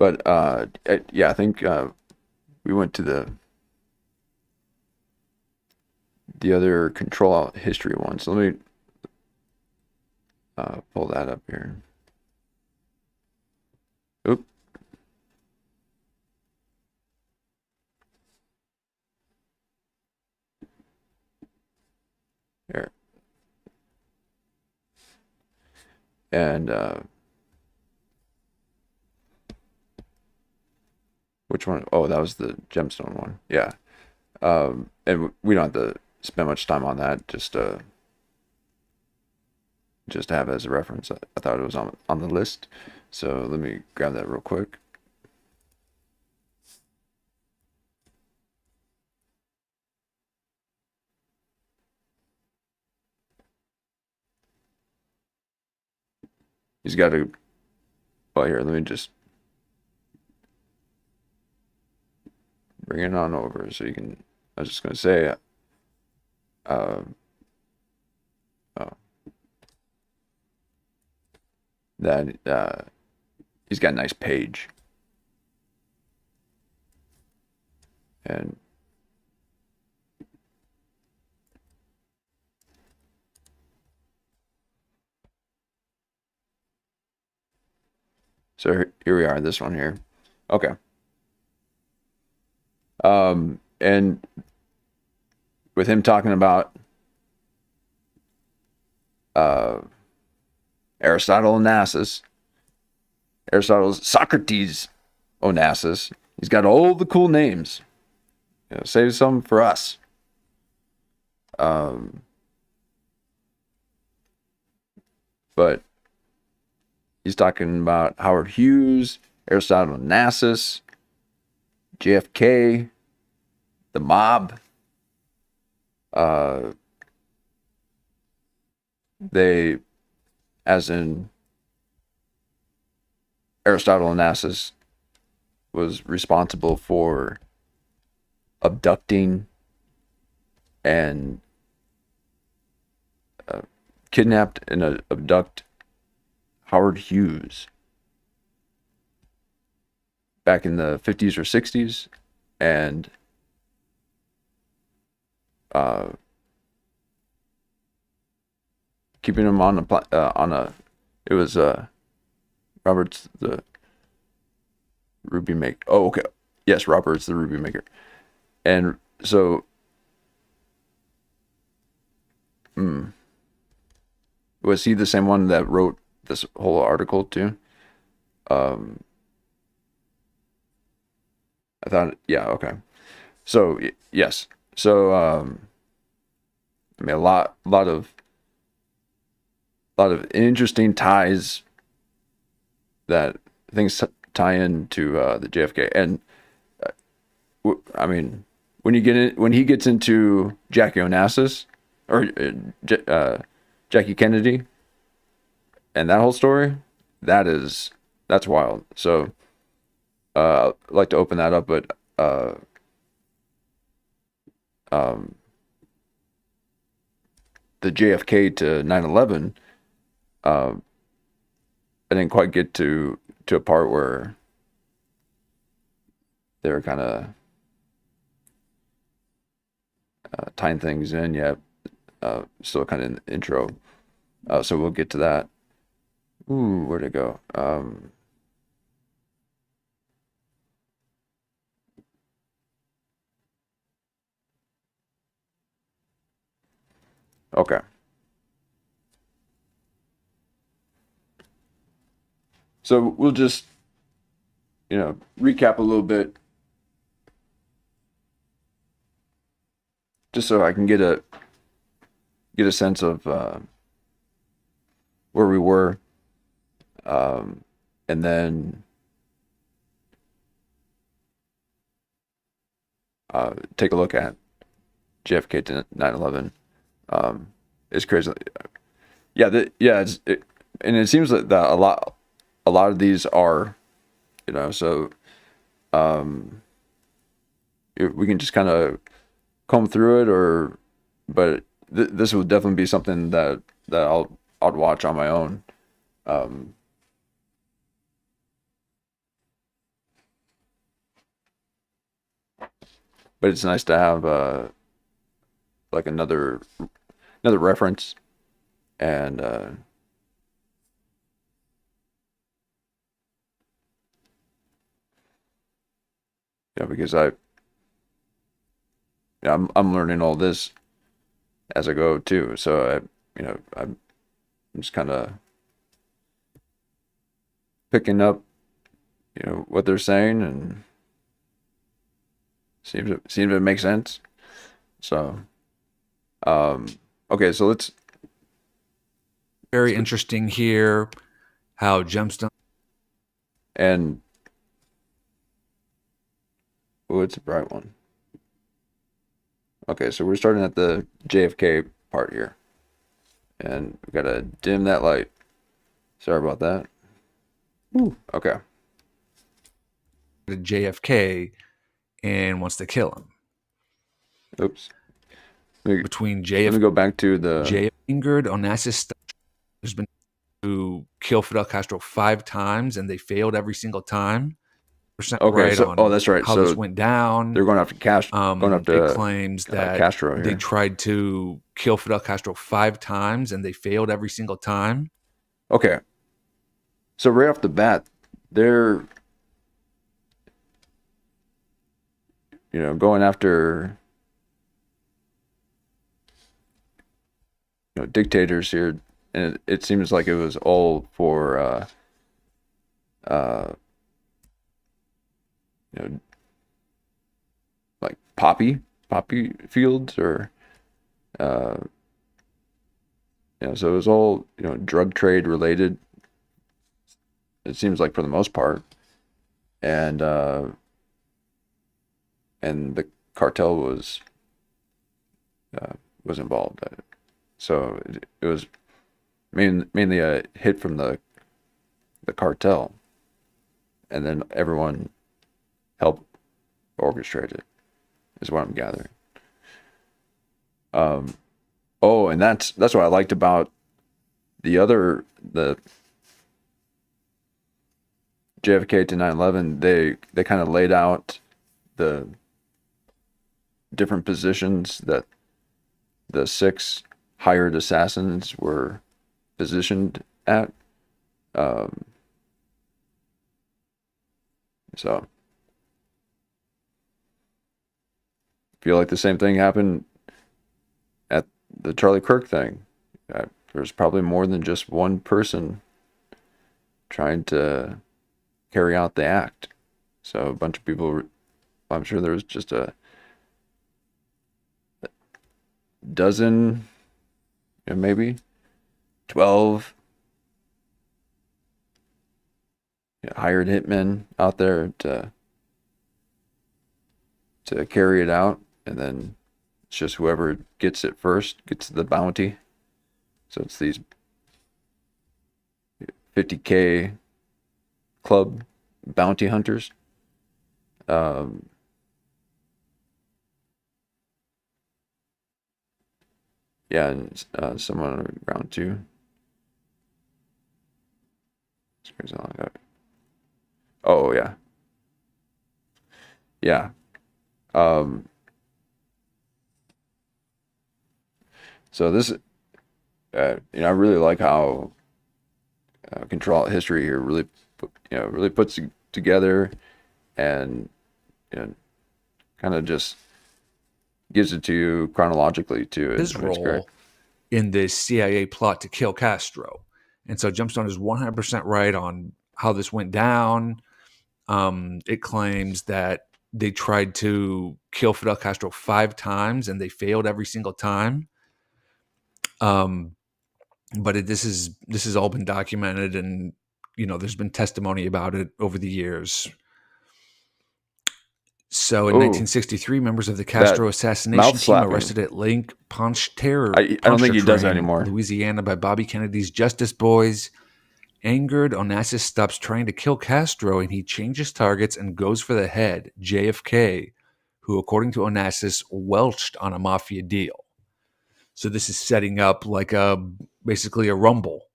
But yeah, I think we went to the other control alt history one. So let me pull that up here. Oop. There. And which one? Oh, that was the gemstone one. Yeah. And we don't have to spend much time on that. Just to have it as a reference. I thought it was on the list. So let me grab that real quick. He's got to. Well, here, let me just bring it on over so you can. I was just going to say, oh, that he's got a nice page. And so here we are, this one here. Okay. And with him talking about Aristotle Onassis, Aristotle's Socrates Onassis. He's got all the cool names. Save some for us. But he's talking about Howard Hughes, Aristotle Onassis, JFK, the mob. They, as in Aristotle Onassis, was responsible for abducting and kidnapped and abduct Howard Hughes back in the 50s or 60s, and keeping him on a it was Robert's the ruby maker. Oh, okay. Yes, Robert's the ruby maker. And so was he the same one that wrote this whole article too? I thought, yeah, okay. So yes. So I mean, a lot of interesting ties that things tie into the JFK. And I mean, when he gets into Jackie Onassis or Jackie Kennedy and that whole story, that's wild. So I'd like to open that up, but the JFK to 9/11, I didn't quite get to a part where they were kind of tying things in yet. Still kind of in the intro. So we'll get to that. Ooh, where'd it go? Okay. So we'll just, recap a little bit, just so I can get a sense of where we were, and then take a look at JFK to 9/11. It's crazy. Yeah, and it seems that a lot of these are, so we can just kind of comb through it, but this would definitely be something that I'd watch on my own. but it's nice to have like another reference, and because I'm learning all this as I go too. So I'm just kind of picking up what they're saying and see if it makes sense. So okay, so let's Very interesting here how gemstone. and oh, it's a bright one. Okay, so we're starting at the JFK part here, and we gotta dim that light. Sorry about that. Ooh. Okay. To JFK and wants to kill him. Oops. Between Let me go back to the angered Onassis. There's been to kill Fidel Castro 5 times, and they failed every single time. okay. Right So on that's right. how So this went down. they're going after It claims that Castro here. They tried to kill Fidel Castro 5 times, and they failed every single time. Okay. So right off the bat, they're going after dictators here, and it seems like it was all for like poppy fields, or so it was all drug trade related, it seems like, for the most part, and the cartel was involved. So it was mainly a hit from the cartel, and then everyone helped orchestrate it, is what I'm gathering. Oh, and that's what I liked about the JFK to 9/11. They kind of laid out the different positions that the 6 hired assassins were positioned at. So feel like the same thing happened at the Charlie Kirk thing. There's probably more than just one person trying to carry out the act. So a bunch of people, I'm sure there was just a dozen, maybe 12 hired hitmen out there to carry it out, and then it's just whoever gets it first gets the bounty. So it's these 50K club bounty hunters. Yeah, and someone on the ground too. Oh yeah, yeah. So this, I really like how Control Alt History here really, really puts together, and kind of just gives it to you chronologically too. His role in this CIA plot to kill Castro, and so Gemstone is 100% right on how this went down. It claims that they tried to kill Fidel Castro 5 times, and they failed every single time. But this has all been documented, and there's been testimony about it over the years. So in 1963, members of the Castro assassination team arrested at Lake Pontchartrain, I don't think he does that anymore. Louisiana, by Bobby Kennedy's Justice Boys. Angered, Onassis stops trying to kill Castro, and he changes targets and goes for the head, JFK, who, according to Onassis, welched on a mafia deal. So this is setting up like basically a rumble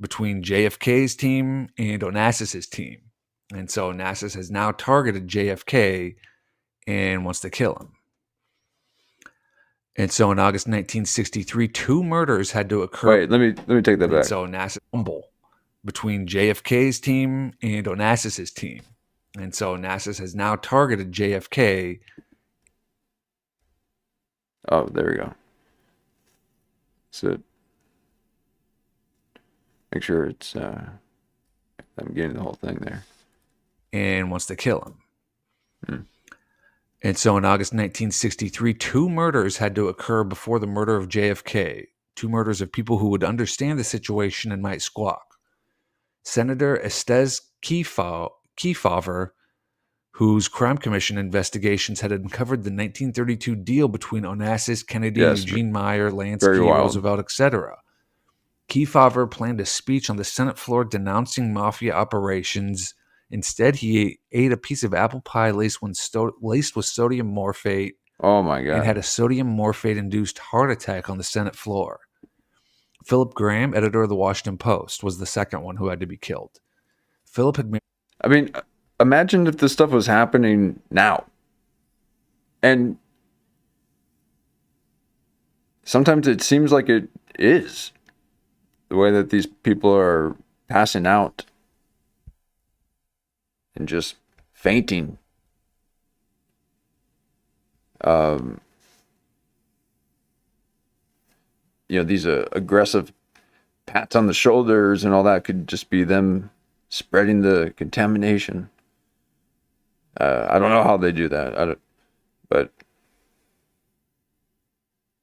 between JFK's team and Onassis's team. And so Onassis has now targeted JFK and wants to kill him. And so in August 1963, 2 murders had to occur. Wait, let me take that And back. so Onassis fumble between JFK's team and Onassis's team. And so Onassis has now targeted JFK. Oh, there we go. So make sure it's I'm getting the whole thing there. And wants to kill him. Hmm. And so in August 1963, 2 murders had to occur before the murder of JFK. 2 murders of people who would understand the situation and might squawk. Senator Estes Kefauver, whose crime commission investigations had uncovered the 1932 deal between Onassis, Kennedy, Yes, Eugene Meyer, very Lansky, wild. Roosevelt, etc. Kefauver planned a speech on the Senate floor denouncing mafia operations. Instead, he ate a piece of apple pie laced with sodium morphate Oh my God. and had a sodium morphate-induced heart attack on the Senate floor. Philip Graham, editor of the Washington Post, was the second one who had to be killed. Philip had made... I mean, imagine if this stuff was happening now. And sometimes it seems like it is. The way that these people are passing out and just fainting. These aggressive pats on the shoulders and all that could just be them spreading the contamination. I don't know how they do that. But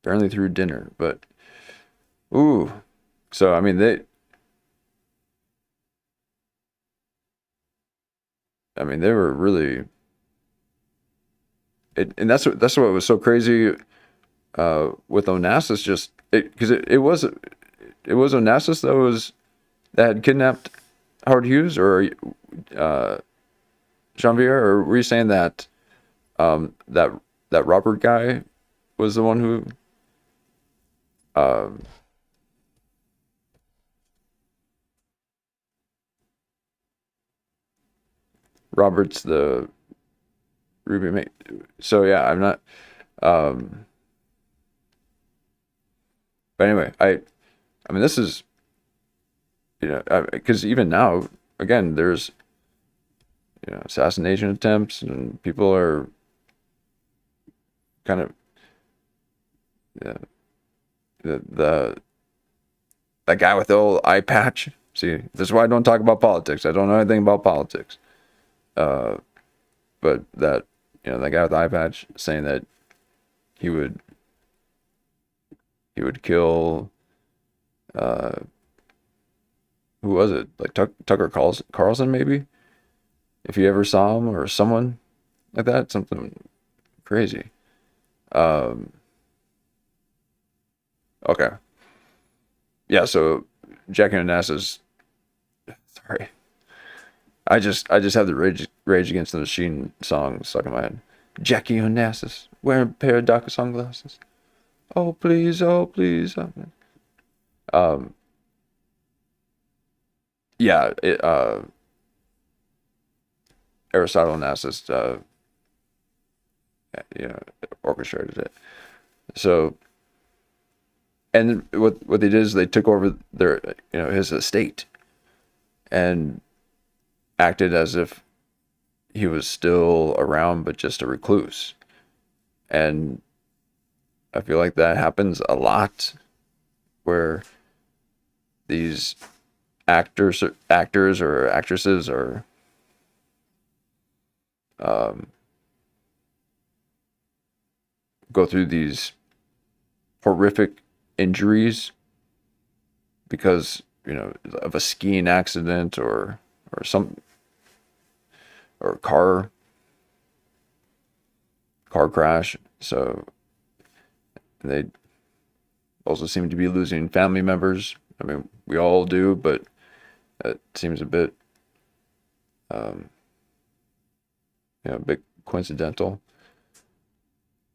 apparently through dinner. But ooh, so I mean they were really. And that's what was so crazy with Onassis. Just because it was Onassis that had kidnapped Howard Hughes or Jean-Pierre, or were you saying that that Robert guy was the one who Robert's the Ruby mate. So yeah, I'm not but anyway, I mean this is because even now again there's assassination attempts and people are kind of that guy with the old eye patch. See, this is why I don't talk about politics. I don't know anything about politics. But that that guy with the eye patch saying that he would kill who was it? Like Tucker Carlson maybe? If you ever saw him or someone like that, something crazy. Okay. Yeah, so Jackie Onassis. Sorry. I just have the Rage Against the Machine song stuck in my head. Jackie Onassis wearing a pair of darker sunglasses. Oh please, oh please. Yeah, Aristotle Onassis orchestrated it. So, and what they did is they took over their his estate and acted as if he was still around but just a recluse. And I feel like that happens a lot where these actors or actresses are go through these horrific injuries because of a skiing accident or car crash. So they also seem to be losing family members. I mean, we all do, but it seems a bit a bit coincidental.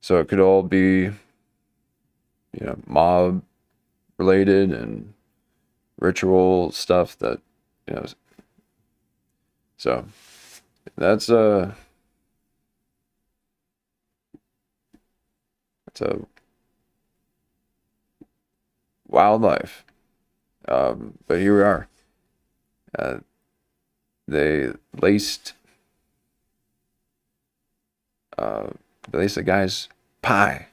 So it could all be mob related and ritual stuff that so that's a wildlife. But here we are. They laced the guy's pie.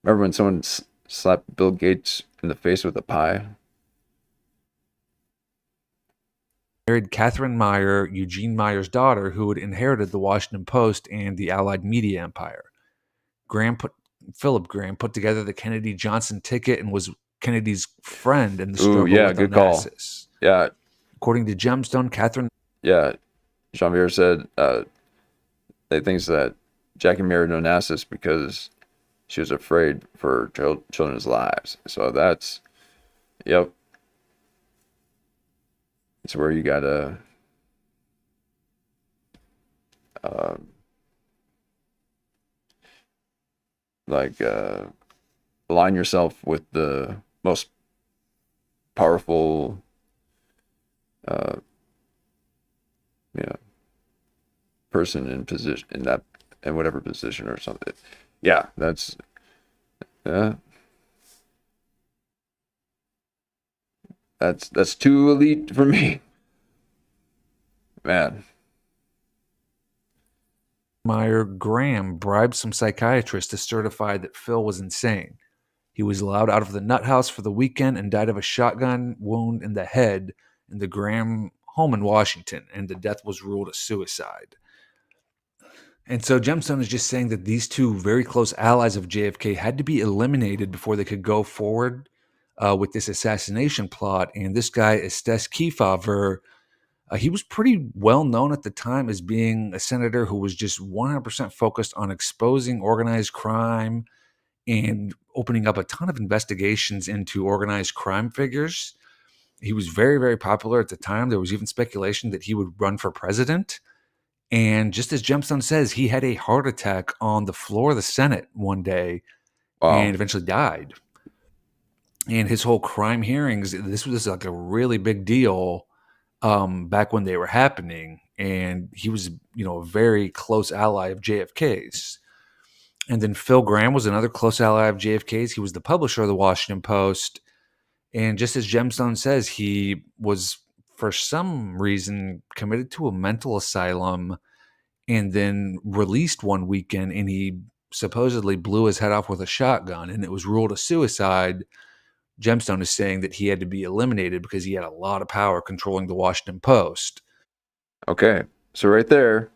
Remember when someone slapped Bill Gates in the face with a pie? Married Catherine Meyer, Eugene Meyer's daughter, who had inherited the Washington Post and the Allied media empire. Philip Graham put together the Kennedy Johnson ticket and was Kennedy's friend in the Ooh, struggle yeah, with good call. Onassis. Yeah, According to Gemstone, Catherine yeah. Jean-Pierre said they thinks that Jackie married Onassis because she was afraid for children's lives. So that's, yep. It's where you gotta like align yourself with the most powerful person in position in whatever position or something. Yeah, that's that's too elite for me, man. Meyer Graham bribed some psychiatrists to certify that Phil was insane. He was allowed out of the nut house for the weekend and died of a shotgun wound in the head in the Graham home in Washington, and the death was ruled a suicide. And so Gemstone is just saying that these two very close allies of JFK had to be eliminated before they could go forward with this assassination plot. And this guy, Estes Kefauver, he was pretty well known at the time as being a senator who was just 100% focused on exposing organized crime and opening up a ton of investigations into organized crime figures. He was very, very popular at the time. There was even speculation that he would run for president. And just as Gemstone says, he had a heart attack on the floor of the Senate one day Wow. and eventually died. And his whole crime hearings, this was like a really big deal back when they were happening. And he was, a very close ally of JFK's. And then Phil Graham was another close ally of JFK's. He was the publisher of the Washington Post. And just as Gemstone says, he was, for some reason, committed to a mental asylum and then released one weekend, and he supposedly blew his head off with a shotgun, and it was ruled a suicide. Gemstone is saying that he had to be eliminated because he had a lot of power controlling the Washington Post. Okay, so right there,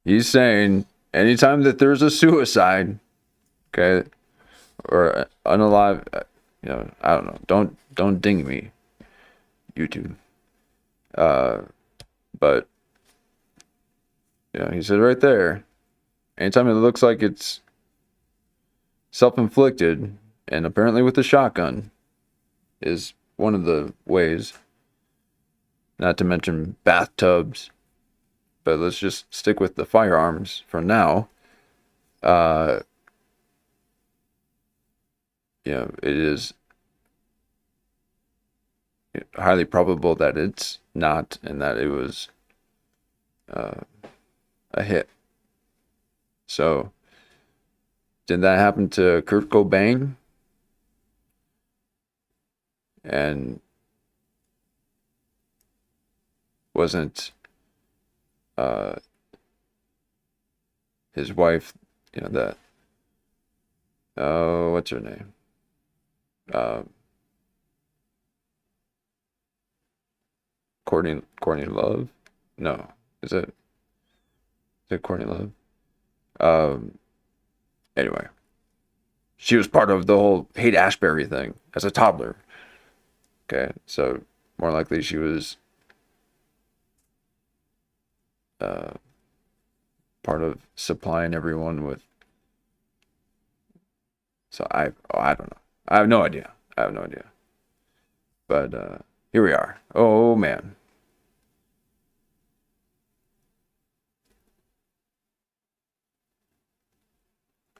he's saying anytime that there's a suicide, okay, or unalive, I don't know. Don't ding me, YouTube. But he said right there, anytime it looks like it's self-inflicted, and apparently with a shotgun, is one of the ways. Not to mention bathtubs, but let's just stick with the firearms for now. It is highly probable that it's not, and that it was a hit. So, did that happen to Kurt Cobain? And wasn't his wife, that, what's her name? Courtney Love? No, is it Courtney Love? Anyway, she was part of the whole Haight-Ashbury thing as a toddler. Okay, so more likely she was part of supplying everyone with. So I don't know. I have no idea. But here we are. Oh man.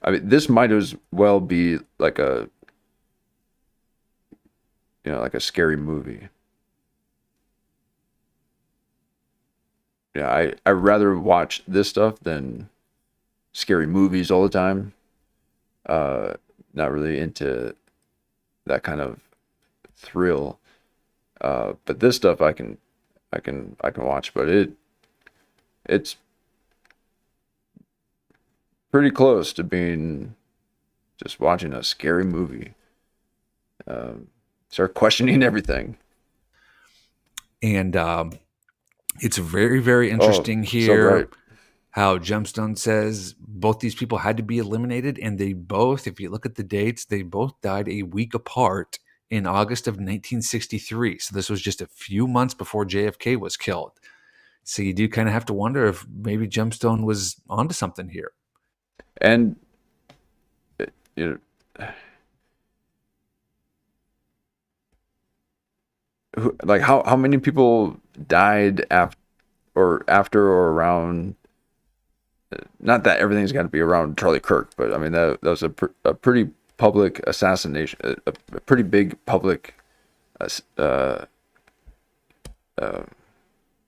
I mean, this might as well be like a scary movie. Yeah, I rather watch this stuff than scary movies all the time. Not really into that kind of thrill. But this stuff I can watch, but it's pretty close to being just watching a scary movie. Start questioning everything. And it's very, very Oh, interesting so here bright. how Gemstone says both these people had to be eliminated, and they both, if you look at the dates, they both died a week apart in August of 1963. So this was just a few months before JFK was killed. So you do kind of have to wonder if maybe Gemstone was onto something here. And you know, like how many people died after or around? Not that everything's got to be around Charlie Kirk, but I mean that was a pretty public assassination, a pretty big public uh, uh,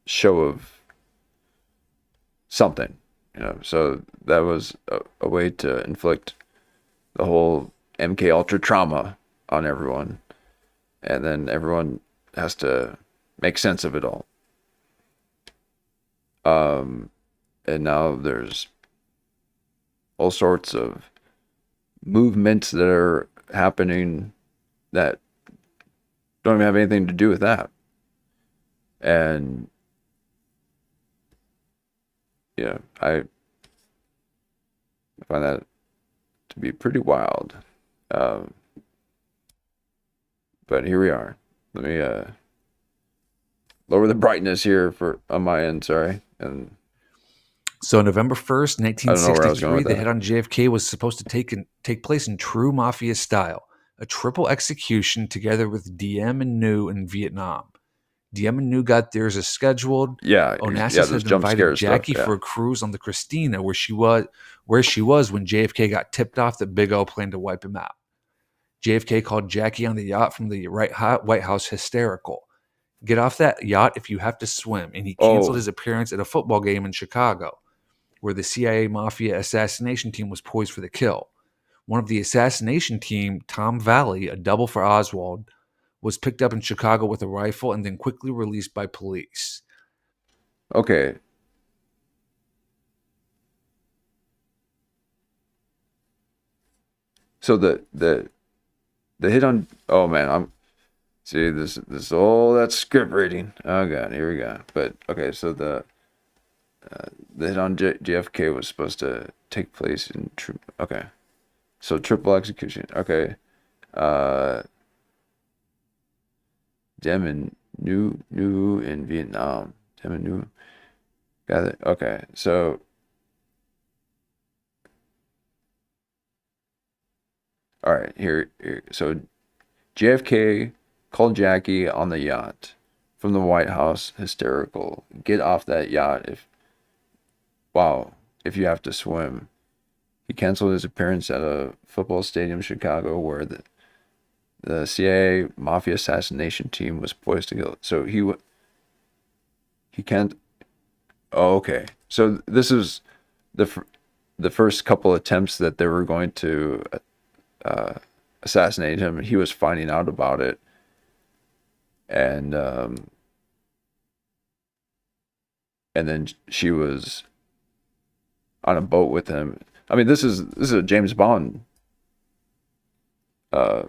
show of something, you know. So that was a way to inflict the whole MK Ultra trauma on everyone, and then everyone has to make sense of it all. And now there's all sorts of movements that are happening that don't even have anything to do with that. And yeah, I find that to be pretty wild. Um, but here we are. Let me lower the brightness here for on my end. Sorry, and So November 1st, I don't know where I was going 1963, with the hit that. on JFK was supposed to take place in true mafia style, a triple execution together with Diem and Nu in Vietnam. Diem and Nu got theirs as scheduled. Yeah, yeah. Onassis Those had jump invited scare stuff. Jackie Yeah. for a cruise on the Christina, where she was when JFK got tipped off that Big O planned to wipe him out. JFK called Jackie on the yacht from the White House hysterical. Get off that yacht if you have to swim, and he canceled Oh, his appearance at a football game in Chicago, where the CIA mafia assassination team was poised for the kill. One of the assassination team, Tom Valley, a double for Oswald, was picked up in Chicago with a rifle and then quickly released by police. okay. So the hit on. Oh man, I'm see this all that script reading. Oh god, here we go. But okay, so the hit on JFK was supposed to take place in true. Okay, so triple execution. Okay, uh, Dem and New in Vietnam. Dem and New. Got it. Okay, so all right here. So JFK called Jackie on the yacht from the White House hysterical. Get off that yacht if you have to swim. He canceled his appearance at a football stadium in Chicago where the CIA mafia assassination team was poised to kill. So he can't. Oh, okay. So this is the first couple attempts that they were going to uh, assassinate him, and he was finding out about it, and and then she was on a boat with him. I mean, this is a James Bond uh,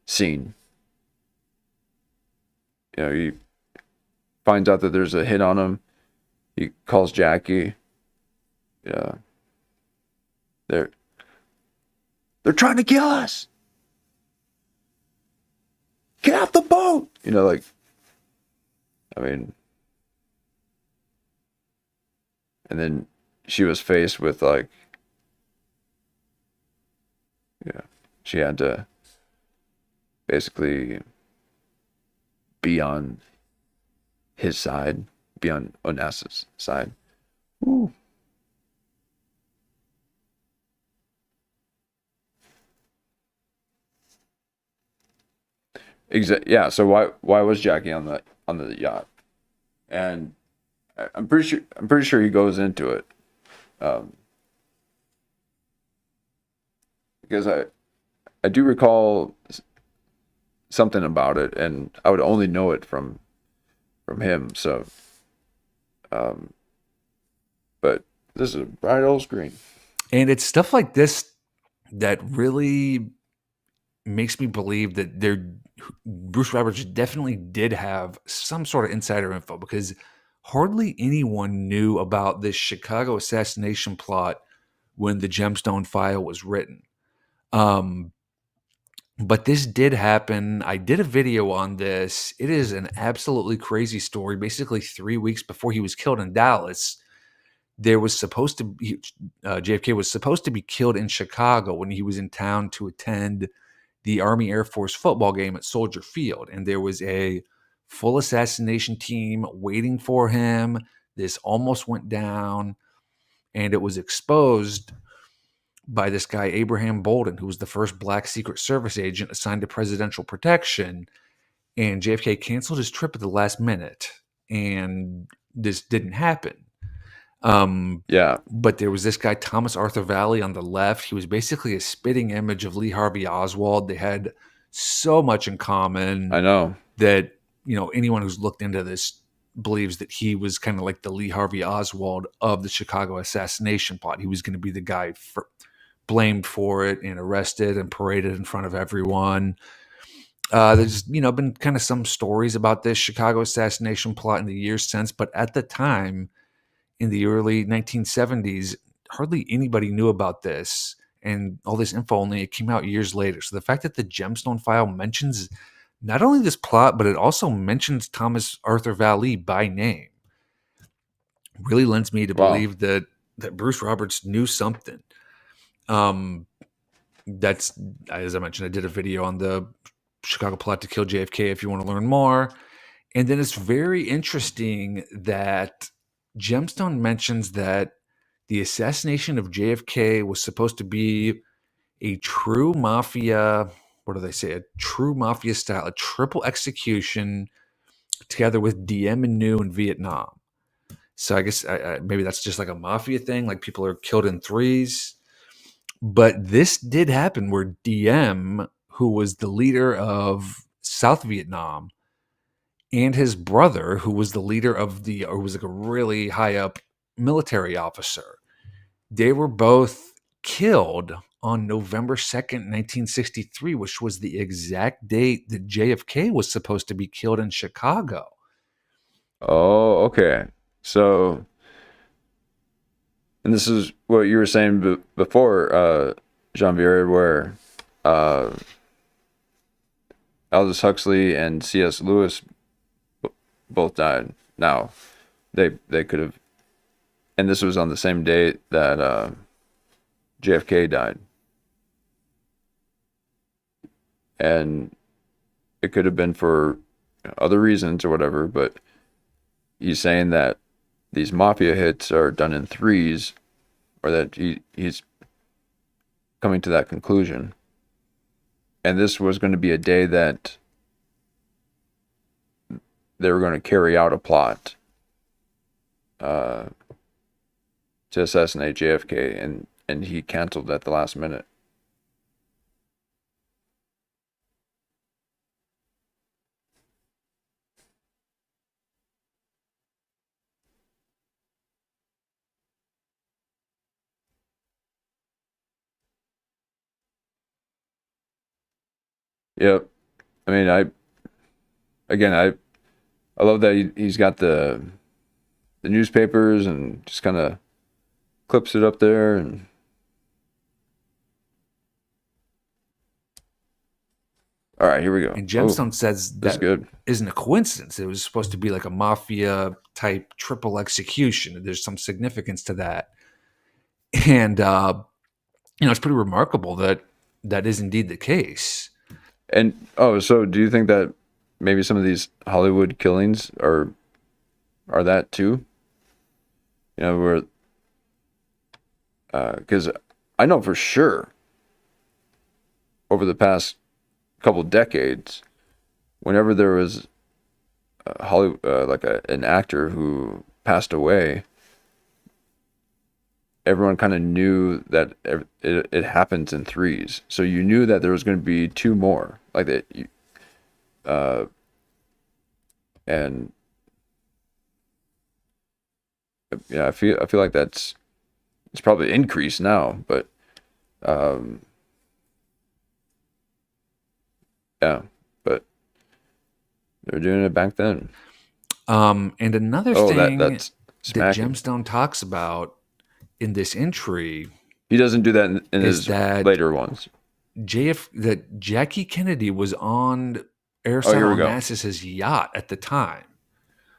scene. You know, he finds out that there's a hit on him. He calls Jackie. Yeah, they're they're trying to kill us. Get off the boat. You know, like I mean, and then she was faced with like, yeah, she had to basically be on his side, be on Onassis' side. Ooh. Yeah. So why was Jackie on the yacht? And I'm pretty sure he goes into it, um, because I do recall something about it, and I would only know it from him. So, but this is a bright old screen. And it's stuff like this that really makes me believe that Bruce Roberts definitely did have some sort of insider info, because hardly anyone knew about this Chicago assassination plot when the Gemstone file was written. But this did happen. I did a video on this. It is an absolutely crazy story. Basically, 3 weeks before he was killed in Dallas, there was supposed to be JFK was supposed to be killed in Chicago when he was in town to attend the Army Air Force football game at Soldier Field, and there was a full assassination team waiting for him. This almost went down, and it was exposed by this guy Abraham Bolden, who was the first black Secret Service agent assigned to presidential protection. And JFK canceled his trip at the last minute, and this didn't happen. Yeah, But there was this guy, Thomas Arthur Valley, on the left. He was basically a spitting image of Lee Harvey Oswald. They had so much in common I know. that, anyone who's looked into this believes that he was kind of like the Lee Harvey Oswald of the Chicago assassination plot. He was going to be the guy blamed for it and arrested and paraded in front of everyone. There's, been kind of some stories about this Chicago assassination plot in the years since, but at the time, in the early 1970s, hardly anybody knew about this, and all this info only it came out years later. So the fact that the Gemstone file mentions not only this plot, but it also mentions Thomas Arthur Valley by name really lends me to Wow. believe that Bruce Roberts knew something. That's, as I mentioned, I did a video on the Chicago plot to kill JFK if you want to learn more. And then it's very interesting that Gemstone mentions that the assassination of JFK was supposed to be a true mafia, what do they say? A true mafia style, a triple execution together with Diem and New in Vietnam. So I guess maybe that's just like a mafia thing, like people are killed in threes. But this did happen where Diem, who was the leader of South Vietnam, and his brother, who was the leader of or was like a really high up military officer, they were both killed on November 2nd, 1963, which was the exact date that JFK was supposed to be killed in Chicago. Oh, okay. So, and this is what you were saying before, Jean-Pierre, where uh, Aldous Huxley and C.S. Lewis both died. Now, they could have, and this was on the same day that JFK died, and it could have been for other reasons or whatever. But he's saying that these mafia hits are done in threes, or that he's coming to that conclusion. And this was going to be a day that they were going to carry out a plot to assassinate JFK, and he canceled at the last minute. Yep. I mean, I love that he's got the newspapers and just kind of clips it up there. And all right, here we go. And Gemstone says That's that good. isn't a coincidence. It was supposed to be like a mafia type triple execution. There's some significance to that. And, it's pretty remarkable that that is indeed the case. And so do you think that maybe some of these Hollywood killings are that too? Where because I know for sure over the past couple decades, whenever there was Hollywood, like an actor who passed away, everyone kind of knew that it happens in threes. So you knew that there was going to be two more, like that. And yeah, I feel like it's probably increased now, but um, yeah, but they were doing it back then. And another Oh, thing that's that smacking. Gemstone talks about in this entry He doesn't do that in is his that later ones. that Jackie Kennedy was on Oh, here Aristotle we go. Onassis's yacht at the time.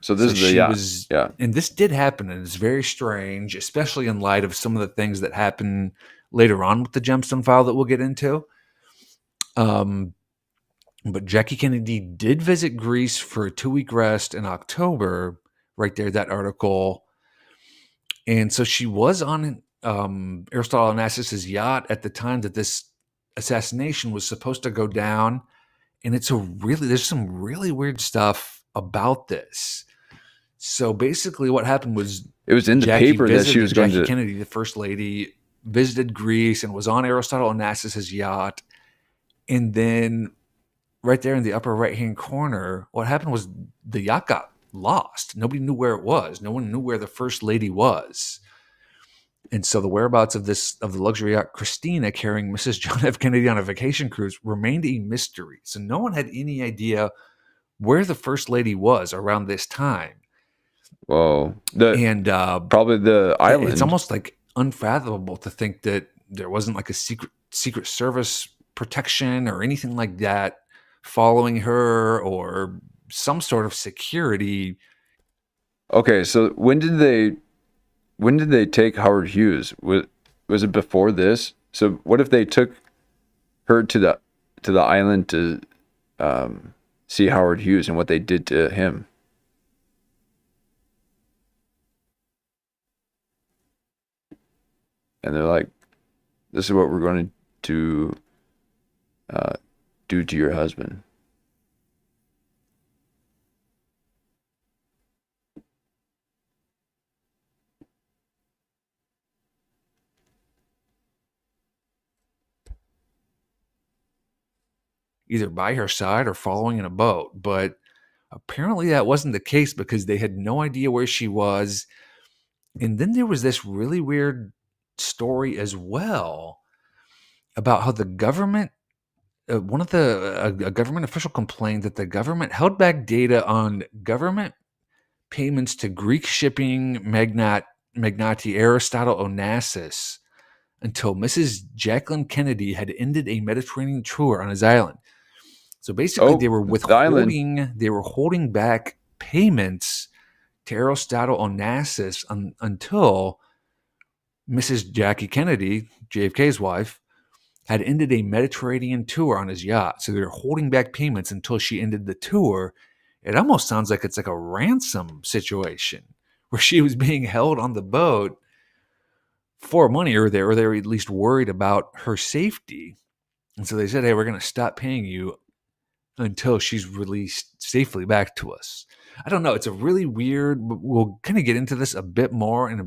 So this So is the she yacht. was, Yeah. and this did happen, and it's very strange, especially in light of some of the things that happen later on with the Gemstone file that we'll get into. Um, but Jackie Kennedy did visit Greece for a 2-week rest in October, right there, that article. And so she was on Aristotle Onassis's yacht at the time that this assassination was supposed to go down. And there's some really weird stuff about this. So basically, what happened was It was in the paper that she was going Jackie to. Kennedy, the first lady, visited Greece and was on Aristotle Onassis's yacht. And then, right there in the upper right hand corner, what happened was the yacht got lost. Nobody knew where it was. No one knew where the first lady was. And so the whereabouts of the luxury yacht Christina carrying Mrs. John F. Kennedy on a vacation cruise remained a mystery. So no one had any idea where the first lady was around this time. Whoa. The And Probably the it's island. almost like unfathomable to think that there wasn't like a secret service protection or anything like that following her, or some sort of security. Okay, so when did they take Howard Hughes? Was it before this? So what if they took her to the island to see Howard Hughes and what they did to him? And they're like, "This is what we're going to uh, do to your husband." Either by her side or following in a boat. But apparently that wasn't the case, because they had no idea where she was. And then there was this really weird story as well about how the government, a government official complained that the government held back data on government payments to Greek shipping magnate Aristotle Onassis until Mrs. Jacqueline Kennedy had ended a Mediterranean tour on his island. So basically, Oh, the island. they were holding back payments to Aristotle Onassis until Mrs. Jackie Kennedy, JFK's wife, had ended a Mediterranean tour on his yacht. So they're holding back payments until she ended the tour. It almost sounds like it's like a ransom situation where she was being held on the boat for money, or they were at least worried about her safety. And so they said, "Hey, we're going to stop paying you until she's released safely back to us." I don't know. It's a really weird. We'll kind of get into this a bit more in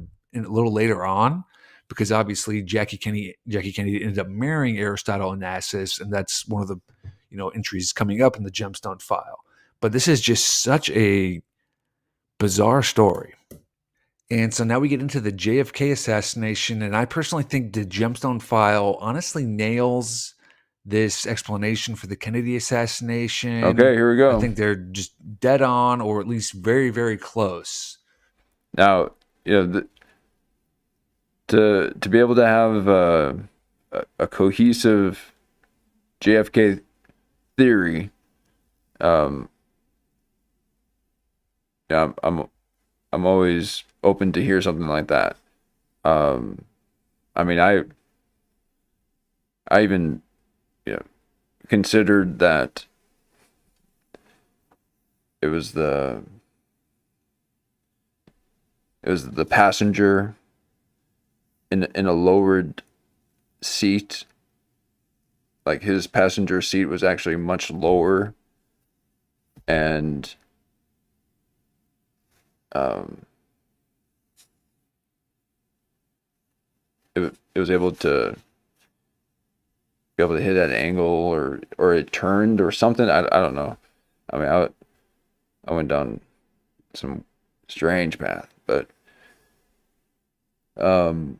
a little later on, because obviously Jackie Kennedy ended up marrying Aristotle Onassis, and that's one of the entries coming up in the Gemstone file. But this is just such a bizarre story. And so now we get into the JFK assassination, and I personally think the Gemstone file honestly nails this explanation for the Kennedy assassination. Okay, here we I go. think they're just dead on, or at least very, very close. Now, to be able to have a cohesive JFK theory, um, yeah, I'm always open to hear something like that. Um, I mean, I even considered that it was the passenger in a lowered seat. Like his passenger seat was actually much lower, and um, it was able to hit at an angle, or it turned or something. I don't know. I mean, I went down some strange path, but um,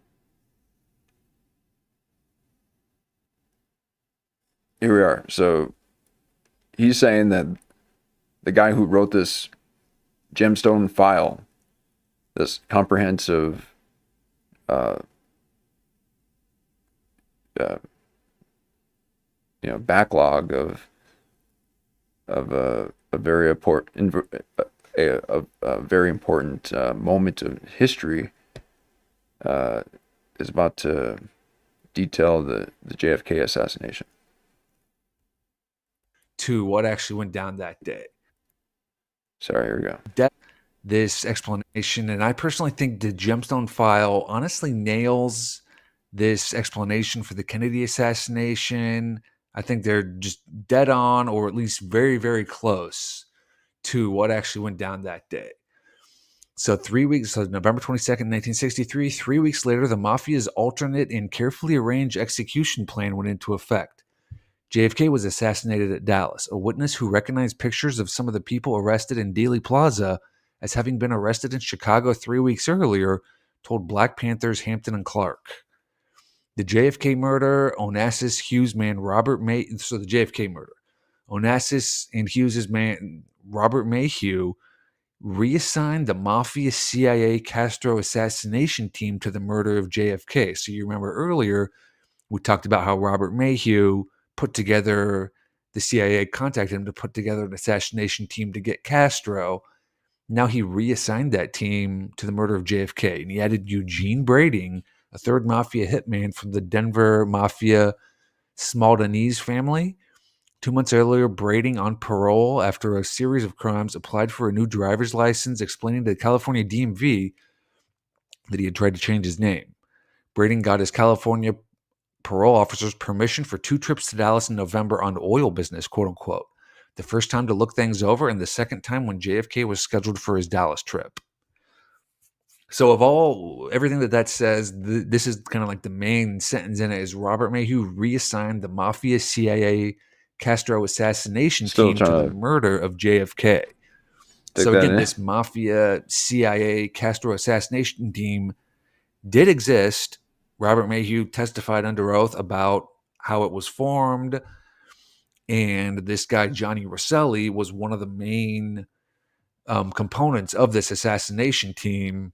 here we are. So he's saying that the guy who wrote this gemstone file, this comprehensive uh, uh, backlog of a very important a very important moment of history uh, is about to detail the JFK assassination. To what actually went down that day. Sorry, here we go. This explanation, and I personally think the gemstone file honestly nails this explanation for the Kennedy assassination. I think they're just dead on, or at least very, very close to what actually went down that day. So 3 weeks, so November 22nd, 1963, 3 weeks later, the mafia's alternate and carefully arranged execution plan went into effect. JFK was assassinated at Dallas. A witness who recognized pictures of some of the people arrested in Dealey Plaza as having been arrested in Chicago 3 weeks earlier told Black Panthers Hampton and Clark. The JFK murder, Onassis Hughes man Robert May, so the JFK murder, Onassis and Hughes's man Robert Mayhew reassigned the Mafia CIA Castro assassination team to the murder of JFK. So you remember earlier we talked about how Robert Mayhew put together, the CIA contacted him to put together an assassination team to get Castro. Now he reassigned that team to the murder of JFK, and he added Eugene Brading, a third mafia hitman from the Denver mafia Smaldanese family. 2 months earlier, Brading, on parole after a series of crimes, applied for a new driver's license, explaining to the California DMV that he had tried to change his name. Brading got his California parole officers permission for 2 trips to Dallas in November on oil business, quote unquote. The first time to look things over, and the second time when JFK was scheduled for his Dallas trip. So of everything that says, this is kind of like the main sentence in it is Robert Mayhew reassigned the Mafia CIA Castro assassination Still team to the trying to murder of JFK. take So that again, in. this Mafia CIA Castro assassination team did exist. Robert Mayhew testified under oath about how it was formed. And this guy, Johnny Rosselli, was one of the main components of this assassination team.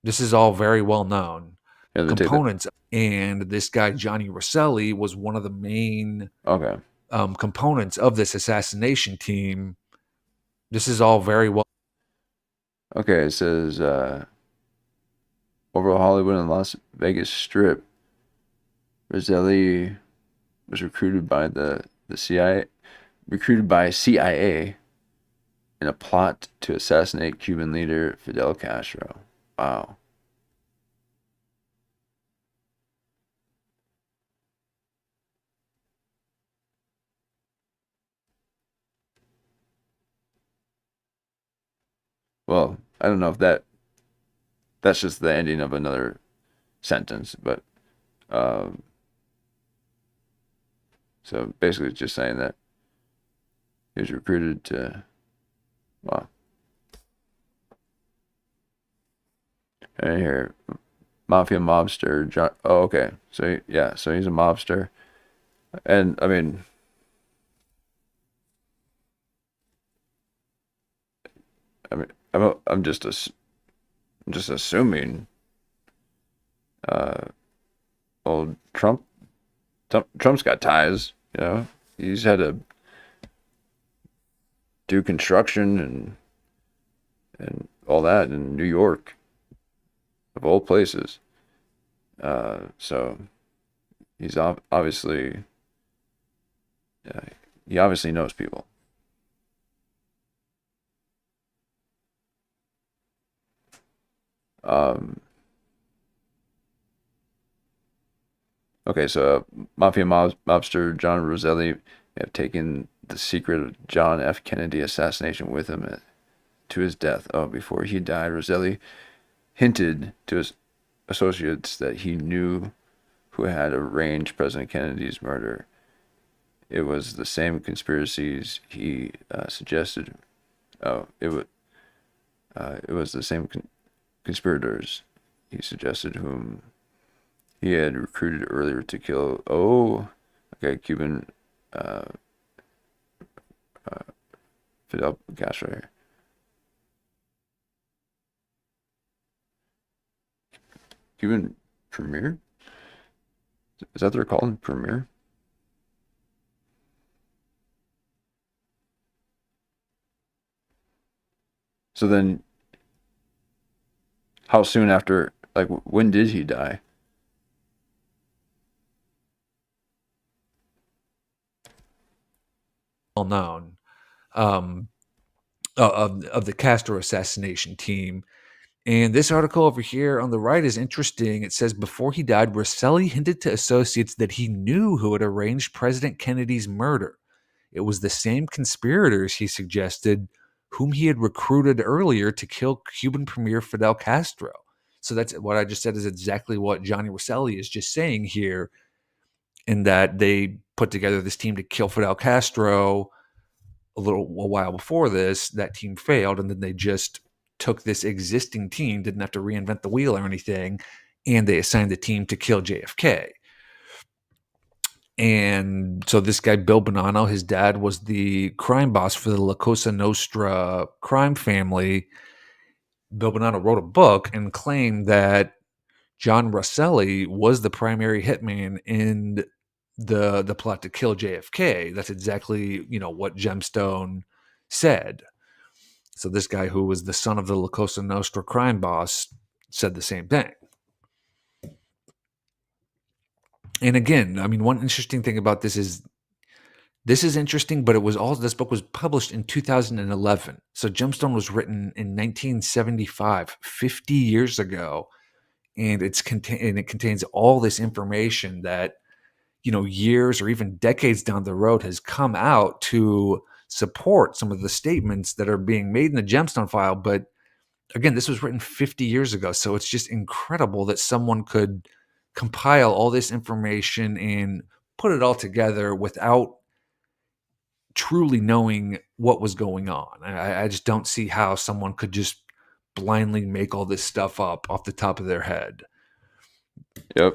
This is all very well known. Yeah, Components. And this guy, Johnny Rosselli, was one of the main okay. components of this assassination team. This is all very well. Okay, it says over Hollywood and Las Vegas Strip, Roselli was recruited by the CIA in a plot to assassinate Cuban leader Fidel Castro. Wow. Well, I don't know if that's just the ending of another sentence, but um, so basically it's just saying that he was recruited to, well, and here, mafia mobster John. Oh, okay. So yeah, so he's a mobster, and I mean, I'm just assuming, uh, old Trump's got ties. He's had to do construction and all that in New York, of all places. So he's obviously, he obviously knows people. Okay, so mafia mobster John Roselli may have taken the secret of John F. Kennedy assassination with him to his death. Oh, before he died, Roselli hinted to his associates that he knew who had arranged President Kennedy's murder it was the same conspiracies he suggested. Oh, it was the same conspirators he suggested whom he had recruited earlier to kill. Oh, okay, Cuban Fidel Castro here. Cuban premier? Is that what they're called? Premier? So then, how soon after, like, when did he die? Well known um, of the Castro assassination team. And this article over here on the right is interesting. It says before he died, Rosselli hinted to associates that he knew who had arranged President Kennedy's murder. It was the same conspirators, he suggested, whom he had recruited earlier to kill Cuban Premier Fidel Castro. So that's what I just said is exactly what Johnny Rosselli is just saying here, in that they put together this team to kill Fidel Castro a while before this. That team failed, and then they just took this existing team, didn't have to reinvent the wheel or anything, and they assigned the team to kill JFK. And so this guy, Bill Bonanno, his dad was the crime boss for the La Cosa Nostra crime family. Bill Bonanno wrote a book and claimed that John Rosselli was the primary hitman in the plot to kill JFK. That's exactly, what Gemstone said. So this guy, who was the son of the La Cosa Nostra crime boss, said the same thing. And again, I mean, one interesting thing about this is interesting, but this book was published in 2011. So Gemstone was written in 1975, 50 years ago, and it contains all this information that, years or even decades down the road has come out to support some of the statements that are being made in the Gemstone file. But again, this was written 50 years ago. So it's just incredible that someone could compile all this information and put it all together without truly knowing what was going on. I just don't see how someone could just blindly make all this stuff up off the top of their head. Yep.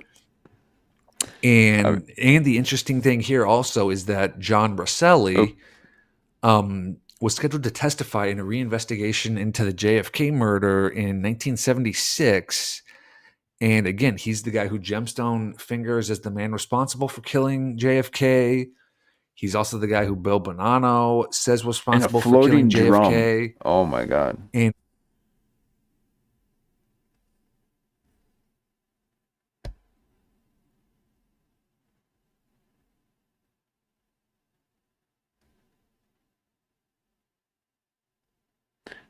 And the interesting thing here also is that John Rosselli was scheduled to testify in a reinvestigation into the JFK murder in 1976. And again, he's the guy who Gemstone fingers as the man responsible for killing JFK. He's also the guy who Bill Bonanno says was responsible for killing JFK. Drum. Oh my God. And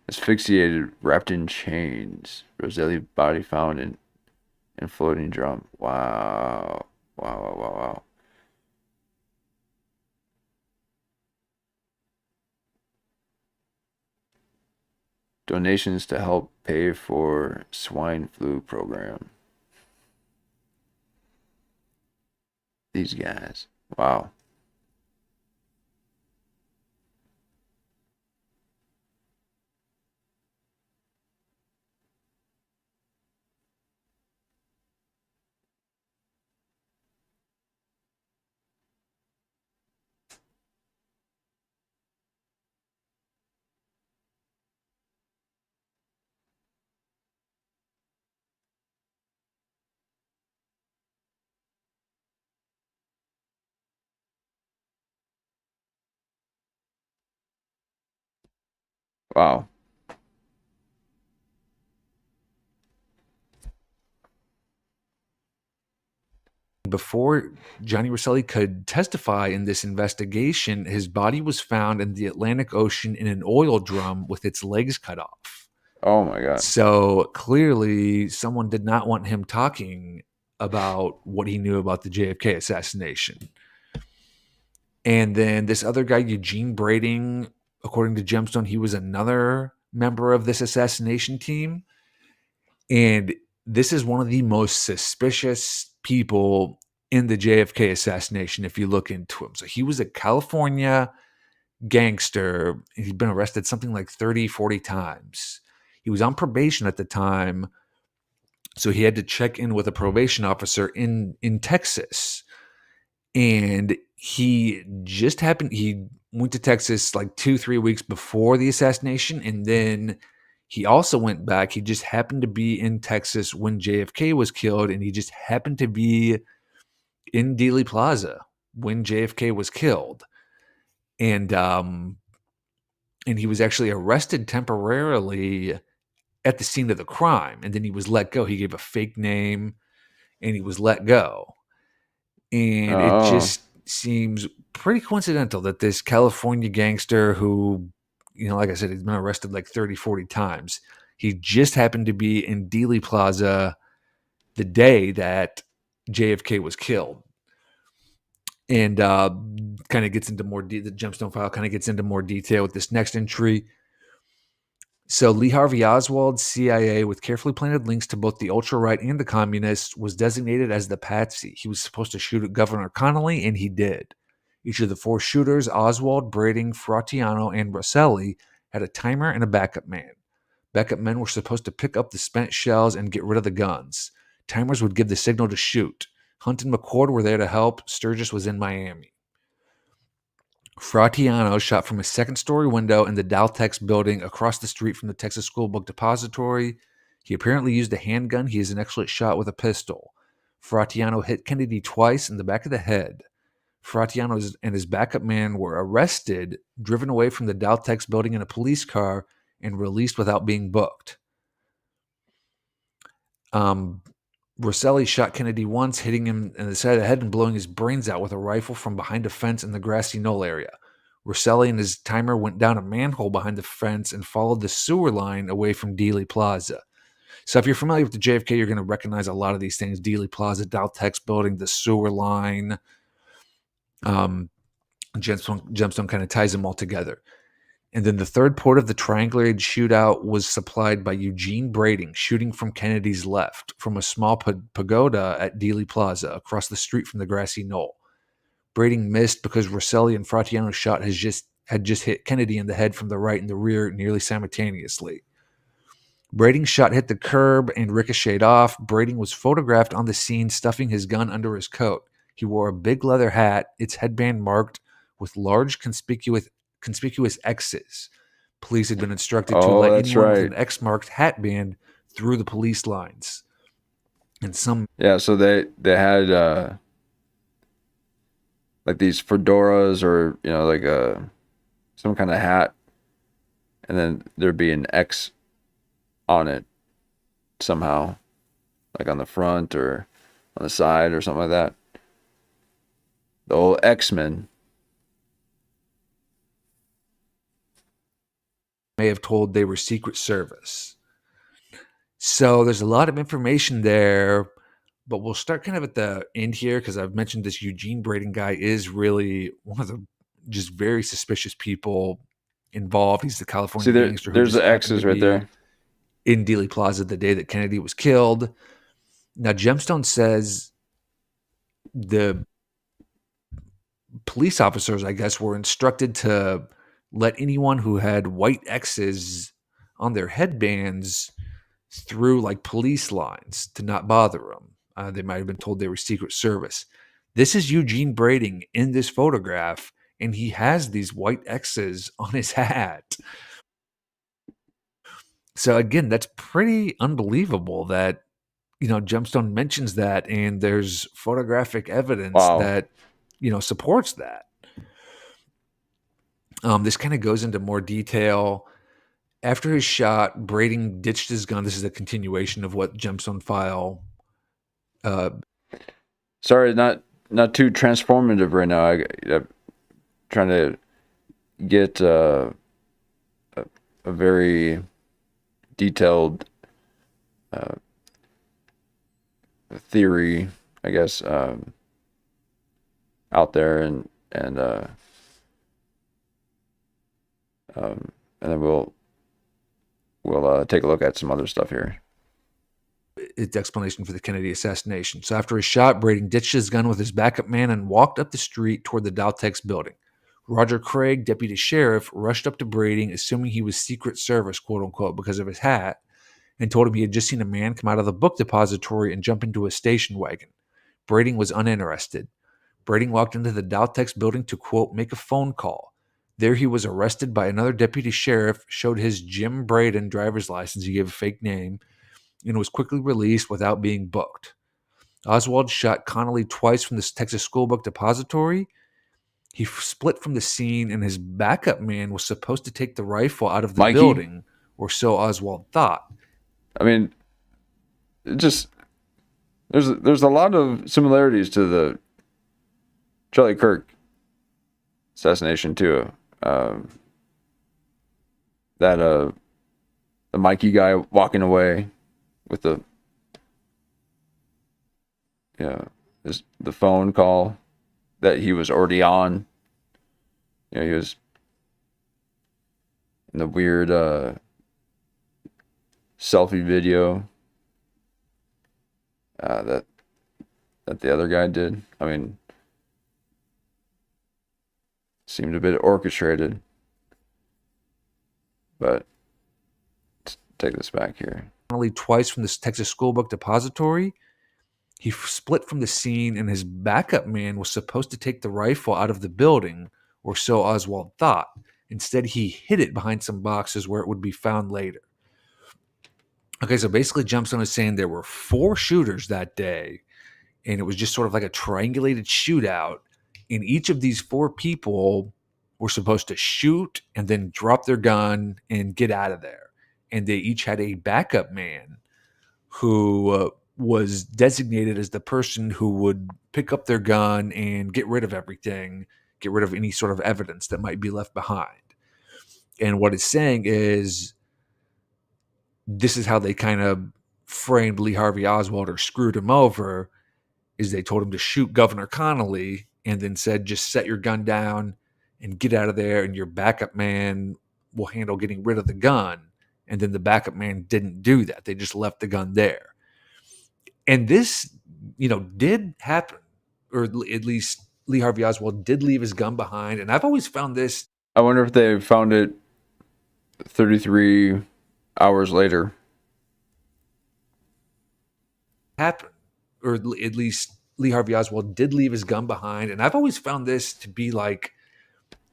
Asphyxiated, wrapped in chains. Rosselli body found in floating drum. Wow. Wow, wow, wow, wow. Donations to help pay for swine flu program. These guys. Wow. Wow. before Johnny Rosselli could testify in this investigation, his body was found in the Atlantic Ocean in an oil drum with its legs cut off. Oh my God. So clearly, someone did not want him talking about what he knew about the JFK assassination. And then this other guy, Eugene Brading, according to Gemstone, he was another member of this assassination team. And this is one of the most suspicious people in the JFK assassination if you look into him. So he was a California gangster. He'd been arrested something like 30, 40 times. He was on probation at the time, so he had to check in with a probation officer in Texas. And he went to Texas like 2-3 weeks before the assassination, and then he also went back. He just happened to be in Texas when JFK was killed, and he just happened to be in Dealey Plaza when JFK was killed. And he was actually arrested temporarily at the scene of the crime, and then he was let go. He gave a fake name, and he was let go. And it Oh, just seems pretty coincidental that this California gangster who, like I said, he's been arrested like 30, 40 times. He just happened to be in Dealey Plaza the day that JFK was killed. And kind of gets into the Gemstone file kind of gets into more detail with this next entry. So Lee Harvey Oswald, CIA, with carefully planted links to both the ultra-right and the communists, was designated as the patsy. He was supposed to shoot at Governor Connolly, and he did. Each of the 4 shooters, Oswald, Brading, Fratiano, and Rosselli, had a timer and a backup man. Backup men were supposed to pick up the spent shells and get rid of the guns. Timers would give the signal to shoot. Hunt and McCord were there to help. Sturgis was in Miami. Fratiano shot from a second-story window in the Daltex building across the street from the Texas School Book Depository. He apparently used a handgun. He is an excellent shot with a pistol. Fratiano hit Kennedy twice in the back of the head. Fratiano and his backup man were arrested, driven away from the Daltex building in a police car, and released without being booked. Rosselli shot Kennedy once, hitting him in the side of the head and blowing his brains out with a rifle from behind a fence in the grassy knoll area. Rosselli and his timer went down a manhole behind the fence and followed the sewer line away from Dealey Plaza. So if you're familiar with the JFK, you're going to recognize a lot of these things. Dealey Plaza, Daltex building, the sewer line. Gemstone kind of ties them all together. And then the third port of the triangulated shootout was supplied by Eugene Brading, shooting from Kennedy's left, from a small pagoda at Dealey Plaza, across the street from the grassy knoll. Brading missed because Rosselli and Fratiano's shot had just hit Kennedy in the head from the right and the rear nearly simultaneously. Brading's shot hit the curb and ricocheted off. Brading was photographed on the scene stuffing his gun under his coat. He wore a big leather hat, its headband marked with large conspicuous X's. Police had been instructed to let that's anyone with right. an X-marked hat band through the police lines. And some Yeah, so they had like these fedoras or like some kind of hat, and then there'd be an X on it somehow, like on the front or on the side or something like that. The old X-Men. may have told they were Secret Service. So there's a lot of information there, but we'll start kind of at the end here because I've mentioned this Eugene Brading guy is really one of the just very suspicious people involved. He's the See, California gangster who there's just the happened to X's right be there. in Dealey Plaza the day that Kennedy was killed. Now, Gemstone says the police officers, I guess, were instructed to let anyone who had white X's on their headbands through like police lines to not bother them. They might have been told they were Secret Service. This is Eugene Brading in this photograph, and he has these white X's on his hat. So again, that's pretty unbelievable that Gemstone mentions that, and there's photographic evidence Wow. that supports that. This kind of goes into more detail. After his shot, Brading ditched his gun. This is a continuation of what Gemstone file. Sorry, not too transformative right now. I'm trying to get a very detailed theory, I guess, out there, and then we'll take a look at some other stuff here. its explanation for the Kennedy assassination. So after his shot, Brading ditched his gun with his backup man and walked up the street toward the Daltex building. Roger Craig, deputy sheriff, rushed up to Brading, assuming he was Secret Service, quote unquote, because of his hat, and told him he had just seen a man come out of the book depository and jump into a station wagon. Brading was uninterested. Brading walked into the Daltex building to, quote, make a phone call. There he was arrested by another deputy sheriff, showed his Jim Braden driver's license, he gave a fake name, and was quickly released without being booked. Oswald shot Connolly twice from the Texas Schoolbook Depository. He split from the scene, and his backup man was supposed to take the rifle out of the Mikey? building, or so Oswald thought. I mean, it just there's a lot of similarities to the Charlie Kirk assassination too. The Mikey guy walking away with the the phone call that he was already on. You know, he was in the weird selfie video that the other guy did. I mean, seemed a bit orchestrated. But let's take this back here. Only twice from the Texas Schoolbook Depository. He split from the scene, and his backup man was supposed to take the rifle out of the building, or so Oswald thought. Instead, he hid it behind some boxes where it would be found later. Okay, so basically Gemstone is saying there were 4 shooters that day, and it was just sort of like a triangulated shootout, and each of these 4 people were supposed to shoot and then drop their gun and get out of there. And they each had a backup man who was designated as the person who would pick up their gun and get rid of everything, get rid of any sort of evidence that might be left behind. And what it's saying is this is how they kind of framed Lee Harvey Oswald or screwed him over, is they told him to shoot Governor Connolly and then said, just set your gun down and get out of there, and your backup man will handle getting rid of the gun. And then the backup man didn't do that. They just left the gun there. And this, did happen, or at least Lee Harvey Oswald did leave his gun behind. And I've always found this. I wonder if they found it 33 hours later. Happen, or at least Lee Harvey Oswald did leave his gun behind. And I've always found this to be like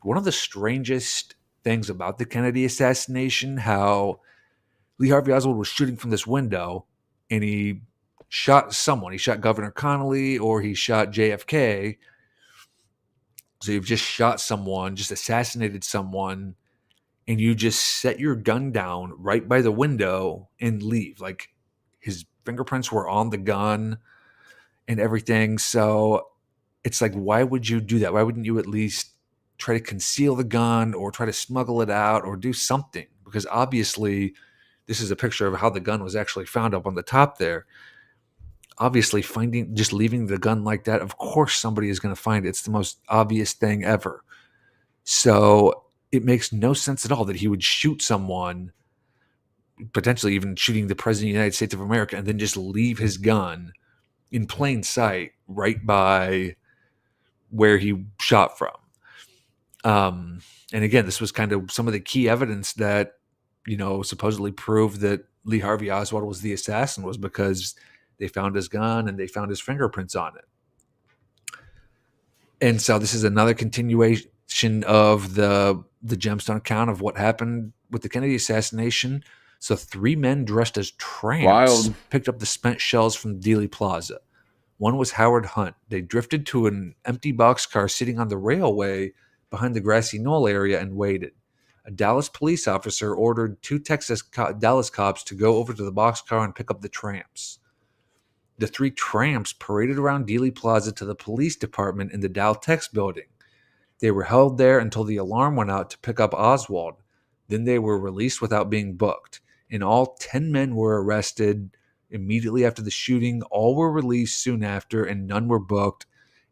one of the strangest things about the Kennedy assassination, how Lee Harvey Oswald was shooting from this window and he shot someone. He shot Governor Connolly or he shot JFK. So you've just shot someone, just assassinated someone, and you just set your gun down right by the window and leave. Like, his fingerprints were on the gun and everything. So it's like, why would you do that? Why wouldn't you at least try to conceal the gun or try to smuggle it out or do something? Because obviously this is a picture of how the gun was actually found up on the top there. Obviously just leaving the gun like that, of course somebody is going to find it. It's the most obvious thing ever. So it makes no sense at all that he would shoot someone, potentially even shooting the president of the United States of America, and then just leave his gun in plain sight right by where he shot from. And again, this was kind of some of the key evidence that, supposedly proved that Lee Harvey Oswald was the assassin, was because they found his gun and they found his fingerprints on it. And so this is another continuation of the Gemstone account of what happened with the Kennedy assassination. So 3 men dressed as tramps picked up the spent shells from Dealey Plaza. One was Howard Hunt. They drifted to an empty boxcar sitting on the railway behind the grassy knoll area and waited. A Dallas police officer ordered 2 Dallas cops to go over to the boxcar and pick up the tramps. The 3 tramps paraded around Dealey Plaza to the police department in the Daltex building. They were held there until the alarm went out to pick up Oswald. Then they were released without being booked. In all, 10 men were arrested immediately after the shooting. All were released soon after, and none were booked.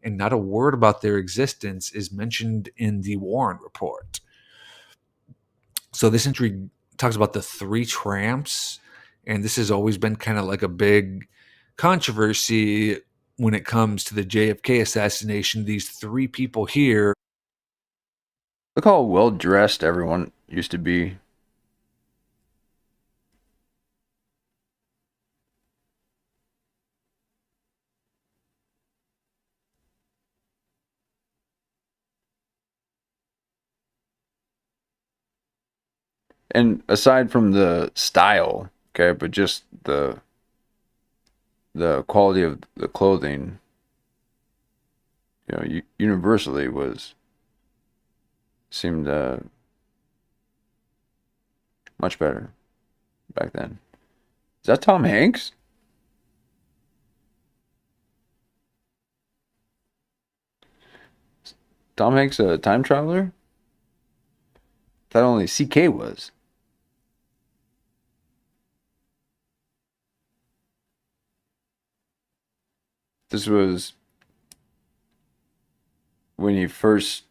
And not a word about their existence is mentioned in the Warren report. So this entry talks about the 3 tramps, and this has always been kind of like a big controversy when it comes to the JFK assassination. These three people here. Look how well dressed everyone used to be. And aside from the style, okay, but just the quality of the clothing, universally seemed much better back then. Is that Tom Hanks? Tom Hanks a time traveler? That only CK was. This was when he first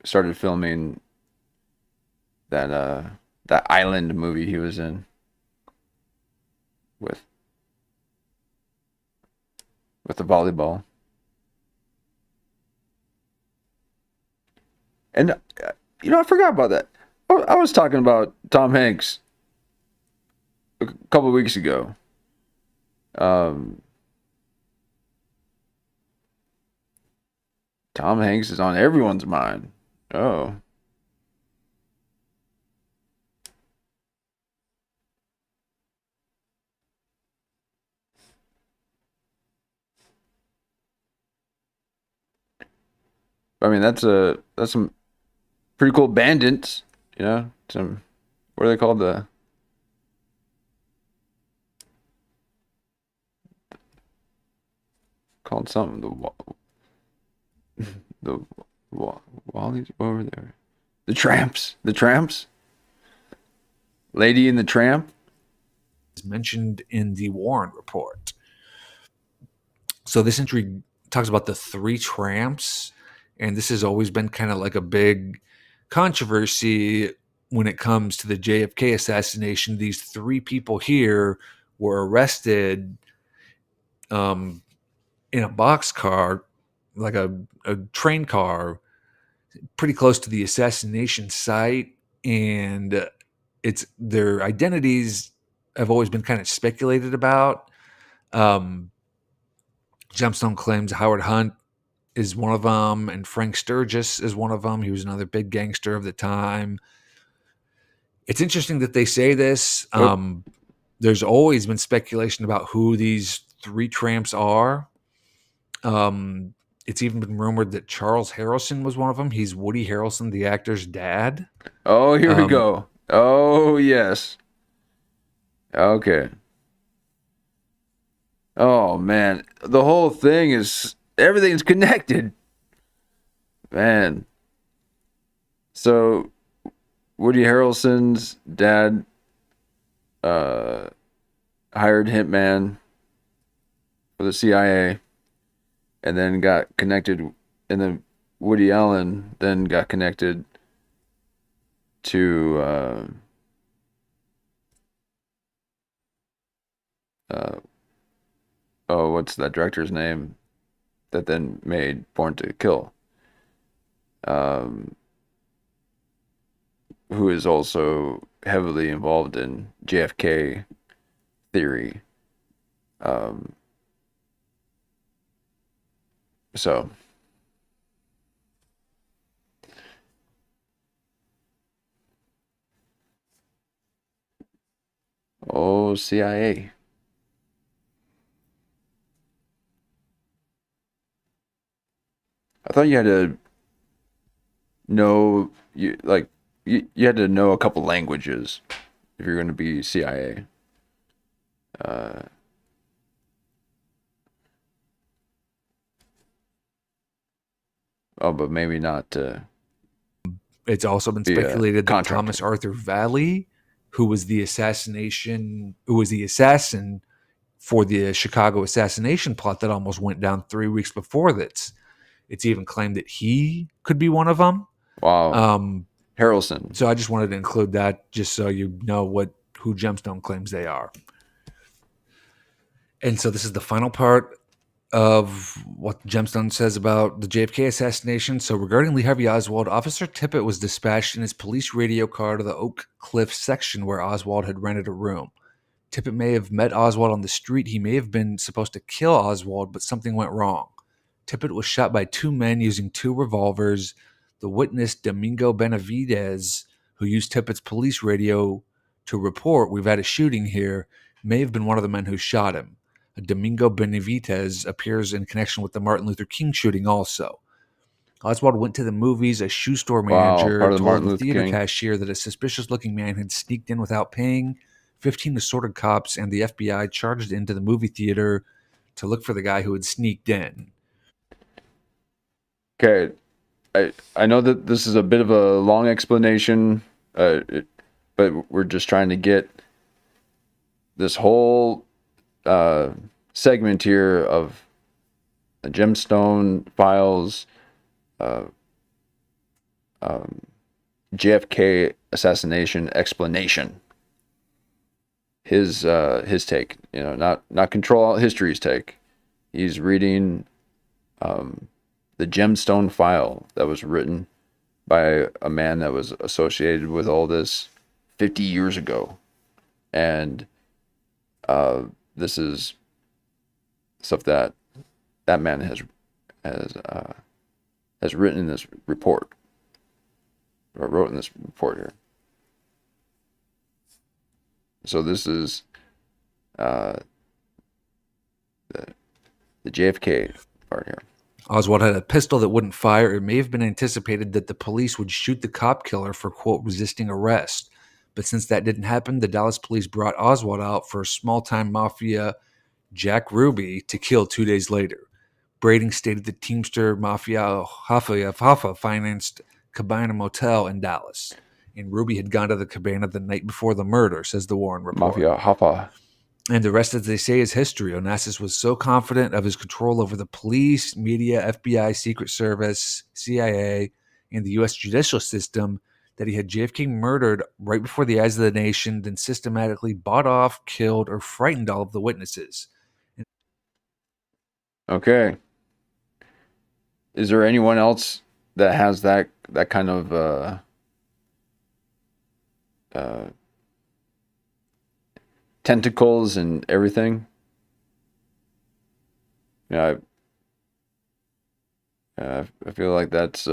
started filming that island movie he was in with the volleyball. And I forgot about that. I was talking about Tom Hanks a couple of weeks ago. Tom Hanks is on everyone's mind. Oh. I mean, that's some pretty cool bandits, Some, what are they called? Called something. The Wallies. What were they? The Tramps. The Tramps. Lady and the Tramp. Is mentioned in the Warren Report. So this entry talks about the three tramps, and this has always been kind of like a big controversy when it comes to the JFK assassination. These three people here were arrested in a boxcar, like a train car, pretty close to the assassination site, and it's their identities have always been kind of speculated about. Gemstone claims Howard Hunt is one of them, and Frank Sturgis is one of them. He was another big gangster of the time. It's interesting that they say this. There's always been speculation about who these three tramps are. It's even been rumored that Charles Harrelson was one of them. He's Woody Harrelson, the actor's dad. Oh, here we go. Oh, yes. Okay. Oh, man. The whole thing is, everything's connected. Man. So, Woody Harrelson's dad hired Hitman for the CIA and then got connected, and then Woody Allen then got connected to what's that director's name that then made Born to Kill, who is also heavily involved in JFK theory. So CIA. I thought you had to know you had to know a couple languages if you're going to be CIA. But maybe not. It's also been speculated that Thomas Arthur Valley, who was the assassin for the Chicago assassination plot that almost went down 3 weeks before this. It's even claimed that he could be one of them. Wow. Harrelson. So I just wanted to include that just so you know who Gemstone claims they are. And so this is the final part of what Gemstone says about the JFK assassination. So regarding Lee Harvey Oswald, Officer Tippit was dispatched in his police radio car to the Oak Cliff section where Oswald had rented a room. Tippit may have met Oswald on the street. He may have been supposed to kill Oswald, but something went wrong. Tippit was shot by two men using two revolvers. The witness, Domingo Benavidez, who used Tippett's police radio to report, "We've had a shooting here," may have been one of the men who shot him. Domingo Benavidez appears in connection with the Martin Luther King shooting also. Oswald went to the movies. A shoe store Wow, manager part of the told Martin the Luther theater King. cashier that a suspicious-looking man had sneaked in without paying. 15 assorted cops and the FBI charged into the movie theater to look for the guy who had sneaked in. Okay, I know that this is a bit of a long explanation, but we're just trying to get this whole segment here of the Gemstone files, uh, JFK assassination explanation. His take, not Control Alt History's take. He's reading the Gemstone file that was written by a man that was associated with all this 50 years ago, and this is stuff that man has written in this report, or wrote in this report here. So this is the JFK part here. Oswald had a pistol that wouldn't fire. It may have been anticipated that the police would shoot the cop killer for, quote, resisting arrest. But since that didn't happen, the Dallas police brought Oswald out for small-time mafia Jack Ruby to kill 2 days later. Brading stated the Teamster Mafia Hoffa financed Cabana Motel in Dallas, and Ruby had gone to the Cabana the night before the murder, says the Warren report. Mafia Hoffa. And the rest, as they say, is history. Onassis was so confident of his control over the police, media, FBI, Secret Service, CIA, and the U.S. judicial system that he had JFK murdered right before the eyes of the nation, then systematically bought off, killed, or frightened all of the witnesses. Okay. Is there anyone else that has that kind of tentacles and everything? Yeah, I feel like that's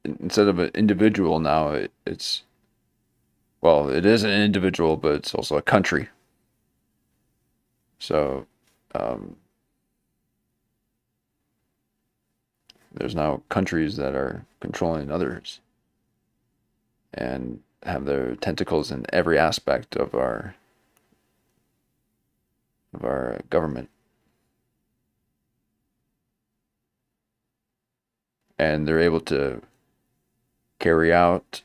instead of an individual now, it's well, it is an individual, but it's also a country. So there's now countries that are controlling others and have their tentacles in every aspect of our government. And they're able to carry out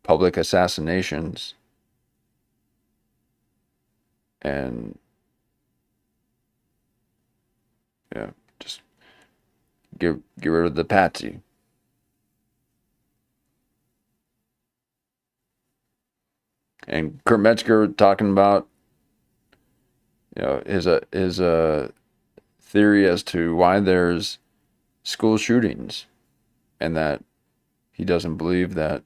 public assassinations and just get rid of the patsy. And Kurt Metzger talking about his theory as to why there's school shootings, and that he doesn't believe that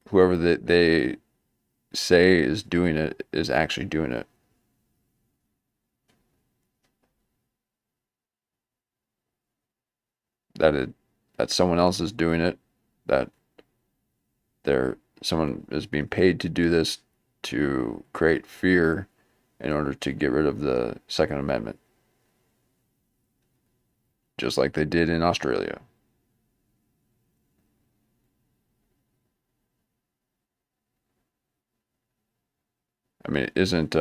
whoever they say is doing it is actually doing it. That someone else is doing it, that someone is being paid to do this to create fear in order to get rid of the Second Amendment, just like they did in Australia. I mean, isn't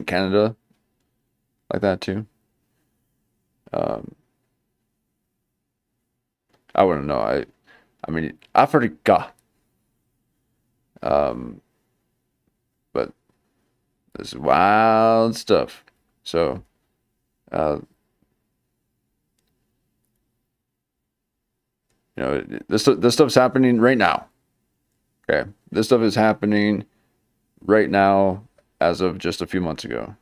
Canada like that too? I wouldn't know. I mean, Africa. But this is wild stuff. So, This stuff's happening right now. Okay, this stuff is happening right now as of just a few months ago,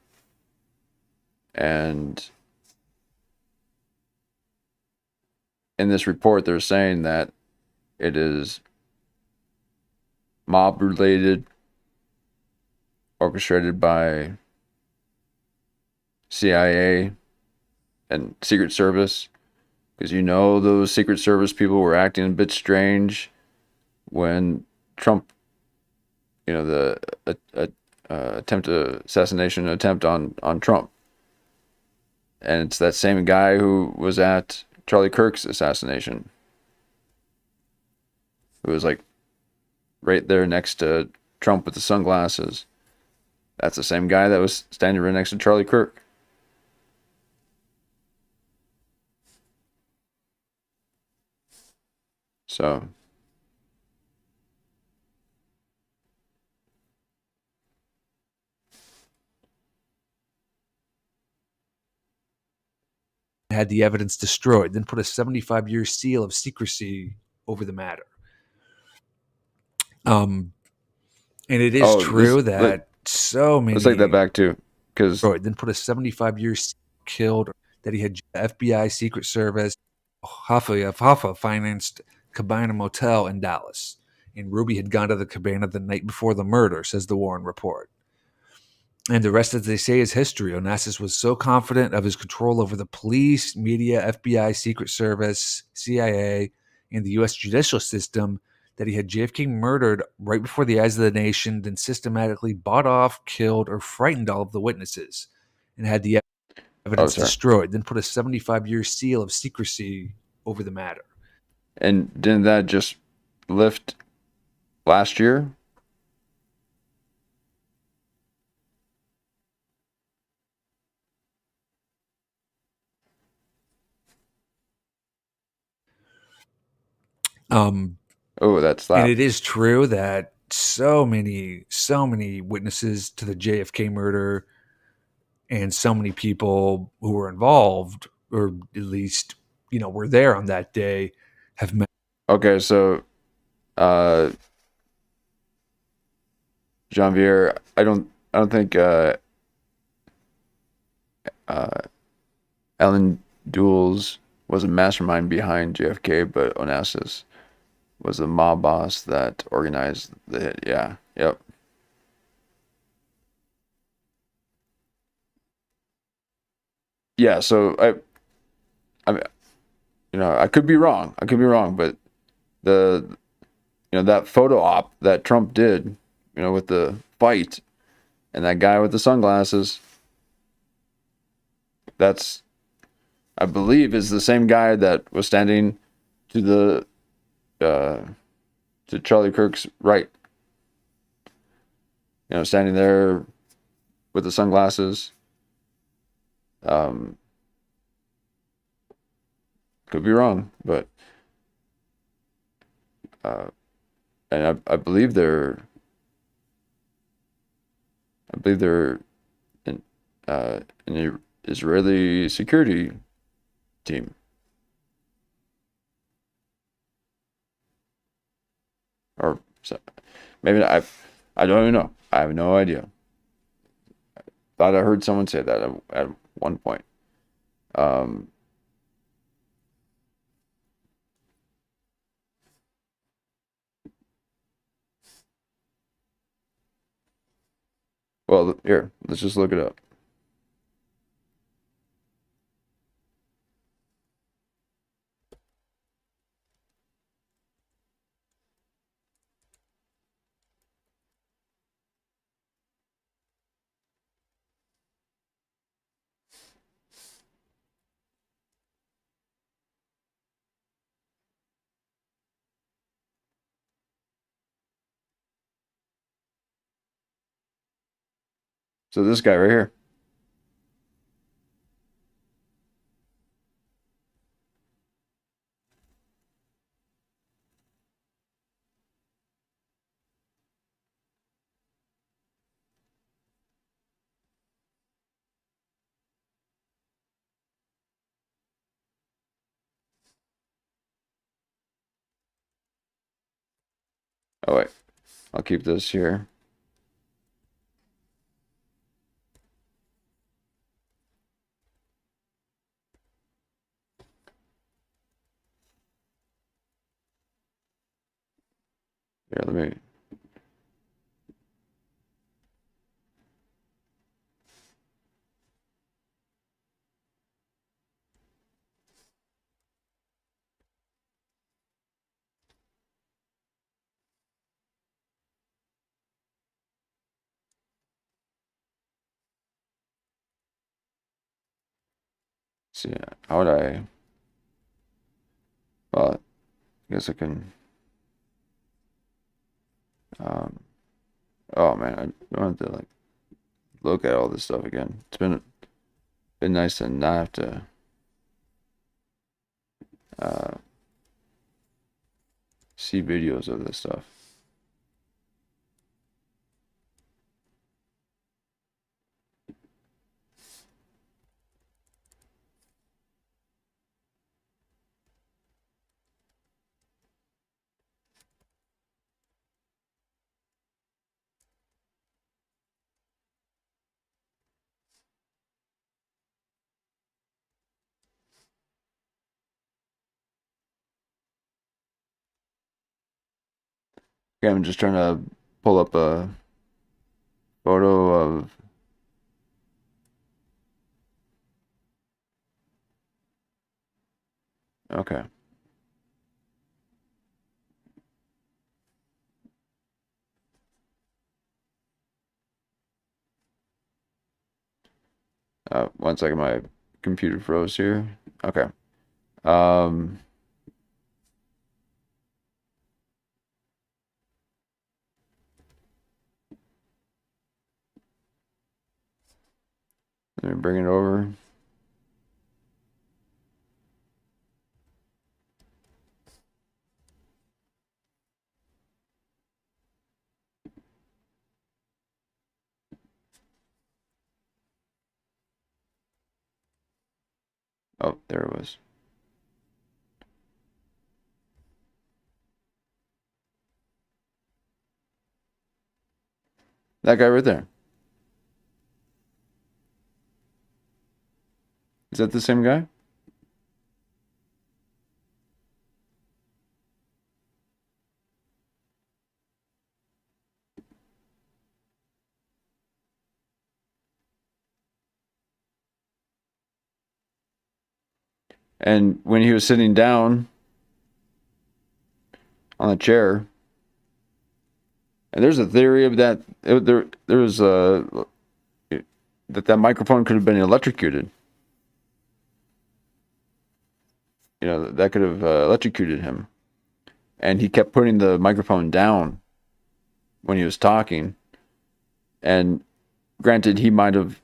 and in this report, they're saying that it is mob related, orchestrated by CIA and Secret Service, because those Secret Service people were acting a bit strange when Trump, the assassination attempt on Trump, and it's that same guy who was at Charlie Kirk's assassination, who was like right there next to Trump with the sunglasses. That's the same guy that was standing right next to Charlie Kirk. So Had the evidence destroyed, then put a 75-year seal of secrecy over the matter. And it is true that so many. Let's take that back too, because then put a 75-year killed that he had FBI, Secret Service, Hoffa financed Cabana Motel in Dallas, and Ruby had gone to the Cabana the night before the murder, says the Warren report. And the rest, as they say, is history. Onassis was so confident of his control over the police, media, FBI, Secret Service, CIA, and the U.S. judicial system that he had JFK murdered right before the eyes of the nation, then systematically bought off, killed, or frightened all of the witnesses, and had the evidence destroyed, then put a 75-year seal of secrecy over the matter. And didn't that just lift last year? That's that. And it is true that so many witnesses to the JFK murder and so many people who were involved, or at least, were there on that day, have met. Okay, so Jean-Pierre, I don't think Ellen Dulles was a mastermind behind JFK, but Onassis was the mob boss that organized the hit. Yeah, yep. Yeah, so I I could be wrong. But the that photo op that Trump did, with the fight and that guy with the sunglasses, that's, I believe, is the same guy that was standing to the to Charlie Kirk's right. Standing there with the sunglasses. Could be wrong, but and I believe they're in an Israeli security team. Or maybe I don't even know. I have no idea. Thought I heard someone say that at one point. Well, here, let's just look it up. So this guy right here. Oh wait, I'll keep this here. Here, let me. See, how would I? Well, I guess I can. Oh man, I don't have to like look at all this stuff again. It's been nice to not have to see videos of this stuff. Okay, I'm just trying to pull up a photo of. Okay. One second, my computer froze here. Okay. Um, Let me bring it over. Oh, there it was. That guy right there. Is that the same guy? And when he was sitting down on the chair, and there's a theory of that there was that microphone could have been electrocuted. You know, that could have electrocuted him. And he kept putting the microphone down when he was talking. And granted, he might have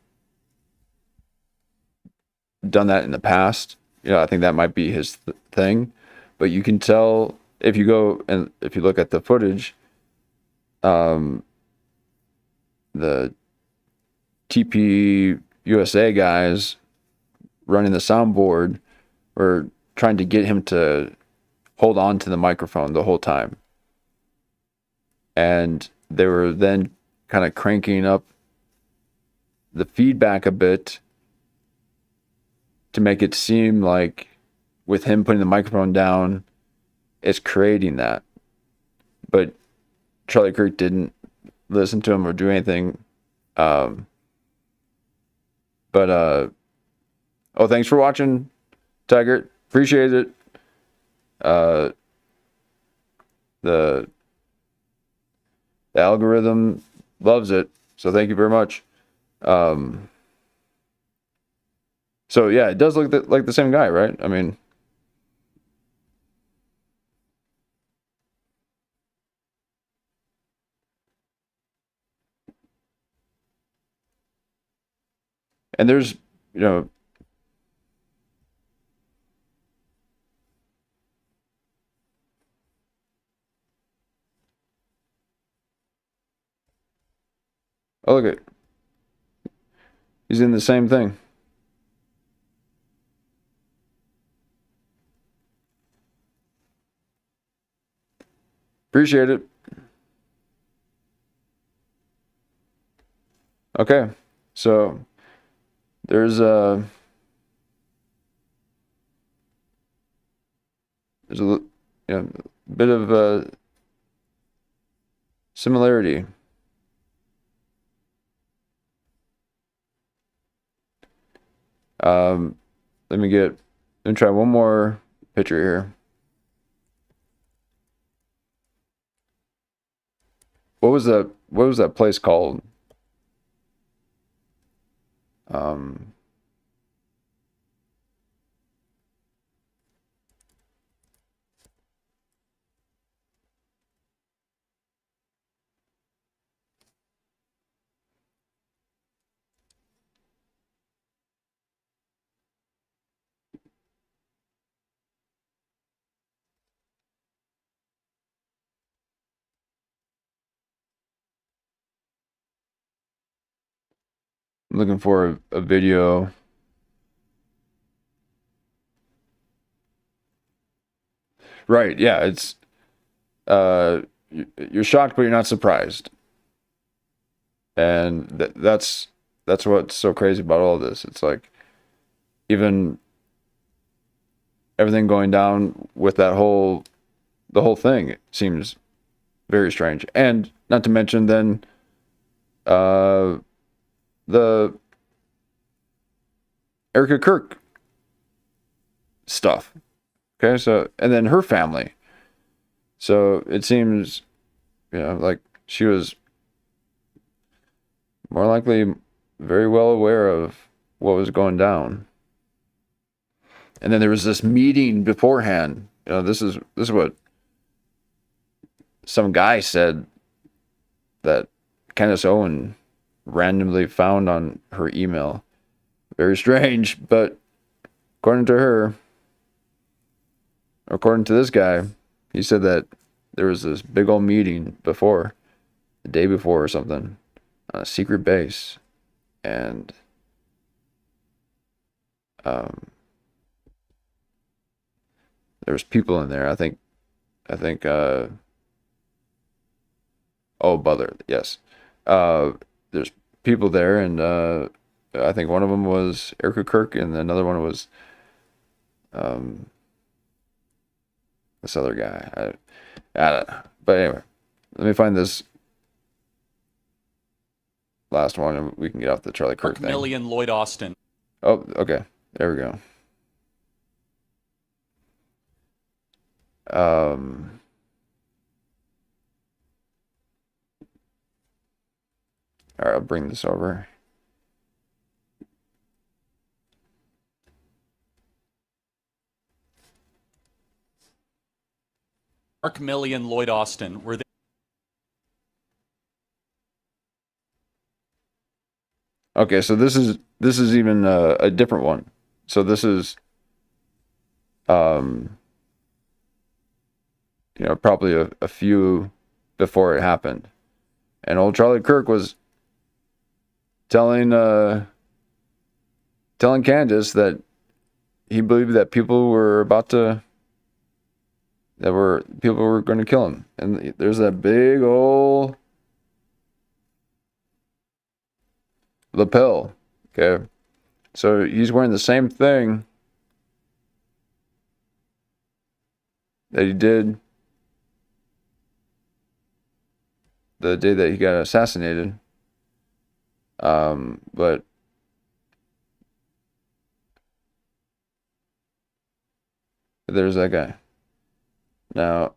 done that in the past. You know, I think that might be his thing. But you can tell if you go and if you look at the footage, the TP USA guys running the soundboard were trying to get him to hold on to the microphone the whole time. And they were then kind of cranking up the feedback a bit to make it seem like with him putting the microphone down, it's creating that. But Charlie Kirk didn't listen to him or do anything. Oh, thanks for watching, Tiger. Appreciate it. The algorithm loves it, so thank you very much. So yeah, it does look like the same guy, right? I mean, and there's, you know, oh look at, he's in the same thing. Appreciate it. Okay, so there's a bit of similarity. Um, let me try one more picture here. What was that place called? Um, I'm looking for a video. Right, yeah, it's you're shocked but you're not surprised. And that's what's so crazy about all this. It's like even everything going down with the whole thing seems very strange. And not to mention then uh the Erica Kirk stuff. Okay, so and then her family. So it seems, like she was more likely very well aware of what was going down. And then there was this meeting beforehand. This is what some guy said that Candace Owen randomly found on her email. Very strange, but according to her, according to this guy, he said that there was this big old meeting before, the day before or something, on a secret base, and um, there was people in there. I think. Oh, Butler, yes. There's people there, and I think one of them was Erica Kirk, and another one was um, this other guy. I don't know. But anyway, let me find this last one, and we can get off the Charlie Kirk thing. Million Lloyd Austin. Oh, okay. There we go. All right, I'll bring this over. Mark Milley and Lloyd Austin were they? Okay, so this is even a different one. So this is probably a few before it happened. And old Charlie Kirk was telling Candace that he believed that people were going to kill him. And there's that big old lapel. Okay. So he's wearing the same thing that he did the day that he got assassinated. But there's that guy. Now,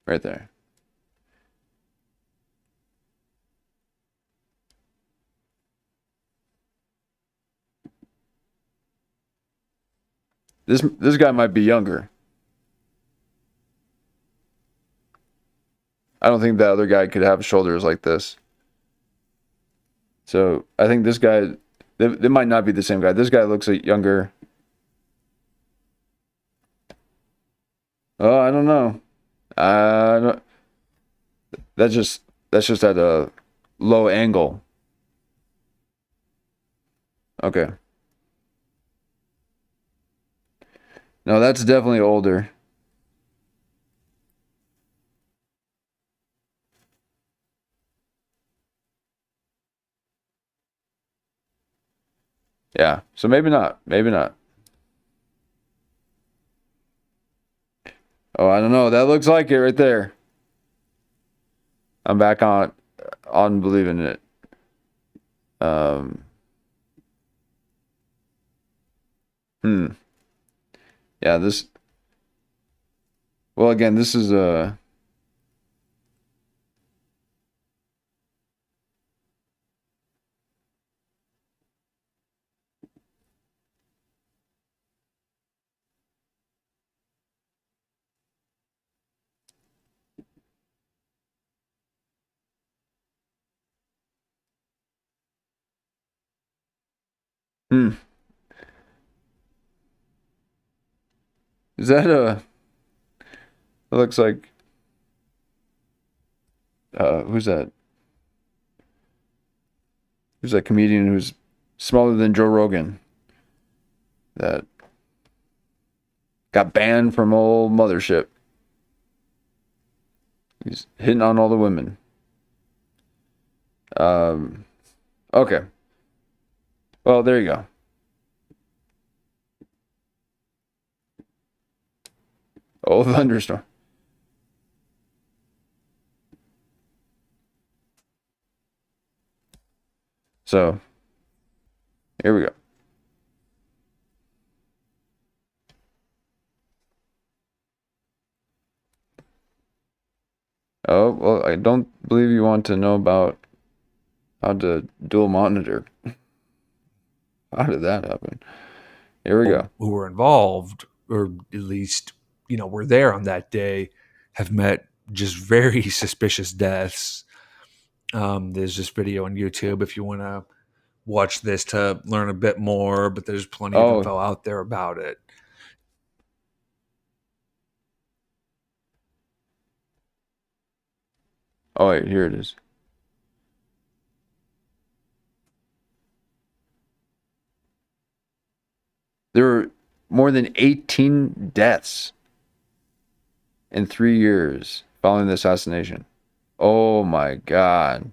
right there. This guy might be younger. I don't think that other guy could have shoulders like this. So I think this guy, they might not be the same guy. This guy looks younger. Oh, I don't know. I don't, that's just at a low angle. Okay. No, that's definitely older. Yeah. So maybe not. Maybe not. Oh, I don't know. That looks like it right there. I'm back on believing it. Um. Hmm. Yeah. This. Well, again, this is a. Hmm. Is that a? It looks like. Who's that? Who's that comedian who's smaller than Joe Rogan? That got banned from old Mothership. He's hitting on all the women. Okay. Well, there you go. Oh, thunderstorm. So, here we go. Oh, well, I don't believe you want to know about how to dual monitor. How did that happen? Here we go. Who were involved, or at least, were there on that day, have met just very suspicious deaths. There's this video on YouTube if you want to watch this to learn a bit more, but there's plenty of Oh, info out there about it. oh wait, here it is. There were more than 18 deaths in 3 years following the assassination. Oh my God.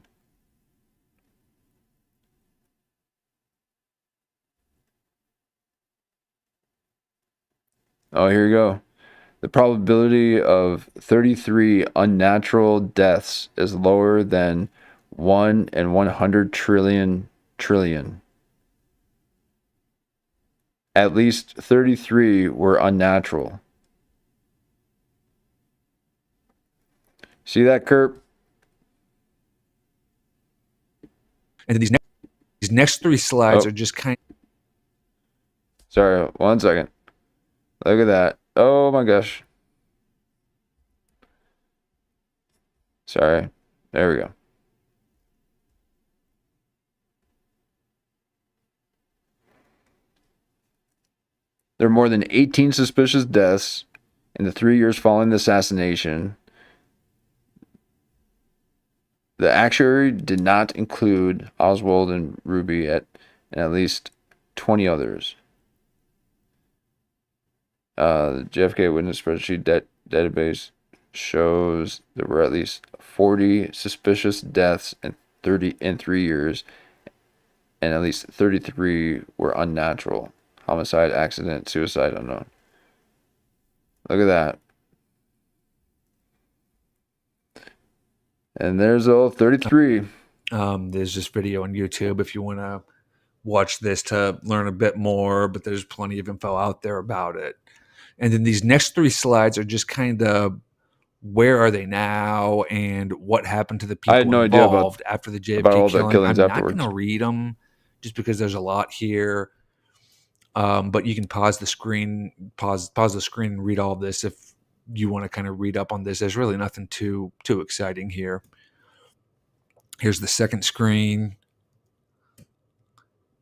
Oh, here you go. The probability of 33 unnatural deaths is lower than 1 in 100 trillion trillion. At least 33 were unnatural. See that, Kurt? And these next three slides Oh. are just kind of. Sorry, 1 second. Look at that. Oh my gosh. Sorry. There we go. There are more than 18 suspicious deaths in the 3 years following the assassination. The actuary did not include Oswald and Ruby and at least 20 others. The JFK witness spreadsheet database shows there were at least 40 suspicious deaths in 3 years, and at least 33 were unnatural. Homicide, accident, suicide, unknown. Look at that. And there's all 33. There's this video on YouTube if you want to watch this to learn a bit more, but there's plenty of info out there about it. And then these next three slides are just kind of where are they now and what happened to the I had people no idea involved after the about JFK all the killing. killings I'm afterwards. not going to read them just because there's a lot here. But you can pause the screen and read all of this if you want to kind of read up on this. There's really nothing too exciting here. Here's the second screen.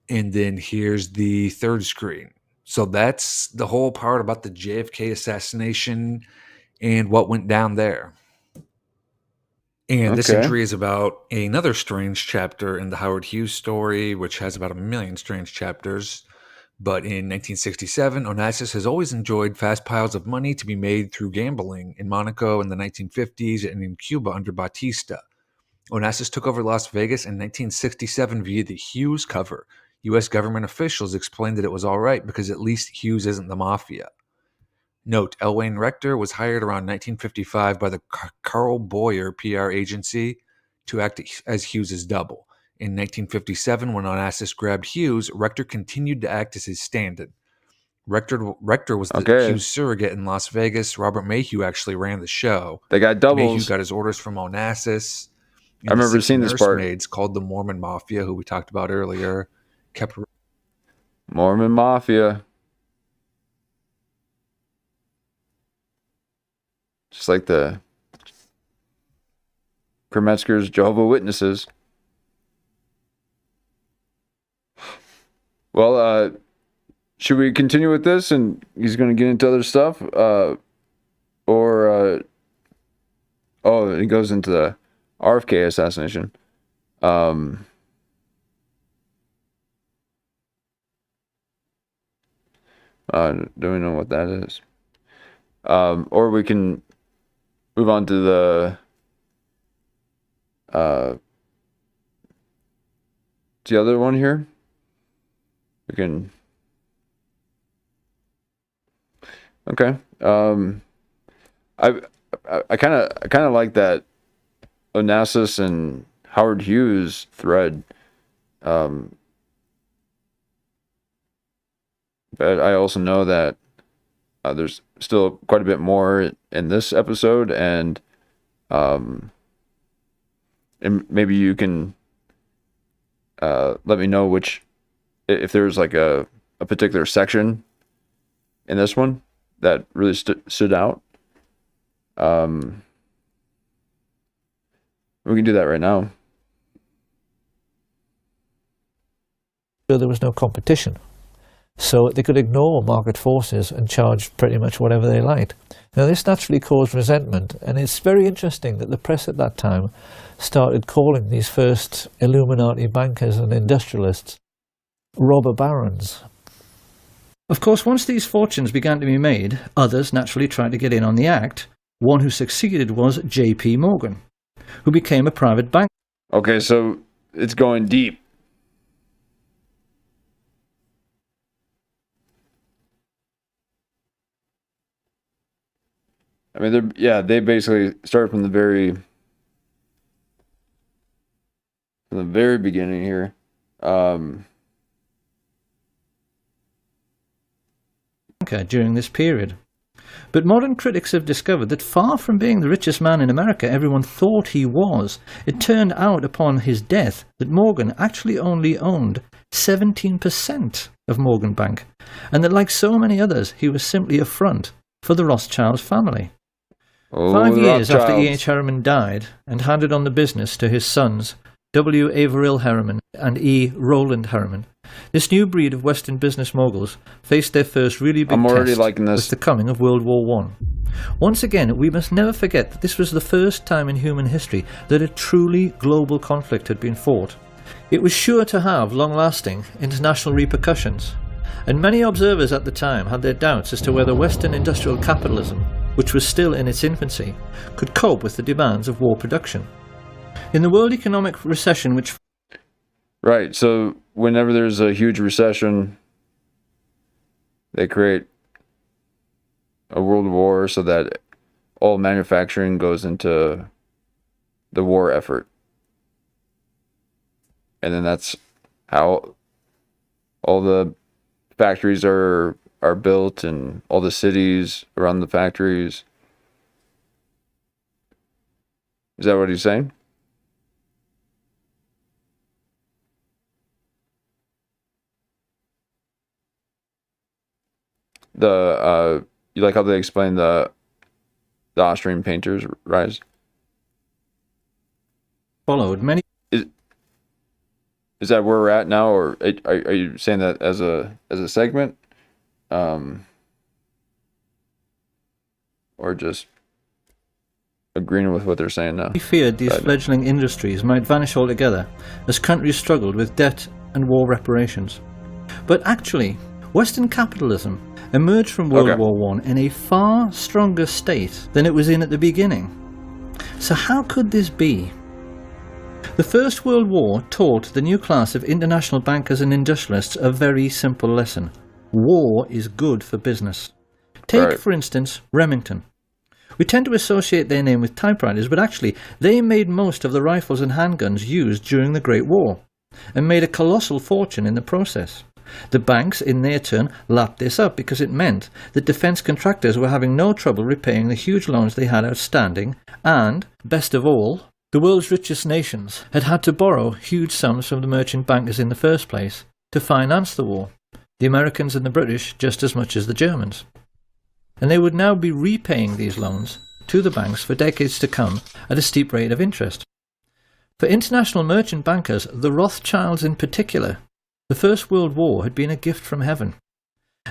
And then here's the third screen. So that's the whole part about the JFK assassination and what went down there. And this Okay. entry is about another strange chapter in the Howard Hughes story, which has about 1 million strange chapters. But in 1967, Onassis has always enjoyed fast piles of money to be made through gambling in Monaco in the 1950s and in Cuba under Batista. Onassis took over Las Vegas in 1967 via the Hughes cover. U.S. government officials explained that it was all right because at least Hughes isn't the mafia. Note, L. Wayne Rector was hired around 1955 by the Carl Boyer PR agency to act as Hughes' double. In 1957, when Onassis grabbed Hughes, Rector continued to act as his stand-in. Rector was the Hughes surrogate in Las Vegas. Robert Mayhew actually ran the show. They got doubles. Mayhew got his orders from Onassis. I remember seeing this part. Nursemaids called the Mormon Mafia, who we talked about earlier, kept Mormon Mafia. Just like the Kremetzker's Jehovah's Witnesses. Well, should we continue with this and he's going to get into other stuff? He goes into the RFK assassination. Don't we know what that is? Or we can move on to the other one here. We can. Okay. I kind of like that Onassis and Howard Hughes thread. But I also know that there's still quite a bit more in this episode, and maybe you can let me know if there's like a particular section in this one that really stood out. We can do that right now. There was no competition, so they could ignore market forces and charge pretty much whatever they liked. Now this naturally caused resentment, and it's very interesting that the press at that time started calling these first Illuminati bankers and industrialists robber barons. Of course, once these fortunes began to be made, others naturally tried to get in on the act. One who succeeded was J.P. Morgan, who became a private bank. Okay, so it's going deep. I mean, they basically started from the very beginning here. During this period. But modern critics have discovered that far from being the richest man in America everyone thought he was, it turned out upon his death that Morgan actually only owned 17% of Morgan Bank, and that like so many others, he was simply a front for the Rothschild family. 5 years after E.H. Harriman died and handed on the business to his sons, W. Averill Harriman and E. Roland Harriman, this new breed of Western business moguls faced their first really big test with the coming of World War I. Once again, we must never forget that this was the first time in human history that a truly global conflict had been fought. It was sure to have long-lasting international repercussions, and many observers at the time had their doubts as to whether Western industrial capitalism, which was still in its infancy, could cope with the demands of war production. In the world economic recession which... Right, so whenever there's a huge recession, they create a world war so that all manufacturing goes into the war effort. And then that's how all the factories are built and all the cities around the factories. Is that what he's saying? You like how they explain the Austrian painters' rise? Followed many. Is that where we're at now, or are you saying that as a segment, or just agreeing with what they're saying now? He feared these fledgling industries might vanish altogether as countries struggled with debt and war reparations. But actually, Western capitalism emerged from World War I in a far stronger state than it was in at the beginning. So how could this be? The First World War taught the new class of international bankers and industrialists a very simple lesson. War is good for business. Take, for instance, Remington. We tend to associate their name with typewriters, but actually they made most of the rifles and handguns used during the Great War, and made a colossal fortune in the process. The banks, in their turn, lapped this up because it meant that defence contractors were having no trouble repaying the huge loans they had outstanding, and, best of all, the world's richest nations had had to borrow huge sums from the merchant bankers in the first place to finance the war, the Americans and the British just as much as the Germans. And they would now be repaying these loans to the banks for decades to come at a steep rate of interest. For international merchant bankers, the Rothschilds in particular, the First World War had been a gift from heaven.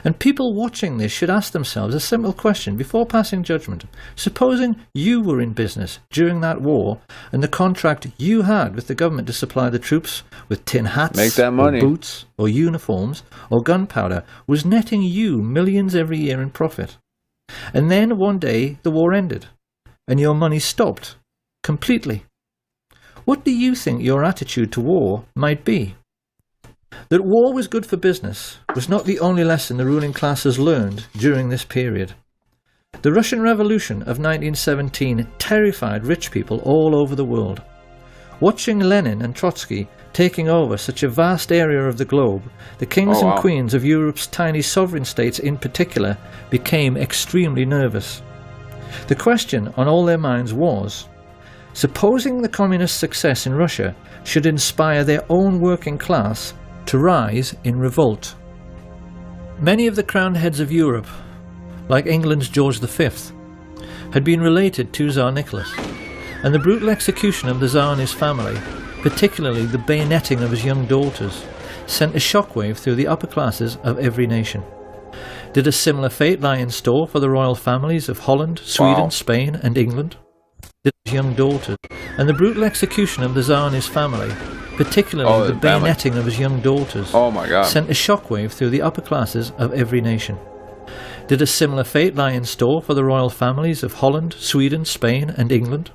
And people watching this should ask themselves a simple question before passing judgment. Supposing you were in business during that war and the contract you had with the government to supply the troops with tin hats, Make that money. or boots, or uniforms, or gunpowder was netting you millions every year in profit. And then one day the war ended and your money stopped completely. What do you think your attitude to war might be? That war was good for business was not the only lesson the ruling classes learned during this period. The Russian Revolution of 1917 terrified rich people all over the world. Watching Lenin and Trotsky taking over such a vast area of the globe, the kings and queens of Europe's tiny sovereign states in particular became extremely nervous. The question on all their minds was, supposing the communist success in Russia should inspire their own working class to rise in revolt. Many of the crowned heads of Europe, like England's George V, had been related to Tsar Nicholas, and the brutal execution of the Tsar and his family, particularly the bayoneting of his young daughters, sent a shockwave through the upper classes of every nation. Did a similar fate lie in store for the royal families of Holland, Sweden, Spain and England? Did his young daughters, and the brutal execution of the Tsar and his family, particularly the bayoneting of his young daughters, sent a shockwave through the upper classes of every nation. Did a similar fate lie in store for the royal families of Holland, Sweden, Spain and England?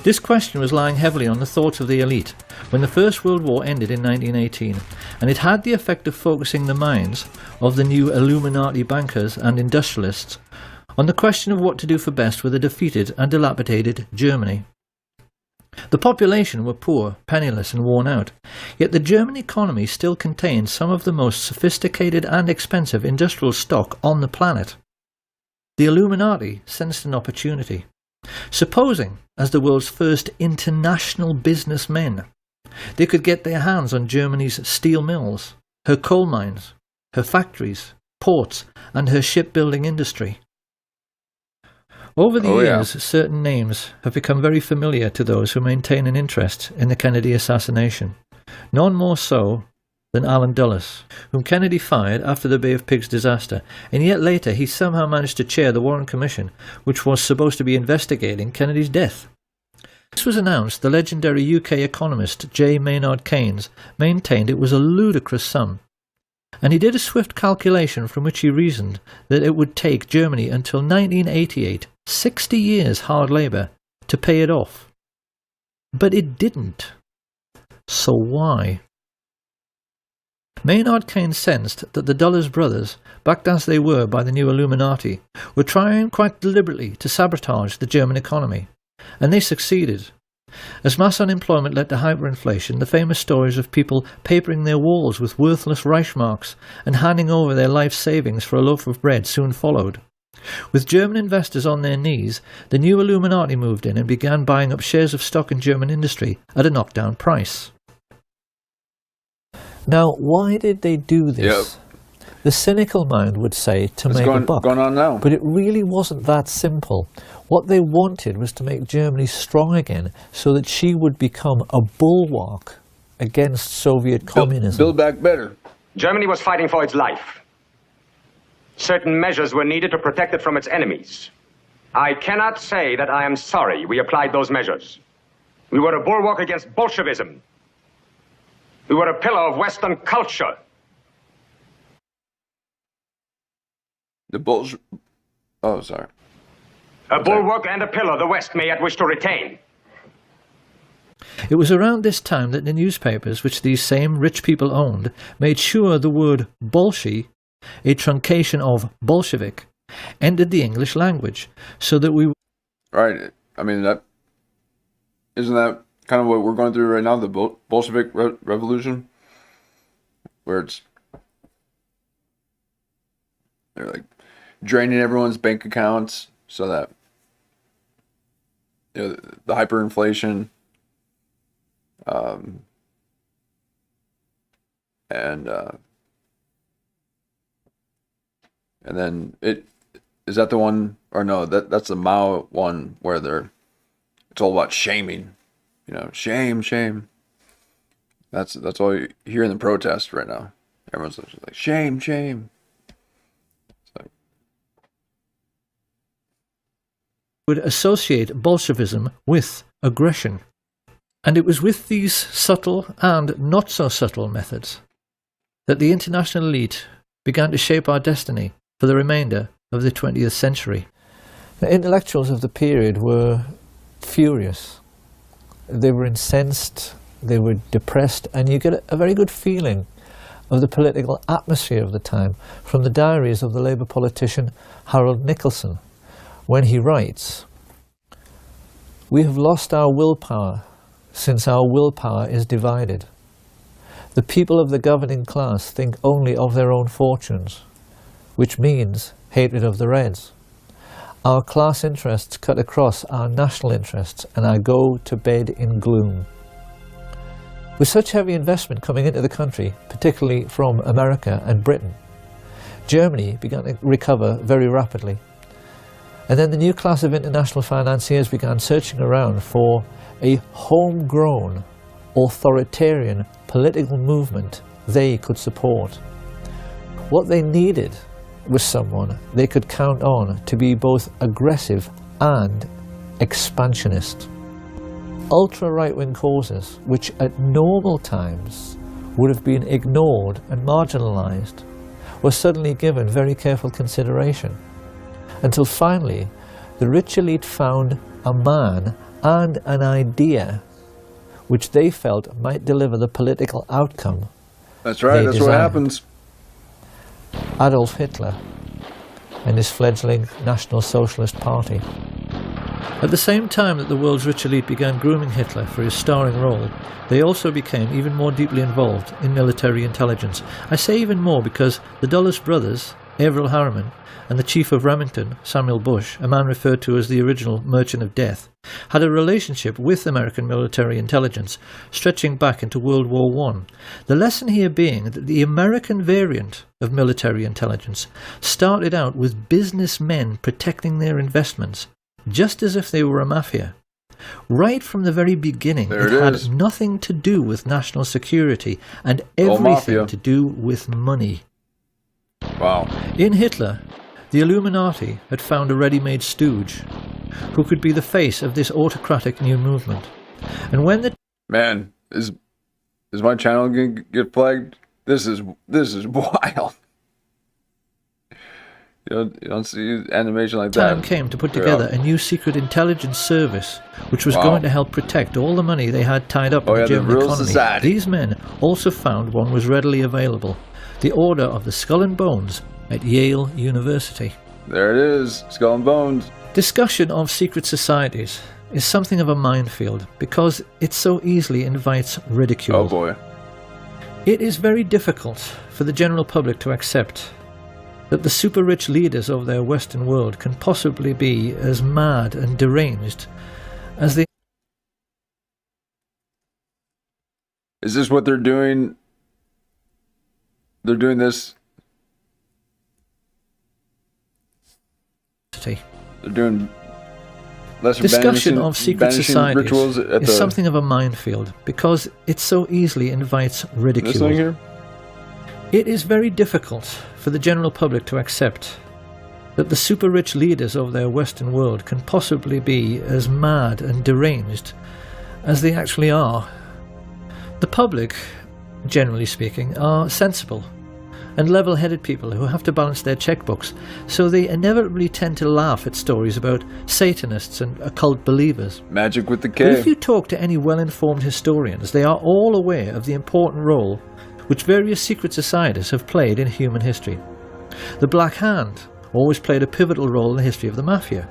This question was lying heavily on the thoughts of the elite when the First World War ended in 1918, and it had the effect of focusing the minds of the new Illuminati bankers and industrialists on the question of what to do for best with a defeated and dilapidated Germany. The population were poor, penniless and worn out, yet the German economy still contained some of the most sophisticated and expensive industrial stock on the planet. The Illuminati sensed an opportunity. Supposing, as the world's first international businessmen, they could get their hands on Germany's steel mills, her coal mines, her factories, ports and her shipbuilding industry. Over the years, certain names have become very familiar to those who maintain an interest in the Kennedy assassination. None more so than Allen Dulles, whom Kennedy fired after the Bay of Pigs disaster, and yet later he somehow managed to chair the Warren Commission, which was supposed to be investigating Kennedy's death. This was announced, the legendary UK economist J. Maynard Keynes maintained it was a ludicrous sum, and he did a swift calculation from which he reasoned that it would take Germany until 1988, 60 years hard labour, to pay it off. But it didn't. So why? Maynard Keynes sensed that the Dulles brothers, backed as they were by the new Illuminati, were trying quite deliberately to sabotage the German economy, and they succeeded. As mass unemployment led to hyperinflation, the famous stories of people papering their walls with worthless Reichsmarks and handing over their life savings for a loaf of bread soon followed. With German investors on their knees, the new Illuminati moved in and began buying up shares of stock in German industry at a knockdown price. Now, why did they do this? The cynical mind would say to make a buck, going on now? But it really wasn't that simple. What they wanted was to make Germany strong again so that she would become a bulwark against Soviet communism. Build back better. Germany was fighting for its life. Certain measures were needed to protect it from its enemies. I cannot say that I am sorry we applied those measures. We were a bulwark against Bolshevism. We were a pillar of Western culture. The bullshit. Oh, sorry. A bulwark and a pillar the West may yet wish to retain. It was around this time that the newspapers, which these same rich people owned, made sure the word Bolshi, a truncation of Bolshevik, entered the English language, so that we... Right. I mean, isn't that kind of what we're going through right now, the Bolshevik Revolution? Where they're like draining everyone's bank accounts so that, you know, the hyperinflation, and then is that the one, or no, that's the Mao one where it's all about shaming, you know, shame. That's all you hear in the protest right now. Everyone's just like shame. So. would associate Bolshevism with aggression. And it was with these subtle and not so subtle methods that the international elite began to shape our destiny for the remainder of the 20th century. The intellectuals of the period were furious. They were incensed, they were depressed, and you get a very good feeling of the political atmosphere of the time from the diaries of the Labour politician Harold Nicholson, when he writes, "We have lost our willpower since our willpower is divided. The people of the governing class think only of their own fortunes, which means hatred of the Reds. Our class interests cut across our national interests, and I go to bed in gloom." With such heavy investment coming into the country, particularly from America and Britain, Germany began to recover very rapidly. And then the new class of international financiers began searching around for a homegrown, authoritarian political movement they could support. What they needed was someone they could count on to be both aggressive and expansionist. Ultra-right-wing causes, which at normal times would have been ignored and marginalized, were suddenly given very careful consideration, until finally the rich elite found a man and an idea which they felt might deliver the political outcome. That's right, that's what desired. happens. Adolf Hitler and his fledgling National Socialist Party. At the same time that the world's rich elite began grooming Hitler for his starring role, they also became even more deeply involved in military intelligence. I say even more because the Dulles brothers, Averell Harriman, and the chief of Remington, Samuel Bush, a man referred to as the original Merchant of Death, had a relationship with American military intelligence stretching back into World War I. The lesson here being that the American variant of military intelligence started out with businessmen protecting their investments, just as if they were a mafia. Right from the very beginning, There it it had is. nothing to do with national security and All everything mafia. to do with money. Wow. In Hitler, the Illuminati had found a ready-made stooge who could be the face of this autocratic new movement. And when the Man, is my channel gonna get flagged? This is wild. You don't see animation like time that. came to put Yeah. together a new secret intelligence service which was Wow. going to help protect all the money they had tied up Oh, in yeah, the the German real economy, society. these men also found one was readily available: the Order of the Skull and Bones at Yale University. There it is, Skull and Bones. Discussion of secret societies is something of a minefield because it so easily invites ridicule. Oh boy. It is very difficult for the general public to accept that the super-rich leaders of their Western world can possibly be as mad and deranged as they... Is this what they're doing? They're doing this. They're doing lesser Discussion banishing- of secret banishing societies rituals at is the something of a minefield because it so easily invites ridicule. this thing here. It is very difficult for the general public to accept that the super-rich leaders of their Western world can possibly be as mad and deranged as they actually are. The public, generally speaking, are sensible and level-headed people who have to balance their checkbooks, so they inevitably tend to laugh at stories about Satanists and occult believers. Magic with the But K. if you talk to any well-informed historians, they are all aware of the important role which various secret societies have played in human history. The Black Hand always played a pivotal role in the history of the Mafia.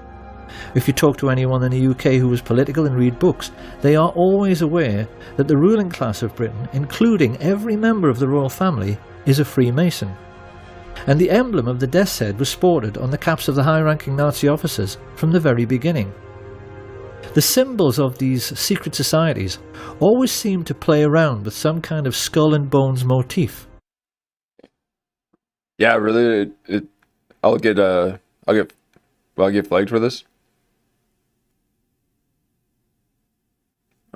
If you talk to anyone in the UK who is political and read books, they are always aware that the ruling class of Britain, including every member of the royal family, is a Freemason. And the emblem of the death's head was sported on the caps of the high-ranking Nazi officers from the very beginning. The symbols of these secret societies always seem to play around with some kind of skull and bones motif. Yeah, really. I'll get flagged for this.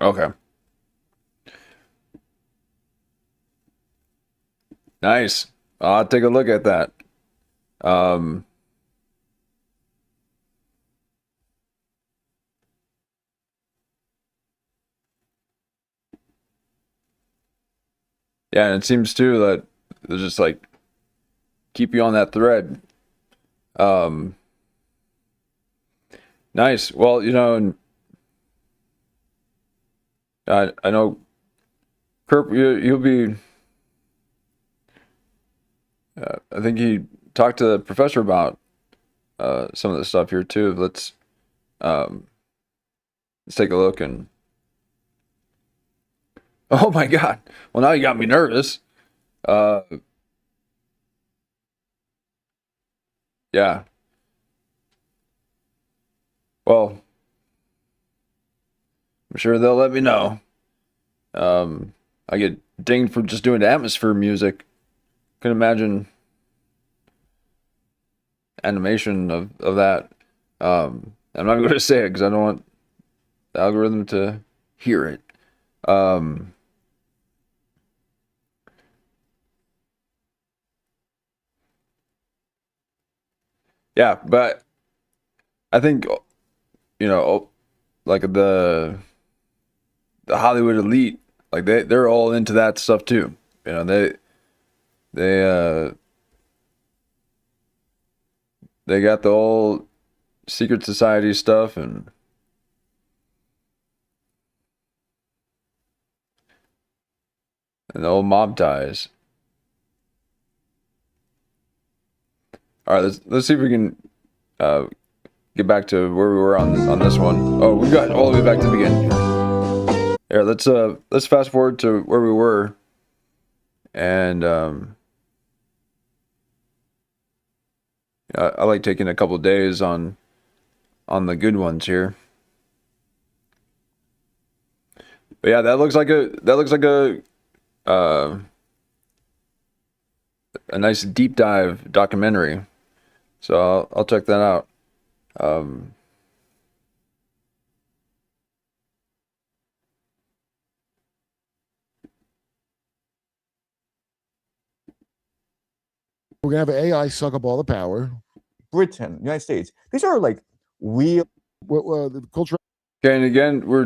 Okay. Nice. I'll take a look at that. Yeah, and it seems too that they're just like keep you on that thread. Nice. Well, and I know, Kurt, you'll be. I think he talked to the professor about some of the stuff here too. Let's take a look and. Oh my God! Well, now you got me nervous. Yeah. Well, I'm sure they'll let me know. I get dinged for just doing atmosphere music. Can imagine animation of that. I'm not going to say it because I don't want the algorithm to hear it. Yeah, but I think like the Hollywood elite, like they're all into that stuff too. They got the whole secret society stuff and the old mob ties. All right, let's see if we can get back to where we were on this one. Oh, we got all the way back to the beginning. Here, let's fast forward to where we were, and I like taking a couple days on the good ones here. But yeah, that looks like a nice deep dive documentary. So I'll check that out. We're gonna have AI suck up all the power. Britain, United States. These are like real. The culture. Okay, and again, we're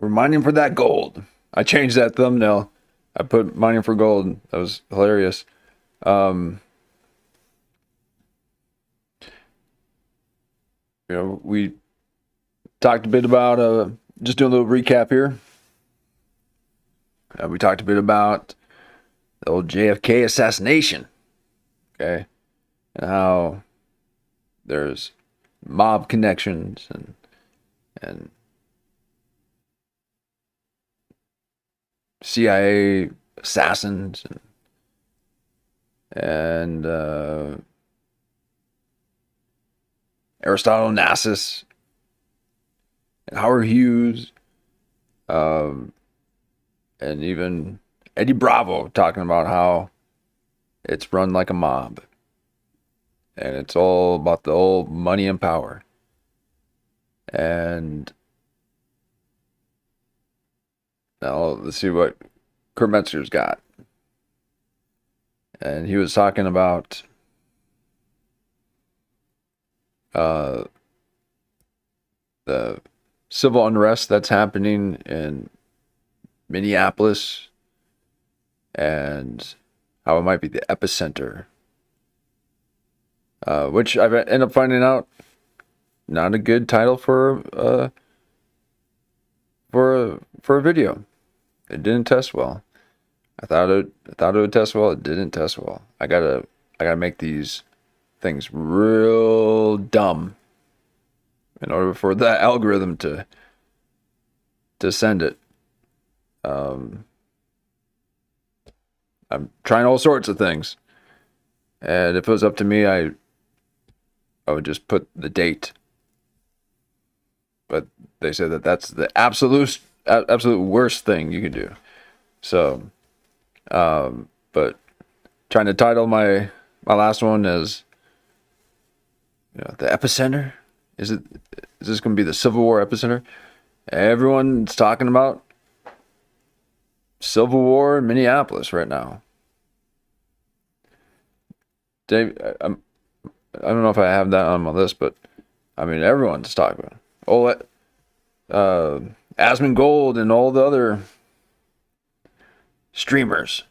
mining for that gold. I changed that thumbnail. I put mining for gold. That was hilarious. We talked a bit about just doing a little recap here. We talked a bit about the old JFK assassination. Okay, and how there's mob connections and CIA assassins and Aristotle Onassis and Howard Hughes, and even Eddie Bravo talking about how it's run like a mob. And it's all about the old money and power. And now let's see what Kurt Metzger's got. And he was talking about the civil unrest that's happening in Minneapolis and how it might be the epicenter, which I've ended up finding out not a good title for a video. It didn't test well. I thought it would test well. It didn't test well. I gotta make these things real dumb in order for that algorithm to send it. I'm trying all sorts of things, and if it was up to me, I would just put the date. But they say that that's the absolute worst thing you can do. So, but trying to title my last one as, the epicenter. Is this going to be the Civil War epicenter? Everyone's talking about Civil War in Minneapolis right now. Dave, I don't know if I have that on my list, but I mean, everyone's talking about it. Asmongold and all the other streamers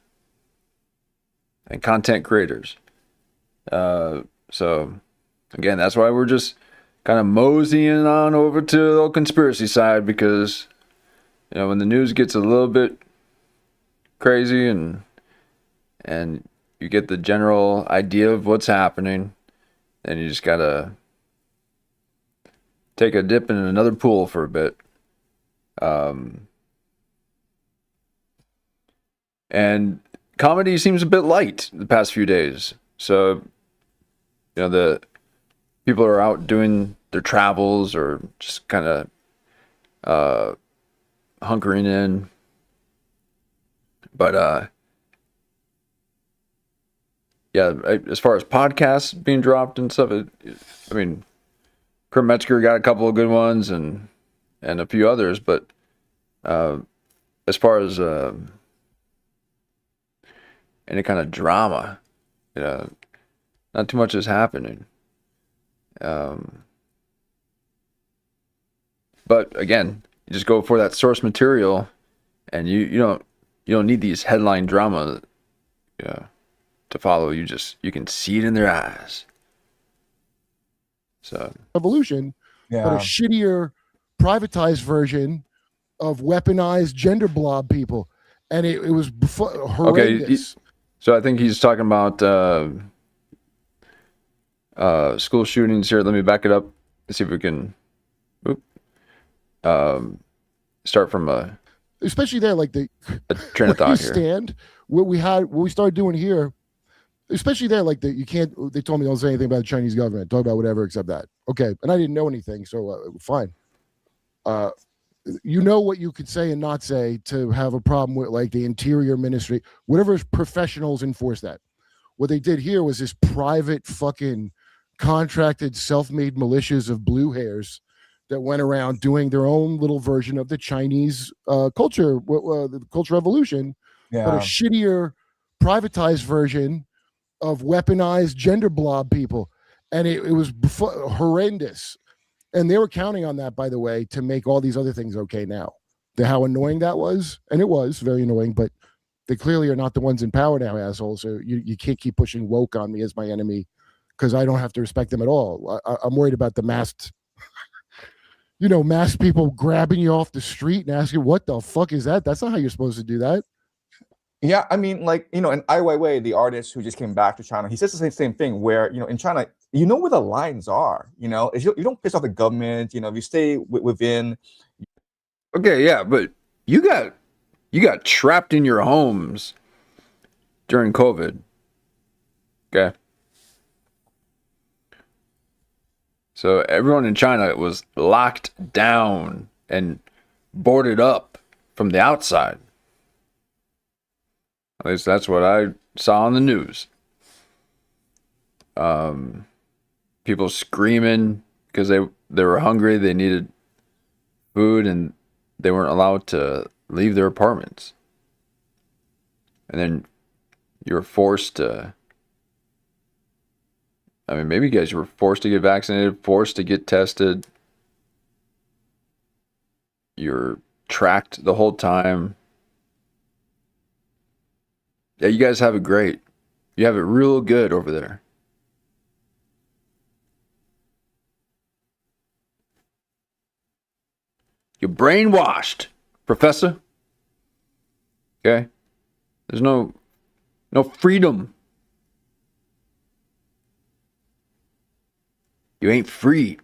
and content creators. So again, that's why we're just kind of moseying on over to the old conspiracy side, because when the news gets a little bit crazy and you get the general idea of what's happening, then you just gotta take a dip in another pool for a bit. And comedy seems a bit light the past few days. So, the people are out doing their travels or just kind of hunkering in. But, yeah, as far as podcasts being dropped and stuff, I mean, Kurt Metzger got a couple of good ones and a few others, but as far as any kind of drama, not too much is happening. But again, you just go for that source material, and you don't need these headline drama to follow. You can see it in their eyes. So Revolution, but a shittier, privatized version of weaponized gender blob people, and it was horrendous. Okay, so I think he's talking about school shootings here. Let me back it up and see if we can start from especially there, like a train of thought here. Stand what we started doing here. Especially there, like you can't. They told me don't say anything about the Chinese government. Talk about whatever except that. Okay, and I didn't know anything, so fine. You know what you could say and not say to have a problem with, like, the Interior Ministry, whatever professionals enforce that. What they did here was this private fucking contracted self-made militias of blue hairs that went around doing their own little version of the Chinese culture, the Cultural Revolution, but a shittier, privatized version of weaponized gender blob people, and it was horrendous. And they were counting on that, by the way, to make all these other things okay now. How annoying that was, and it was very annoying, but they clearly are not the ones in power now, assholes. So you can't keep pushing woke on me as my enemy, because I don't have to respect them at all. I'm worried about the masked, masked people grabbing you off the street and asking, what the fuck is that? That's not how you're supposed to do that. Yeah, I mean, like, and Ai Weiwei, the artist who just came back to China, he says the same thing where, in China, where the lines are, if you don't piss off the government, if you stay within. Okay, yeah, but you got trapped in your homes during COVID. Okay. So everyone in China was locked down and boarded up from the outside. At least that's what I saw on the news. People screaming because they were hungry, they needed food, and they weren't allowed to leave their apartments. And then you were forced to, maybe you guys were forced to get vaccinated, forced to get tested. You're tracked the whole time. Yeah, you guys have it great. You have it real good over there. You're brainwashed, Professor. Okay? There's no freedom. You ain't free.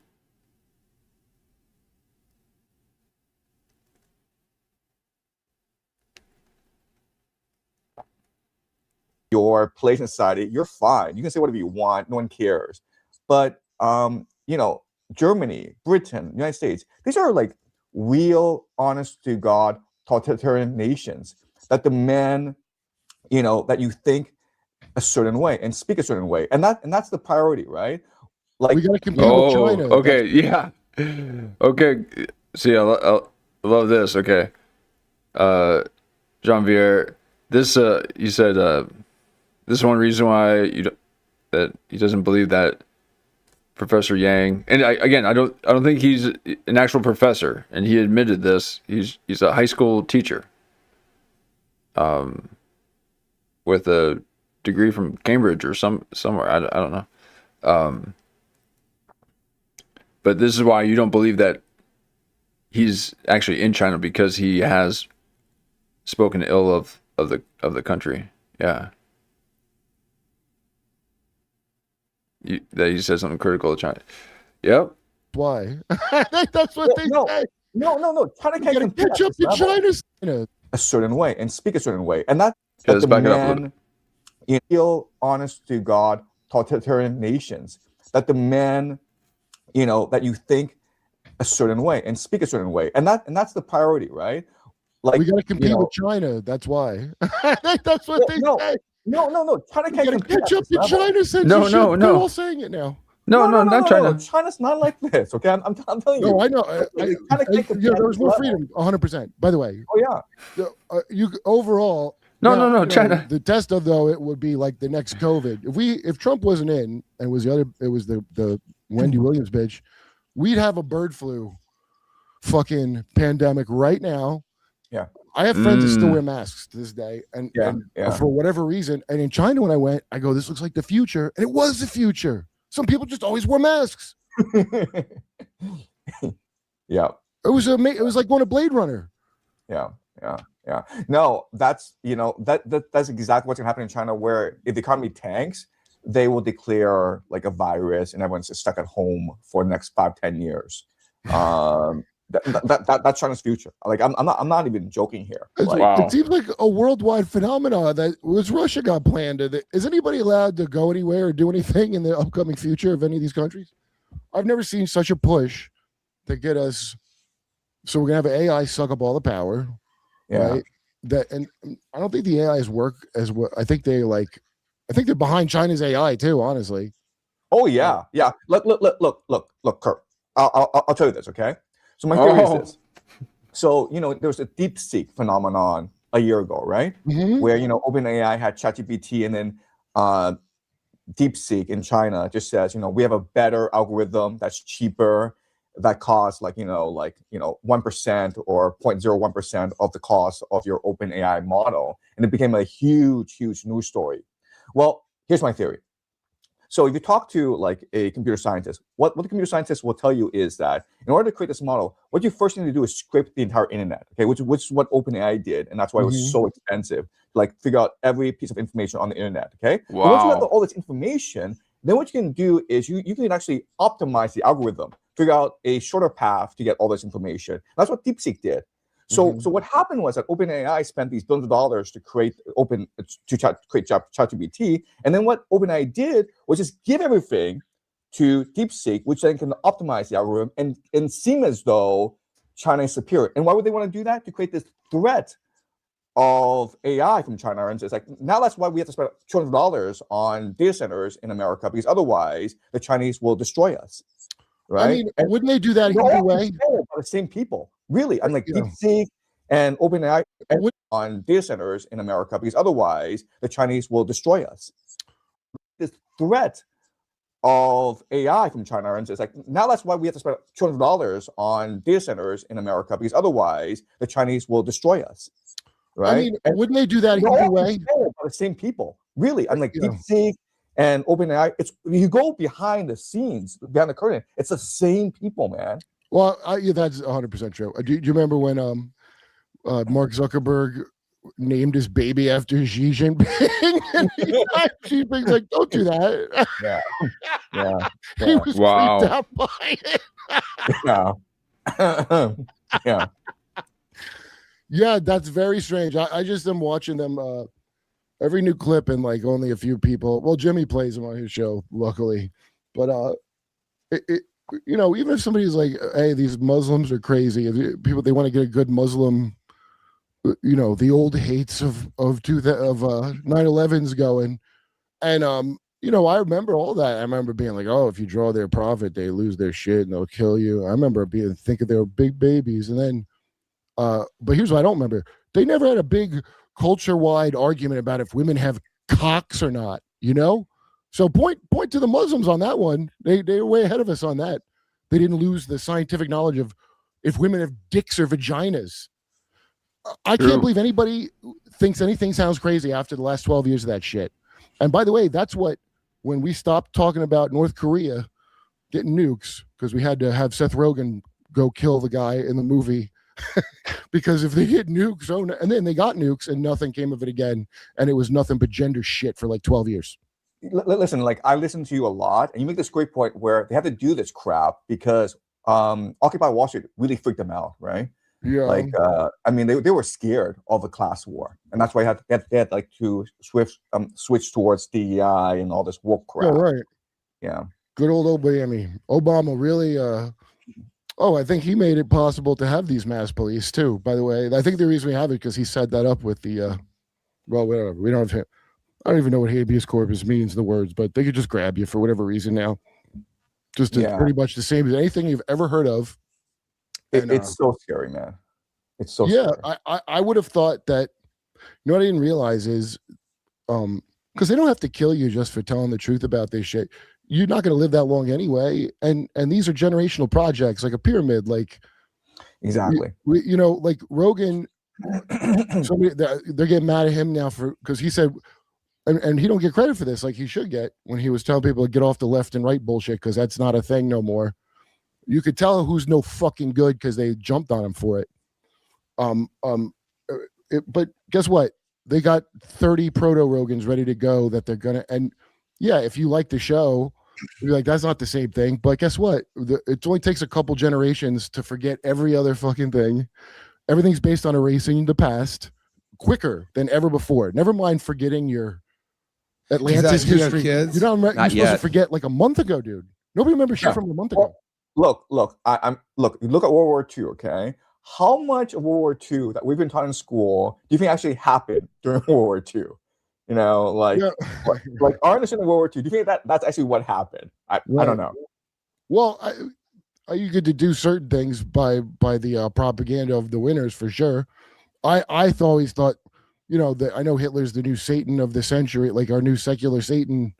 Your place in society, you're fine. You can say whatever you want. No one cares. But Germany, Britain, United States, these are like real, honest to God, totalitarian nations that demand, that you think a certain way and speak a certain way, and that's the priority, right? Like we got to compete with China. Okay, yeah, okay. See, I love this. Okay, Jean-Pierre, this you said this is one reason why that he doesn't believe that Professor Yang, and I don't think he's an actual professor, and he admitted this. He's a high school teacher, with a degree from Cambridge or somewhere. I don't know. But this is why you don't believe that he's actually in China, because he has spoken ill of the country. Yeah. That he said something critical of China. Yep. Why? That's what they say. No. China can't catch up to China. A certain way and speak a certain way, and that's the man. Real, honest to God, totalitarian nations that demand, that you think a certain way and speak a certain way, and that's the priority, right? Like we got to compete with China. That's why. That's what they say. No. China can't catch up to China. No. They're all saying it now. No, not China. No. China's not like this. Okay, I'm telling you. No, I know. There was more freedom, 100%. By the way. Oh yeah. You overall. No. China. The test of though it would be like the next COVID. If Trump wasn't in and it was the Wendy Williams bitch, we'd have a bird flu fucking pandemic right now. Yeah. I have friends that still wear masks to this day, and Yeah. for whatever reason. And in China, when I went, I go, "This looks like the future," and it was the future. Some people just always wore masks. Yeah. It was like going to Blade Runner. Yeah. No, that's that's exactly what's gonna happen in China. Where if the economy tanks, they will declare like a virus, and everyone's just stuck at home for the next 5-10 years. That's China's future. Like I'm not even joking here. Like, It seems like a worldwide phenomenon that Russia got planned. Is anybody allowed to go anywhere or do anything in the upcoming future of any of these countries? I've never seen such a push to get us. So we're gonna have AI suck up all the power. Yeah. Right? And I don't think the AIs work as what I think they're behind China's AI too, honestly. Oh yeah. Look, Kurt. I'll tell you this, okay? So my theory is this. So, there was a DeepSeek phenomenon a year ago, right? Mm-hmm. Where, OpenAI had ChatGPT, and then DeepSeek in China just says, we have a better algorithm that's cheaper, that costs 1% or 0.01% of the cost of your OpenAI model. And it became a huge news story. Well, here's my theory. So if you talk to like a computer scientist, what the computer scientist will tell you is that in order to create this model, what you first need to do is scrape the entire internet, okay, which is what OpenAI did, and that's why it was so expensive, like figure out every piece of information on the internet, okay? Wow. And once you have all this information, then what you can do is you can actually optimize the algorithm, figure out a shorter path to get all this information. That's what DeepSeek did. So what happened was that OpenAI spent these billions of dollars to create ChatGPT, and then what OpenAI did was just give everything to DeepSeek, which then can optimize the algorithm and seem as though China is superior. And why would they want to do that? To create this threat of AI from China. And it's like, now that's why we have to spend $200 on data centers in America, because otherwise the Chinese will destroy us. Right? I mean, wouldn't they do that either way? The same people. Really, I'm like DeepSeek and OpenAI on data centers in America, because otherwise the Chinese will destroy us. This threat of AI from China, and it's like, now that's why we have to spend $200 on data centers in America, because otherwise the Chinese will destroy us. right? I mean, And wouldn't they do that they're either all way? controlled by the same people. Really, I'm like Yeah. DeepSeek and OpenAI. It's you go behind the scenes, behind the curtain. It's the same people, man. Well, yeah, that's 100% true. Do you remember when Mark Zuckerberg named his baby after Xi Jinping? And Xi Jinping's like, don't do that. Yeah, yeah, He was Wow. creeped out by it. yeah, yeah. Yeah, that's very strange. I just am watching them every new clip, and like only a few people. Well, Jimmy plays them on his show, luckily. But you know, even if somebody's like, "Hey, these Muslims are crazy," if people they want to get a good Muslim, you know, the old hates of 9/11's going, and you know, I remember all that. I remember being like, "Oh, if you draw their prophet, they lose their shit and they'll kill you." I remember thinking they were big babies, and then. But here's what I don't remember. They never had a big culture-wide argument about if women have cocks or not, you know? So point to the Muslims on that one. They were way ahead of us on that. They didn't lose the scientific knowledge of if women have dicks or vaginas. I can't believe anybody thinks anything sounds crazy after the last 12 years of that shit. And by the way, that's what, when we stopped talking about North Korea getting nukes, because we had to have Seth Rogen go kill the guy in the movie, because if they hit nukes, and then they got nukes and nothing came of it again, and it was nothing but gender shit for like 12 years. Listen, like I listen to you a lot, and you make this great point where they have to do this crap because Occupy Wall Street really freaked them out, right? Yeah. Like, I mean, they were scared of the class war, and that's why they had like to switch towards DEI and all this woke crap. Yeah, right. Yeah. Good old Obama. Obama really. Oh, I think he made it possible to have these mass police too. By the way, I think the reason we have it because he set that up with the. Well, whatever. We don't have. I don't even know what habeas corpus means, the words, but they could just grab you for whatever reason now. Just pretty much the same as anything you've ever heard of. It's so scary, man. It's so yeah. scary. I would have thought that. You know what I didn't realize is, because they don't have to kill you just for telling the truth about this shit. You're not going to live that long anyway, and these are generational projects, like a pyramid. Like exactly, you know, like Rogan. Somebody they're getting mad at him now because he said. And he don't get credit for this like he should get when he was telling people to get off the left and right bullshit because that's not a thing no more. You could tell who's no fucking good because they jumped on him for it. But guess what? They got 30 proto Rogans ready to go that they're gonna. And yeah, if you like the show, you're like that's not the same thing. But guess what? It only takes a couple generations to forget every other fucking thing. Everything's based on erasing the past quicker than ever before. Never mind forgetting your Atlantis history. You're supposed to forget like a month ago, dude. Nobody remembers shit from a month ago. Look, look at World War II, okay? How much of World War II that we've been taught in school do you think actually happened during World War II? You know, like our understanding of World War II, do you think that's actually what happened? I don't know. Well, you get to do certain things by the propaganda of the winners for sure. I always thought, you know, that I know Hitler's the new Satan of the century, like our new secular Satan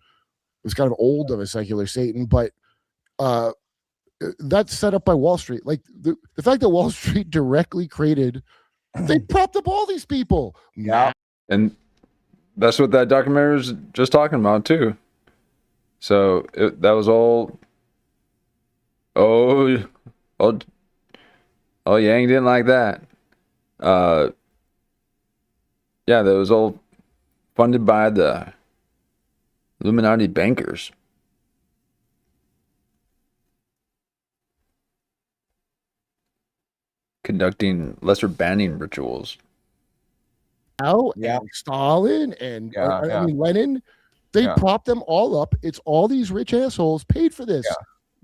was kind of old of a secular Satan, but that's set up by Wall Street. Like the fact that Wall Street directly created, they propped up all these people. Yeah. And that's what that documentary was just talking about too. So that was all. Oh, Yang didn't like that. Yeah, that was all funded by the Illuminati bankers. Conducting lesser banning rituals. And Stalin and I mean Lenin, they propped them all up. It's all these rich assholes paid for this.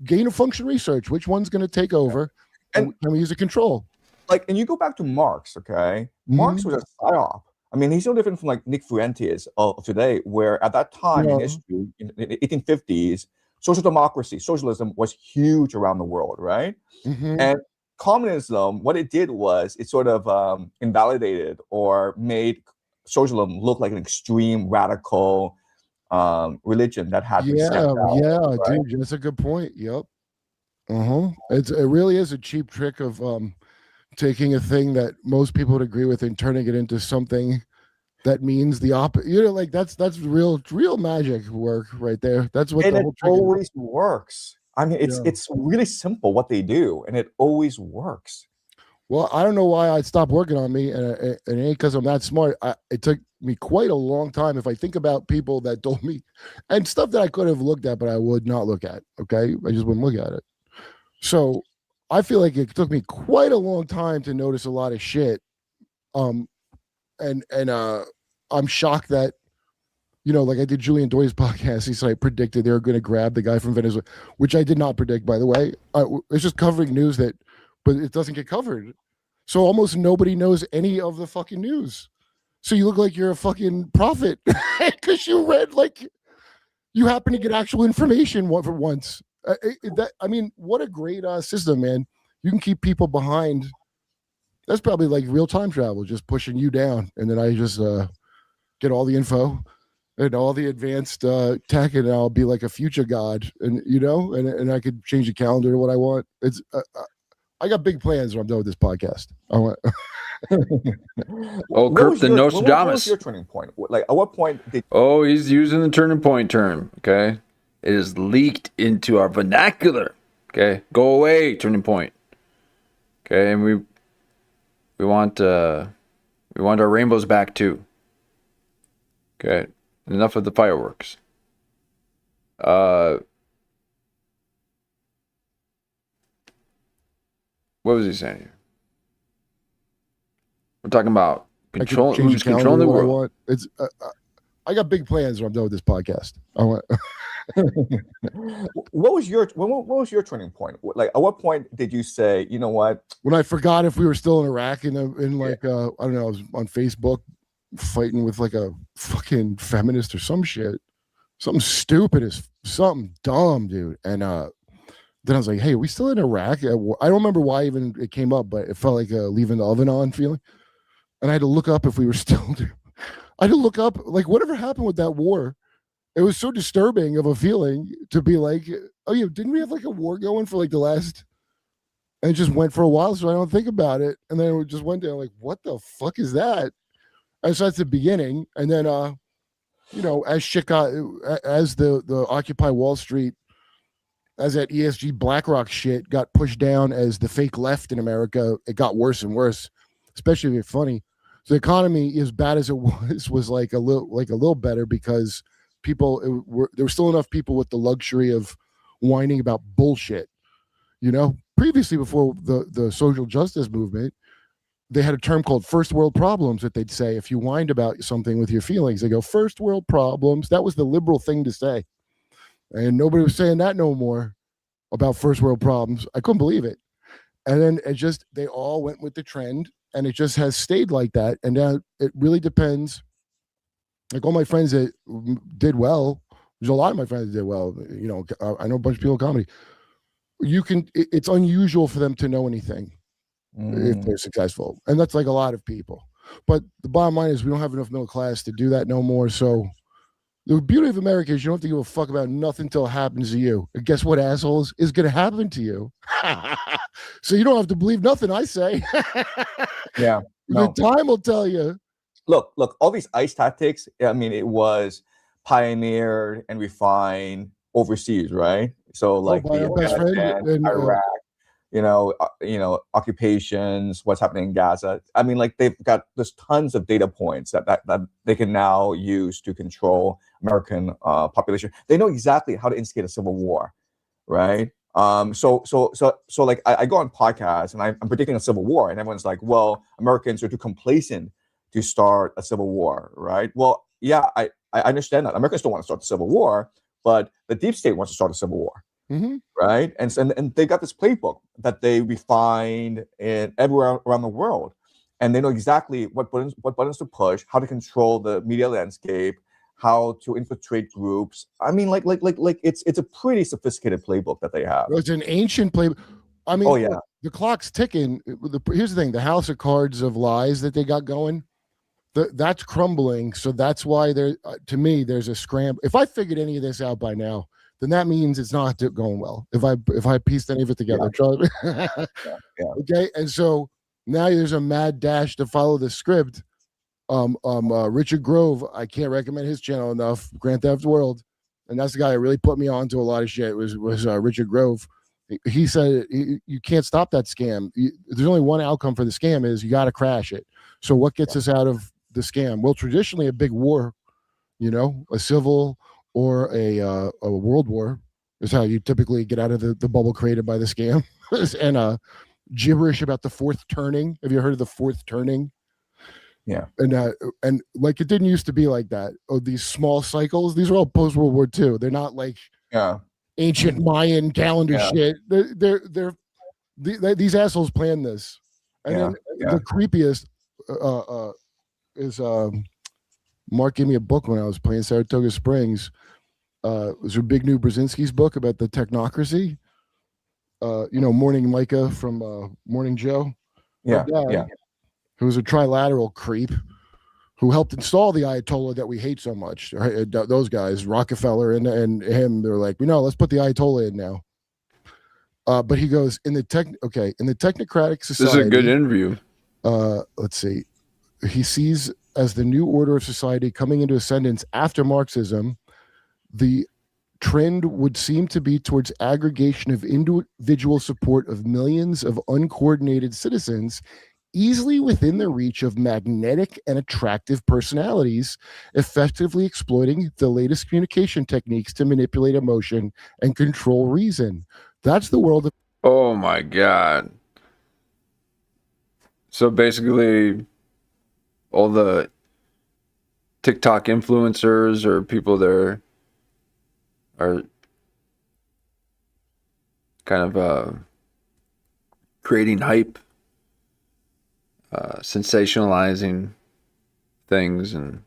Gain of function research. Which one's going to take over? And can we use a control? Like, and you go back to Marx, okay? Marx was a psyop. I mean, he's no different from like Nick Fuentes of today, where at that time in history, in the 1850s, social democracy, socialism was huge around the world, right? And communism, what it did was it sort of invalidated or made socialism look like an extreme radical religion that had dude, that's a good point. Yep. It really is a cheap trick of taking a thing that most people would agree with and turning it into something that means the opposite. You know, like that's real magic work right there. That's what And the it whole trick always works. I mean, Yeah. it's really simple what they do, and it always works. Well, I don't know why I stopped working on me, and it ain't because I'm that smart. It took me quite a long time. If I think about people that told me, and stuff that I could have looked at, but I would not look at. Okay, I just wouldn't look at it. So I feel like it took me quite a long time to notice a lot of shit. And I'm shocked that, you know, like I did Julian Doy's podcast. He said I predicted they were going to grab the guy from Venezuela, which I did not predict, by the way. It's just covering news but it doesn't get covered. So almost nobody knows any of the fucking news. So you look like you're a fucking prophet because you read, like, you happen to get actual information for once. I mean, what a great system, man. You can keep people behind. That's probably like real time travel, just pushing you down. And then I just get all the info and all the advanced tech, and I'll be like a future god. And, you know, and I could change the calendar to what I want. It's I got big plans when I'm done with this podcast. I want. Oh, Kirk the What was Nostradamus. your turning point? Like, at what point did Oh, he's using the turning point term. Okay, it is leaked into our vernacular. Okay, go away, turning point. Okay, and we want our rainbows back too. Okay, enough of the fireworks. What was he saying here? We're talking about who's controlling the world. It's I got big plans when I'm done with this podcast. I want. what was your turning point? Like, at what point did you say, you know what? When I forgot if we were still in Iraq in like I don't know, I was on Facebook fighting with like a fucking feminist or some shit, something stupid as something dumb, dude. And then I was like, hey, are we still in Iraq? I don't remember why even it came up, but it felt like a leaving the oven on feeling. And I had to look up if we were still there. I had to look up, like, whatever happened with that war. It was so disturbing of a feeling to be like, oh yeah, didn't we have like a war going for like the last, and it just went for a while, so I don't think about it. And then it just went down like, what the fuck is that? And so that's the beginning. And then you know, as shit got, as the Occupy Wall Street, as that ESG BlackRock shit got pushed down as the fake left in America, it got worse and worse, especially if you're funny. So the economy, as bad as it was like a little better because people there were still enough people with the luxury of whining about bullshit. You know, previously before the social justice movement, they had a term called first world problems that they'd say if you whined about something with your feelings, they go first world problems. That was the liberal thing to say. And nobody was saying that no more about first world problems. I couldn't believe it. And then they all went with the trend, and it just has stayed like that. And now it really depends. Like all my friends that did well, there's a lot of my friends that did well. You know, I know a bunch of people in comedy. It's unusual for them to know anything if they're successful. And that's like a lot of people. But the bottom line is we don't have enough middle class to do that no more. So the beauty of America is you don't have to give a fuck about nothing until it happens to you. And guess what, assholes? Is going to happen to you. So you don't have to believe nothing I say. Yeah. No. The time will tell you. Look, all these ICE tactics, I mean, it was pioneered and refined overseas, right? So like by our best friend in Iraq, you know, occupations, what's happening in Gaza. I mean, like there's tons of data points that they can now use to control American population. They know exactly how to instigate a civil war, right? So like I go on podcasts and I'm predicting a civil war, and everyone's like, well, Americans are too complacent to start a civil war, right? Well, yeah, I understand that. Americans don't want to start a civil war, but the deep state wants to start a civil war. Mm-hmm. Right, and they got this playbook that they refined in everywhere around the world, and they know exactly what buttons to push, how to control the media landscape, how to infiltrate groups. I mean, like it's a pretty sophisticated playbook that they have. It's an ancient playbook. I mean, oh yeah, the clock's ticking. Here's the thing: the house of cards of lies that they got going, that's crumbling. So that's why to me, there's a scramble. If I figured any of this out by now, then that means it's not going well. If I pieced any of it together, yeah. yeah. Okay. And so Now there's a mad dash to follow the script. Richard Grove, I can't recommend his channel enough. Grand Theft World, and that's the guy that really put me on to a lot of shit. Was Richard Grove. He said you can't stop that scam. There's only one outcome for the scam is you got to crash it. So what gets us out of the scam? Well, traditionally a big war, a civil or a world war is how you typically get out of the bubble created by the scam. And gibberish about the fourth turning. Have you heard of the fourth turning? Yeah. And like it didn't used to be like that. Oh, these small cycles. These are all post World War II. They're not like ancient Mayan calendar shit. These assholes planned this. And then the creepiest is Mark gave me a book when I was playing Saratoga Springs. It was a big new Brzezinski's book about the technocracy. Morning Micah from Morning Joe. Who was a trilateral creep who helped install the Ayatollah that we hate so much. Right? Those guys, Rockefeller and him, they're like, let's put the Ayatollah in now. But he goes, in the technocratic society. This is a good interview. Let's see. He sees as the new order of society coming into ascendance after Marxism, the trend would seem to be towards aggregation of individual support of millions of uncoordinated citizens easily within the reach of magnetic and attractive personalities, effectively exploiting the latest communication techniques to manipulate emotion and control reason. That's the world of... Oh my God. So basically, all the TikTok influencers or people there are kind of creating hype, sensationalizing things, and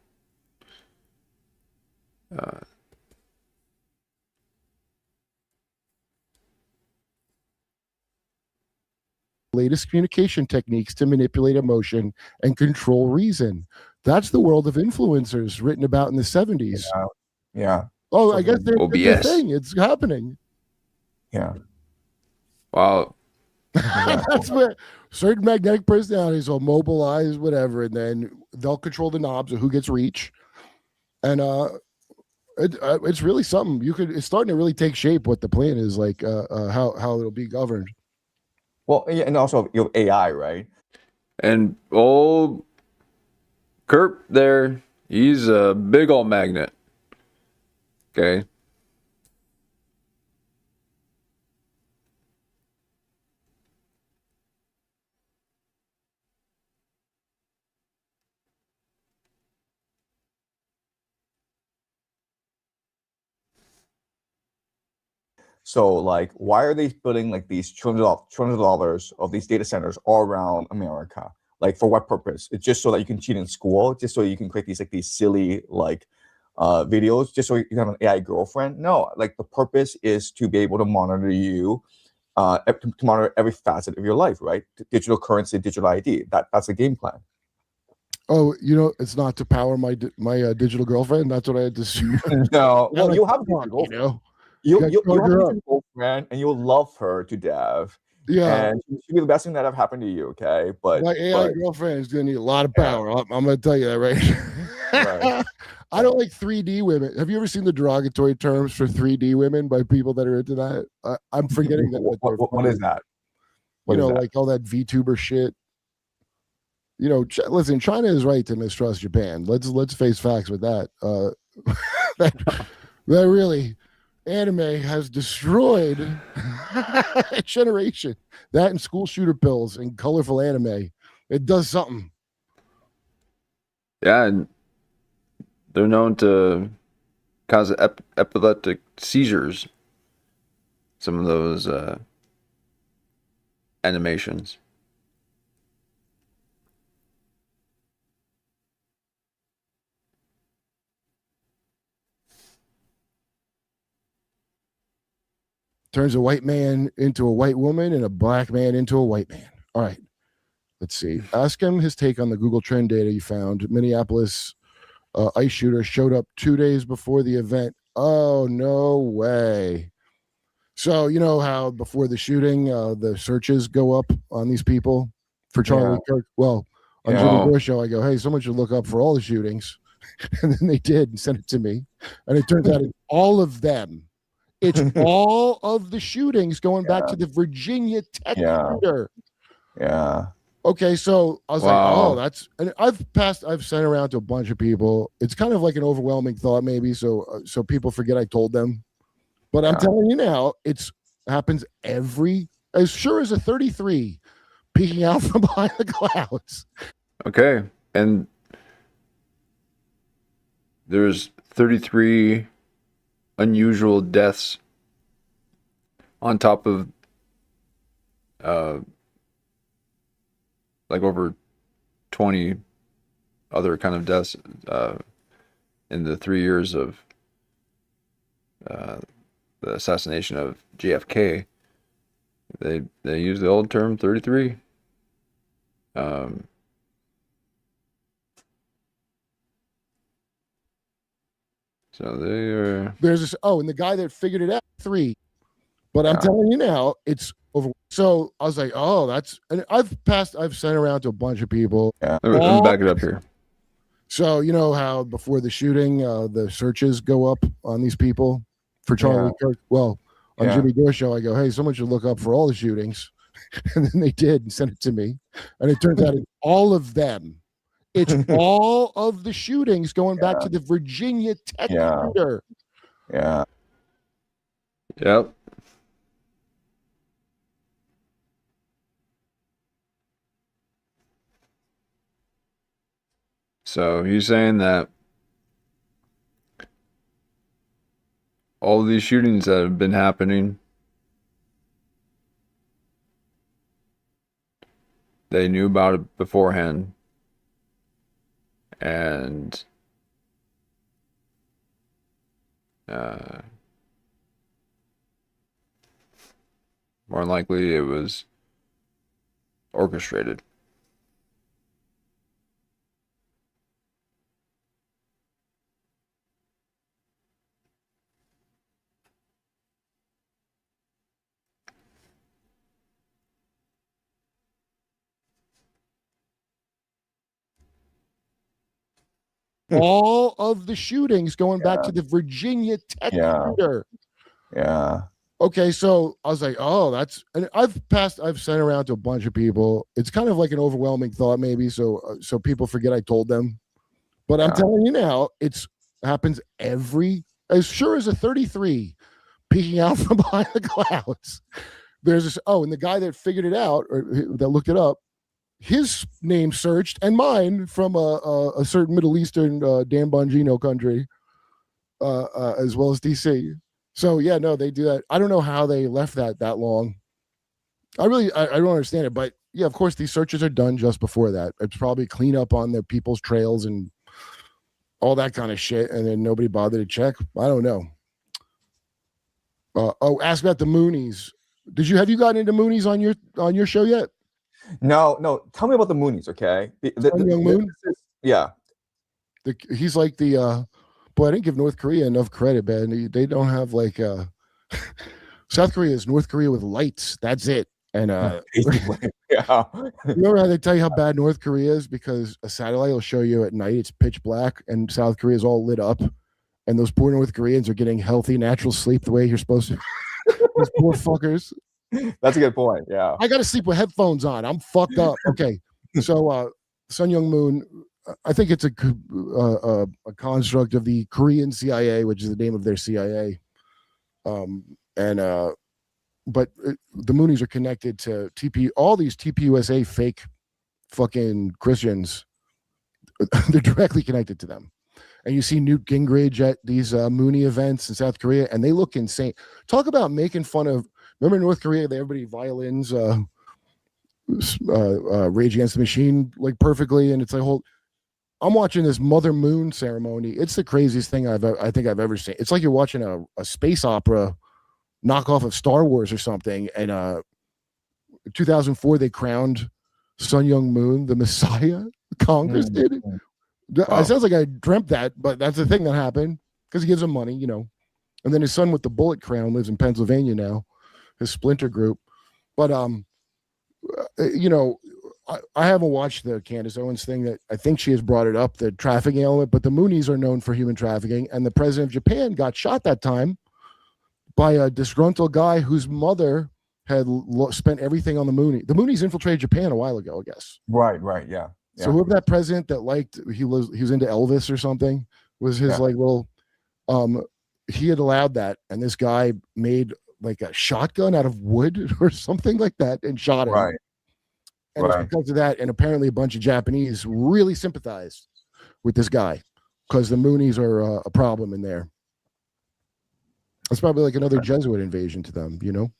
latest communication techniques to manipulate emotion and control reason. That's the world of influencers written about in the 70s. Yeah. Oh, I guess they're the OBS. thing. It's happening. Yeah. Wow. That's where certain magnetic personalities will mobilize whatever, and then they'll control the knobs of who gets reach. And it's really something. It's starting to really take shape what the plan is, like how it'll be governed. Well, yeah, and also you have AI, right? And old Kurt there, he's a big old magnet. Okay. So, like, why are they building like these trillions of dollars of these data centers all around America? Like, for what purpose? It's just so that you can cheat in school, just so you can create these silly videos, just so you can have an AI girlfriend? No, like the purpose is to be able to monitor you, to monitor every facet of your life, right? Digital currency, digital ID. That's the game plan. Oh, it's not to power my digital girlfriend. That's what I had to assume. No, well, you'll have a digital girlfriend. You'll have a girlfriend, and you'll love her to death. Yeah, and she'll be the best thing that ever happened to you. Okay, but my AI girlfriend is going to need a lot of power. I'm going to tell you that right. I don't like 3D women. Have you ever seen the derogatory terms for 3D women by people that are into that? I'm forgetting that. What is that? Like all that VTuber shit. Listen, China is right to mistrust Japan. Let's face facts with that. That really, anime has destroyed a generation. That and school shooter pills and colorful anime, it does something. Yeah, and they're known to cause epileptic seizures. Some of those animations. Turns a white man into a white woman and a black man into a white man. All right. Let's see. Ask him his take on the Google Trend data you found. Minneapolis ice shooter showed up 2 days before the event. Oh, no way. So, you know how before the shooting, the searches go up on these people? for Charlie Kirk. Well, on Yeah. Jimmy Dore show, I go, hey, someone should look up for all the shootings. And then they did and sent it to me. And it turns out it's all of them. It's all of the shootings going back to the Virginia Tech shooter. Yeah. Okay, so I was like, Wow. oh, that's, and I've sent around to a bunch of people. It's kind of like an overwhelming thought, maybe, so people forget I told them. But I'm telling you now, it's happens as sure as a 33 peeking out from behind the clouds. Okay. And there's 33 unusual deaths on top of like over 20 other kind of deaths in the 3 years of the assassination of JFK. They use the old term 33. So they are. There's this. Oh, and the guy that figured it out 3. But I'm telling you now, it's over. So I was like, oh, that's. And I've sent around to a bunch of people. Let me back it up here. So you know how before the shooting, the searches go up on these people for Charlie Kirk. Well, on Jimmy Dore show, I go, hey, someone should look up for all the shootings. And then they did and sent it to me. And it turns out it's all of them. It's all of the shootings going back to the Virginia Tech shooter. Yeah. Yep. So he's saying that all of these shootings that have been happening, they knew about it beforehand, and more than likely it was orchestrated. All of the shootings going back to the Virginia Tech shooter. Yeah. Okay, so I was like, oh, that's, and I've sent around to a bunch of people. It's kind of like an overwhelming thought, maybe, so people forget I told them. But I'm telling you now, it's happens as sure as a 33 peeking out from behind the clouds. There's this. Oh, and the guy that figured it out or that looked it up, his name searched and mine from a certain Middle Eastern Dan Bongino country, as well as DC. So yeah, no, they do that. I don't know how they left that long. I don't understand it, but yeah, of course these searches are done just before that. It's probably clean up on their people's trails and all that kind of shit, and then nobody bothered to check. I don't know. Ask about the Moonies. Have you gotten into Moonies on your show yet? No. Tell me about the Moonies, okay? Young Moon? Yeah. He's like the boy, I didn't give North Korea enough credit, man. They don't have like South Korea is North Korea with lights. That's it. And yeah. Remember how they tell you how bad North Korea is because a satellite will show you at night it's pitch black and South Korea is all lit up, and those poor North Koreans are getting healthy, natural sleep the way you're supposed to. Those poor fuckers. That's a good point. Yeah. I got to sleep with headphones on. I'm fucked up. Okay. So Sun Young Moon, I think it's a construct of the Korean CIA, which is the name of their CIA. But the Moonies are connected to all these TPUSA fake fucking Christians. They're directly connected to them. And you see Newt Gingrich at these Mooney events in South Korea, and they look insane. Talk about making fun of. Remember in North Korea, everybody violins Rage Against the Machine like perfectly, and it's like I'm watching this Mother Moon ceremony. It's the craziest thing I think I've ever seen. It's like you're watching a space opera knockoff of Star Wars or something. And 2004, they crowned Sun Young Moon the Messiah. Congress did. Wow. It sounds like I dreamt that, but that's the thing that happened because he gives them money, And then his son with the bullet crown lives in Pennsylvania now, his splinter group. But I haven't watched the Candace Owens thing. That I think she has brought it up, the trafficking element, but the Moonies are known for human trafficking, and the president of Japan got shot that time by a disgruntled guy whose mother had spent everything on the Moonies. The Moonies infiltrated Japan a while ago, I guess. Right, yeah. So whoever that president that liked, he was into Elvis or something, was his like little, he had allowed that, and this guy made like a shotgun out of wood or something like that and shot him. Right. And it's because of that, and apparently a bunch of Japanese really sympathized with this guy because the Moonies are a problem in there. It's probably like another Jesuit invasion to them, you know?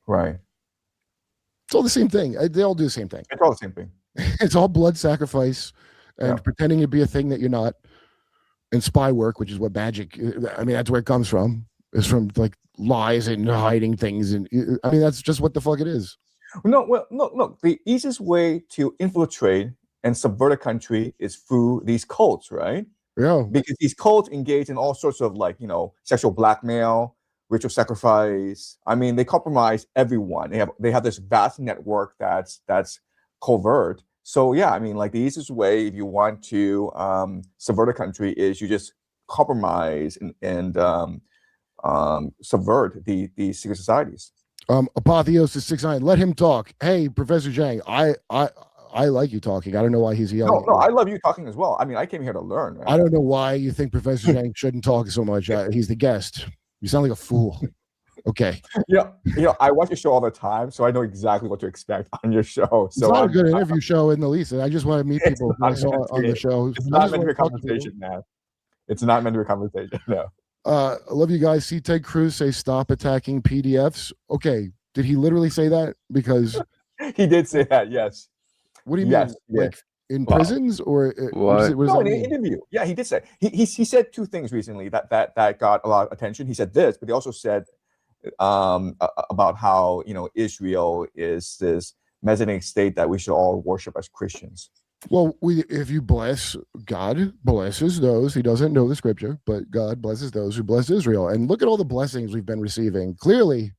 Right. It's all the same thing. They all do the same thing. It's all the same thing. It's all blood sacrifice and pretending to be a thing that you're not, and spy work, which is what magic, I mean, that's where it comes from. It's from like lies and hiding things. And I mean, that's just what the fuck it is. No, well, look, the easiest way to infiltrate and subvert a country is through these cults, right? Yeah. Because these cults engage in all sorts of like, sexual blackmail, ritual sacrifice. I mean, they compromise everyone. They have this vast network that's covert. So yeah, I mean, like the easiest way if you want to subvert a country is you just compromise and subvert the secret societies. Apotheosis 69. Let him talk. Hey, Professor Zhang, I like you talking. I don't know why he's yelling. No, I love you talking as well. I mean, I came here to learn. Right? I don't know why you think Professor Zhang shouldn't talk so much. He's the guest. You sound like a fool. Okay. I watch your show all the time, so I know exactly what to expect on your show. It's not a good interview show in the least. I just want to meet people on the show. It's not meant to be a conversation, man. It's not meant to be a conversation. No. I love you guys. See Ted Cruz say stop attacking PDFs. Okay. Did he literally say that? Because he did say that, yes. What do you mean? Like in prisons or what? No, in an interview. Yeah, he did say. He said two things recently that got a lot of attention. He said this, but he also said about how Israel is this Messianic state that we should all worship as Christians. Well, if you bless, God blesses those. He doesn't know the scripture, but God blesses those who bless Israel. And look at all the blessings we've been receiving. Clearly,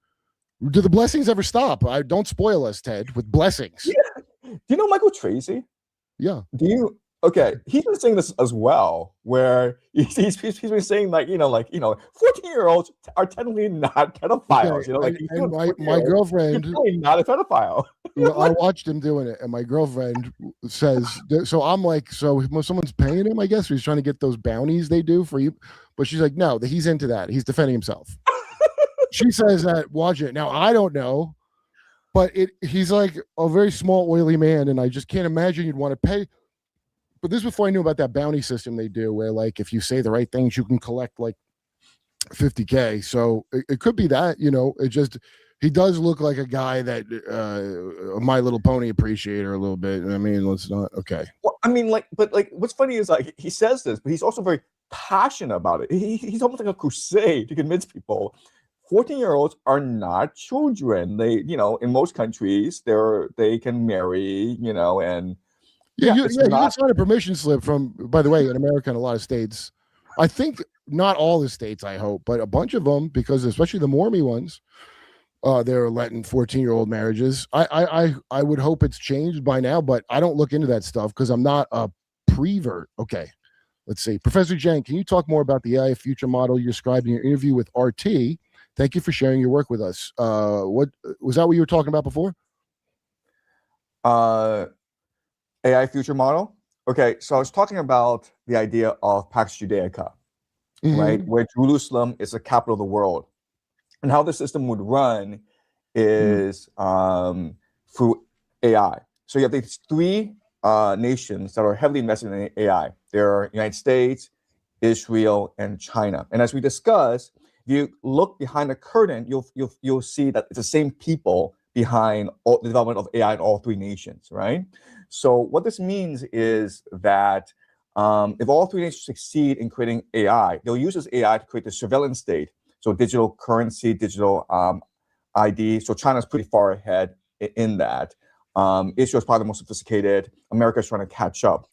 do the blessings ever stop? Don't spoil us, Ted, with blessings. Yeah. Do you know Michael Tracy? Yeah. Do you? Okay, he's been saying this as well, where he's been saying 14-year-olds are technically not pedophiles. Okay. And my girlfriend, not a pedophile. I watched him doing it, and my girlfriend says, so I'm like, so someone's paying him, I guess, he's trying to get those bounties they do for you. But she's like, no, he's into that. He's defending himself. She says that, watch it. Now, I don't know, but he's like a very small, oily man, and I just can't imagine you'd want to pay. But this is before I knew about that bounty system they do, where like if you say the right things, you can collect like $50K. So it could be that, it just, he does look like a guy that My Little Pony appreciator a little bit. I mean, let's not. Okay. Well, I mean, but what's funny is like he says this, but he's also very passionate about it. He's almost like a crusade to convince people 14-year-olds are not children. They, in most countries, they can marry, and you can sign a permission slip from, by the way, in America and a lot of states. I think not all the states, I hope, but a bunch of them, because especially the Mormon ones, they're letting 14-year-old marriages. I would hope it's changed by now, but I don't look into that stuff because I'm not a prevert. Okay, let's see. Professor Zhang, can you talk more about the AI future model you described in your interview with RT? Thank you for sharing your work with us. What was that? What you were talking about before? AI future model. Okay, so I was talking about the idea of Pax Judaica, right, where Jerusalem is the capital of the world, and how the system would run is through AI. So you have these three nations that are heavily invested in AI. They're United States, Israel, and China. And as we discussed, if you look behind the curtain, you'll see that it's the same people behind all the development of AI in all three nations, right? So what this means is that if all three nations succeed in creating AI, they'll use this AI to create the surveillance state. So digital currency, digital ID. So China's pretty far ahead in that. Israel's probably the most sophisticated. America's trying to catch up.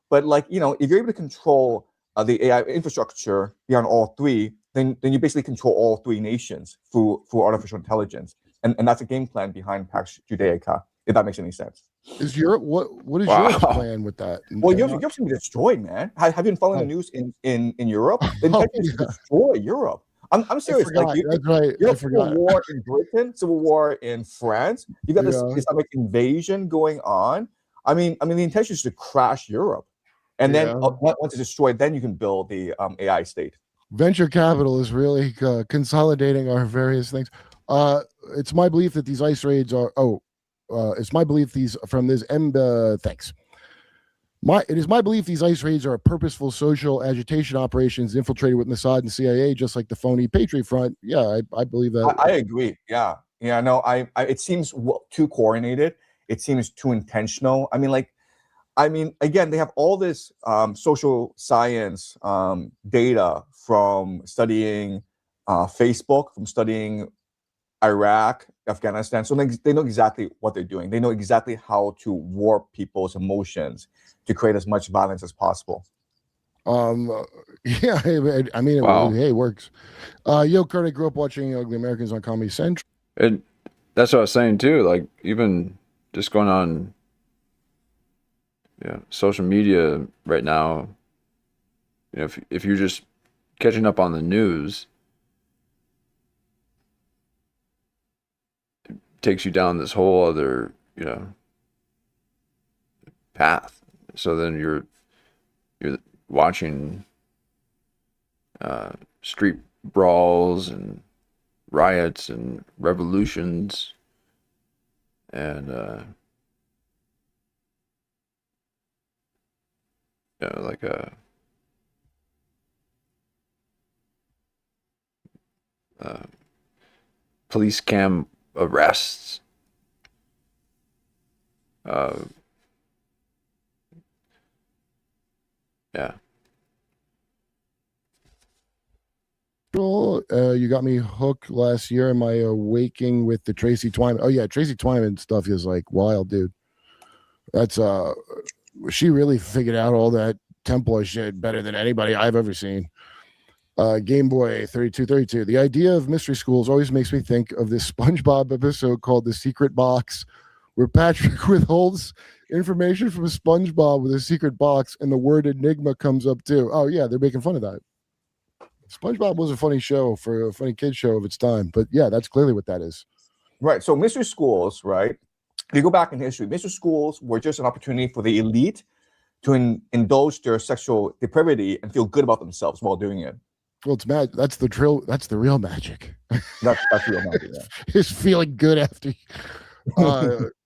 But if you're able to control the AI infrastructure beyond all three, then you basically control all three nations through artificial intelligence. And that's a game plan behind Pax Judaica, if that makes any sense. Is Europe what is Wow. Europe's plan with that? Well, Europe's going to be destroyed, man. Have you been following the news in Europe? The intention is to destroy Europe. I'm serious. Like That's right. You I have civil forgot. war in Britain, civil war in France. You got this Yeah. Islamic invasion going on. I mean, the intention is to crash Europe, and then Yeah. once it's destroyed, then you can build the AI state. Venture capital is really consolidating our various things. It's my belief that these ICE raids are. It's my belief these from this thanks. It is my belief these ICE raids are purposeful social agitation operations infiltrated with Mossad and CIA, just like the phony Patriot Front. Yeah, I believe that. I agree. Yeah. No, it seems too coordinated. It seems too intentional. Again, they have all this social science data from studying Facebook, from studying Iraq, Afghanistan. So they know exactly what they're doing. They know exactly how to warp people's emotions to create as much violence as possible. Yeah, I mean, Wow. it works. Yo, Kurt, I grew up watching Ugly Americans on Comedy Central. And that's what I was saying too. Like even just going on, social media right now. If you're just catching up on the news, it takes you down this whole other, path. So then you're watching street brawls and riots and revolutions and like police cam arrests. Yeah. You got me hooked last year in my waking with the Tracy Twyman. Oh yeah, Tracy Twyman stuff is like wild, dude. That's she really figured out all that Templar shit better than anybody I've ever seen. Game Boy 3232. The idea of mystery schools always makes me think of this SpongeBob episode called The Secret Box, where Patrick withholds information from SpongeBob with a secret box, and the word enigma comes up too. Oh yeah, they're making fun of that. SpongeBob was a funny show for a funny kid show of its time, but yeah, that's clearly what that is. Right. So mystery schools, right? If you go back in history, mystery schools were just an opportunity for the elite to indulge their sexual depravity and feel good about themselves while doing it. Well, it's magic. That's the real magic. That's real magic. Yeah. Is feeling good after.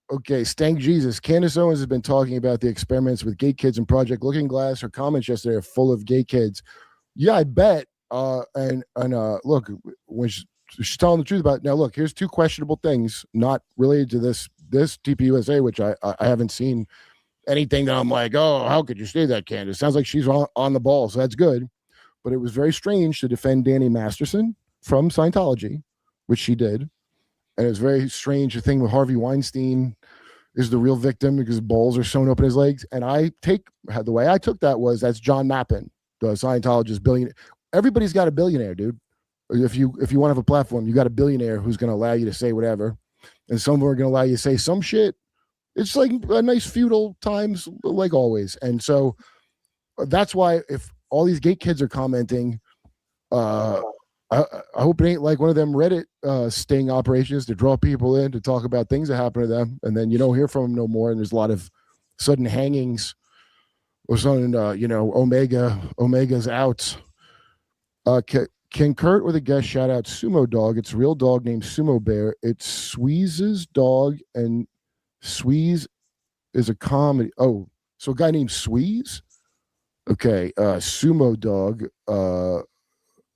Okay, Stank Jesus. Candace Owens has been talking about the experiments with gay kids in Project Looking Glass. Her comments yesterday are full of gay kids. Yeah, I bet. And look, when she's telling the truth about it. Now, look, here's two questionable things not related to this TPUSA, which I haven't seen anything that I'm like, oh, how could you say that, Candace? Sounds like she's on the ball, so that's good. But it was very strange to defend Danny Masterson from Scientology, which she did. And it's very strange to think with Harvey Weinstein is the real victim because balls are sewn up in his legs. And the way I took that was that's John Mappin, the Scientologist billionaire. Everybody's got a billionaire, dude. If you want to have a platform, you got a billionaire who's going to allow you to say whatever. And some of them are going to allow you to say some shit. It's like a nice feudal times, like always. And so that's why if all these gay kids are commenting, I hope it ain't like one of them Reddit sting operations to draw people in to talk about things that happen to them, and then you don't hear from them no more, and there's a lot of sudden hangings or sudden, Omega's out. Can Kurt with a guest shout out Sumo Dog? It's a real dog named Sumo Bear. It's Sweeze's dog, and Sweeze is a comedy. Oh, so a guy named Sweeze? Okay, Sumo Dog.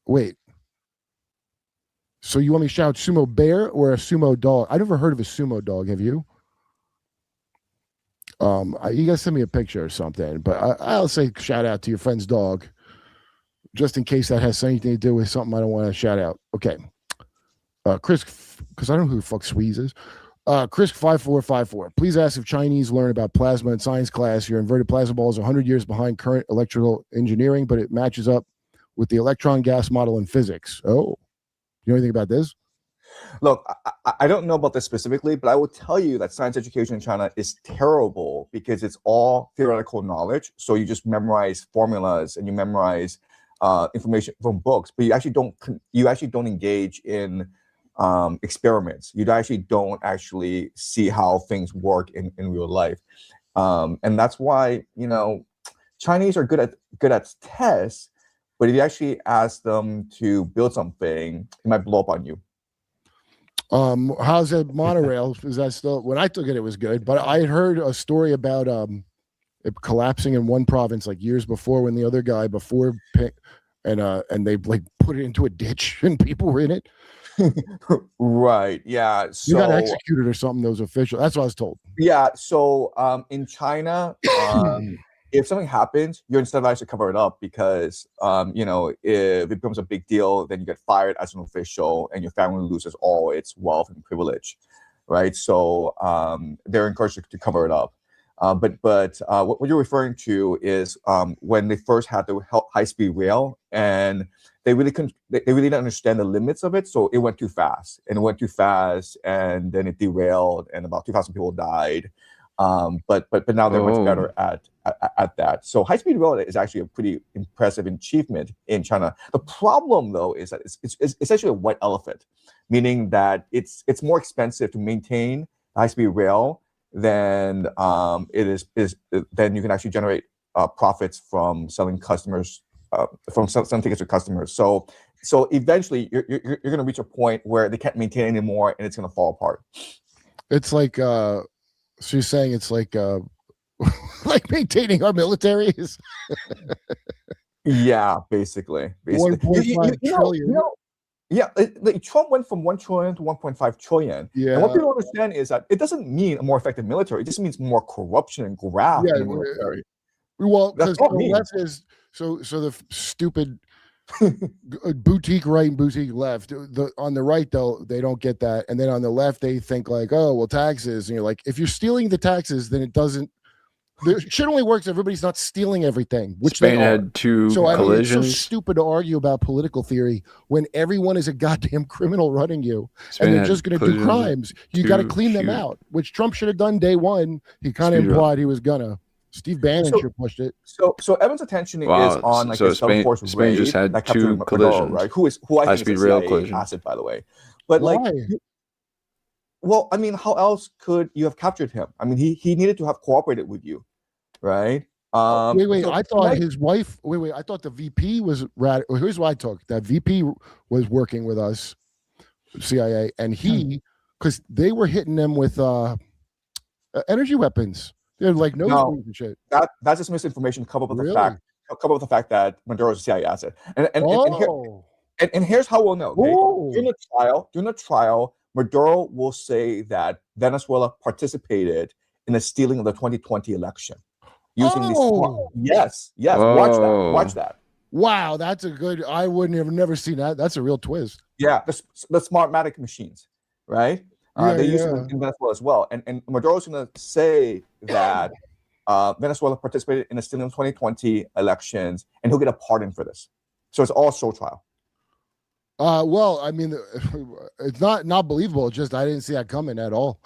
Wait. So you want me to shout Sumo Bear or a Sumo Dog? I never heard of a Sumo Dog. Have you? You guys send me a picture or something, but I'll say shout out to your friend's dog, just in case that has anything to do with something I don't want to shout out. Okay. Chris, because I don't know who the fuck Sweeze is. Chris 5454. Please ask if Chinese learn about plasma in science class. Your inverted plasma ball is 100 years behind current electrical engineering, but it matches up with the electron gas model in physics. Oh. You know anything about this? Look, I don't know about this specifically, but I will tell you that science education in China is terrible because it's all theoretical knowledge. So you just memorize formulas and you memorize information from books, but you actually don't engage in experiments. You actually don't actually see how things work in real life, and that's why Chinese are good at tests, but if you actually ask them to build something, it might blow up on you. How's that monorail? Is that still? When I took it, it was good, but I had heard a story about it collapsing in one province like years before when the other guy and they like put it into a ditch and people were in it. Right. Yeah. You got So executed or something. Those officials. That's what I was told. yeah. So in China, if something happens, you're incentivized to cover it up because if it becomes a big deal, then you get fired as an official and your family loses all its wealth and privilege, right? So they're encouraged to cover it up. But what you're referring to is when they first had the high-speed rail, and they really didn't understand the limits of it, so it went too fast, and then it derailed, and about 2,000 people died. But now they're much better at that. So high-speed rail is actually a pretty impressive achievement in China. The problem, though, is that it's essentially a white elephant, meaning that it's more expensive to maintain high-speed rail than then you can actually generate profits from selling customers from selling tickets to customers. So eventually you're going to reach a point where they can't maintain anymore and it's going to fall apart. It's like so you're saying it's like like maintaining our militaries. Yeah, basically. 1.5 trillion. Yeah, Trump went from 1 trillion to 1.5 trillion. Yeah. And what people don't understand is that it doesn't mean a more effective military. It just means more corruption and graft in the military. Well, That's because what it the means. left is so the stupid boutique right and boutique left. On the right, though, they don't get that, and then on the left, they think like, oh, well, taxes, and you're like, if you're stealing the taxes, then it doesn't. The shit only works if everybody's not stealing everything, which Spain they are. had two So I mean, it's so collisions. stupid to argue about political theory when everyone is a goddamn criminal running you, Spain and they're had just going to do collisions, crimes. You got to two clean them huge- out, which Trump should have done day one. He kind of Speed implied he was gonna. Steve Bannon should pushed it. So Evan's attention is on like this double force Spain raid just had that captured two Maduro, collisions. right? Who I think High-speed is a rail CIA collisions. asset, by the way. But Why? like, well, I mean, how else could you have captured him? I mean, he needed to have cooperated with you, right? Wait. So I thought his wife. Wait. I thought the VP was rad. Here's what I took. That VP was working with us, CIA, and he, because they were hitting them with energy weapons. They're like no and shit. That's just misinformation. Cover up with the fact that Maduro is a CIA asset. And here's how we'll know. Okay? During the trial, Maduro will say that Venezuela participated in the stealing of the 2020 election. Using these yes. Watch that. Wow, that's a good. I wouldn't have never seen that. That's a real twist. Yeah, the Smartmatic machines, right? They use them in Venezuela as well. And Maduro's going to say that Venezuela participated in the stealing of 2020 elections, and he'll get a pardon for this. So it's all show trial. Well, I mean, it's not believable. It's just I didn't see that coming at all.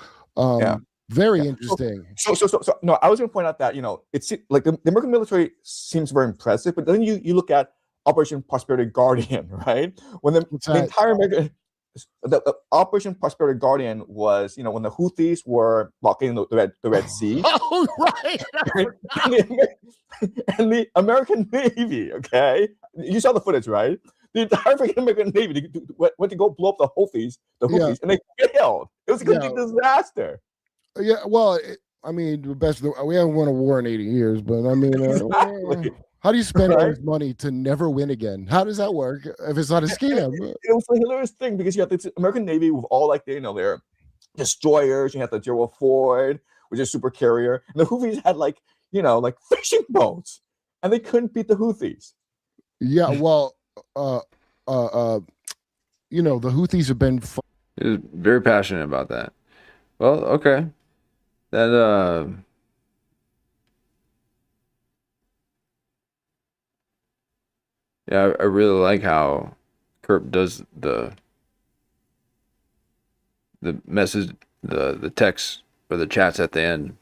Very interesting. So no, I was going to point out that it's like the American military seems very impressive, but then you look at Operation Prosperity Guardian, right? When the entire American the Operation Prosperity Guardian was when the Houthis were blocking the Red Sea. Oh right. and the American Navy. Okay, you saw the footage, right? The entire American Navy went to go blow up the Houthis, and they failed. It was a complete disaster. Yeah, well, I mean, we haven't won a war in 80 years, but I mean, how do you spend all this money to never win again? How does that work if it's not a scam? It was a hilarious thing because you have the American Navy with all like their destroyers. You have the Gerald Ford, which is super carrier, and the Houthis had like fishing boats, and they couldn't beat the Houthis. Yeah, well, the Houthis have been. He was very passionate about that. Well, okay. That yeah, I really like how Kerp does the the message, the text or the chats at the end,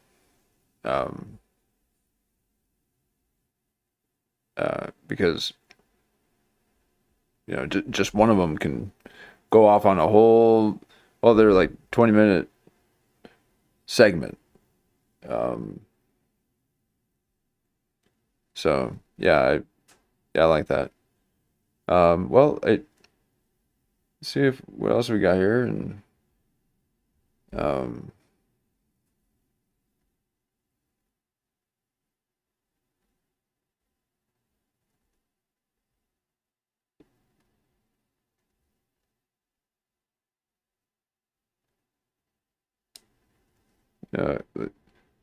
because just one of them can go off on a whole other like 20-minute segment. So yeah, I like that. Well, see if what else we got here, and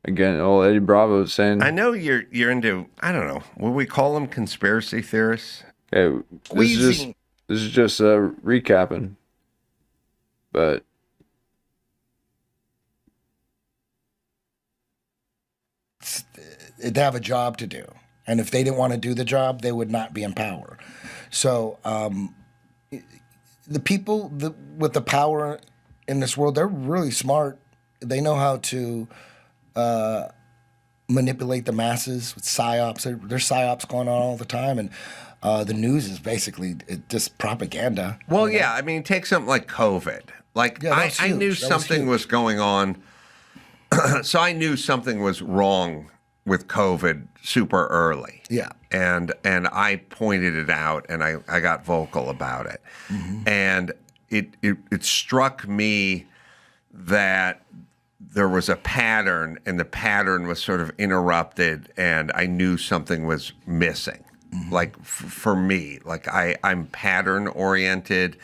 again, old Eddie Bravo is saying, I know you're into, I don't know, what we call them, conspiracy theorists? okay, this is just recapping, but they have a job to do, and if they didn't want to do the job, they would not be in power. So the people with the power in this world, they're really smart. They know how to manipulate the masses with psyops. There's psyops going on all the time, and the news is basically just propaganda. Well, yeah, I mean, take something like COVID. Like, Yeah, I knew something was going on. So I knew something was wrong with COVID super early. Yeah. And I pointed it out, and I got vocal about it. Mm-hmm. And it struck me that there was a pattern, and the pattern was sort of interrupted, and I knew something was missing. Mm-hmm. Like for me, like I'm pattern oriented,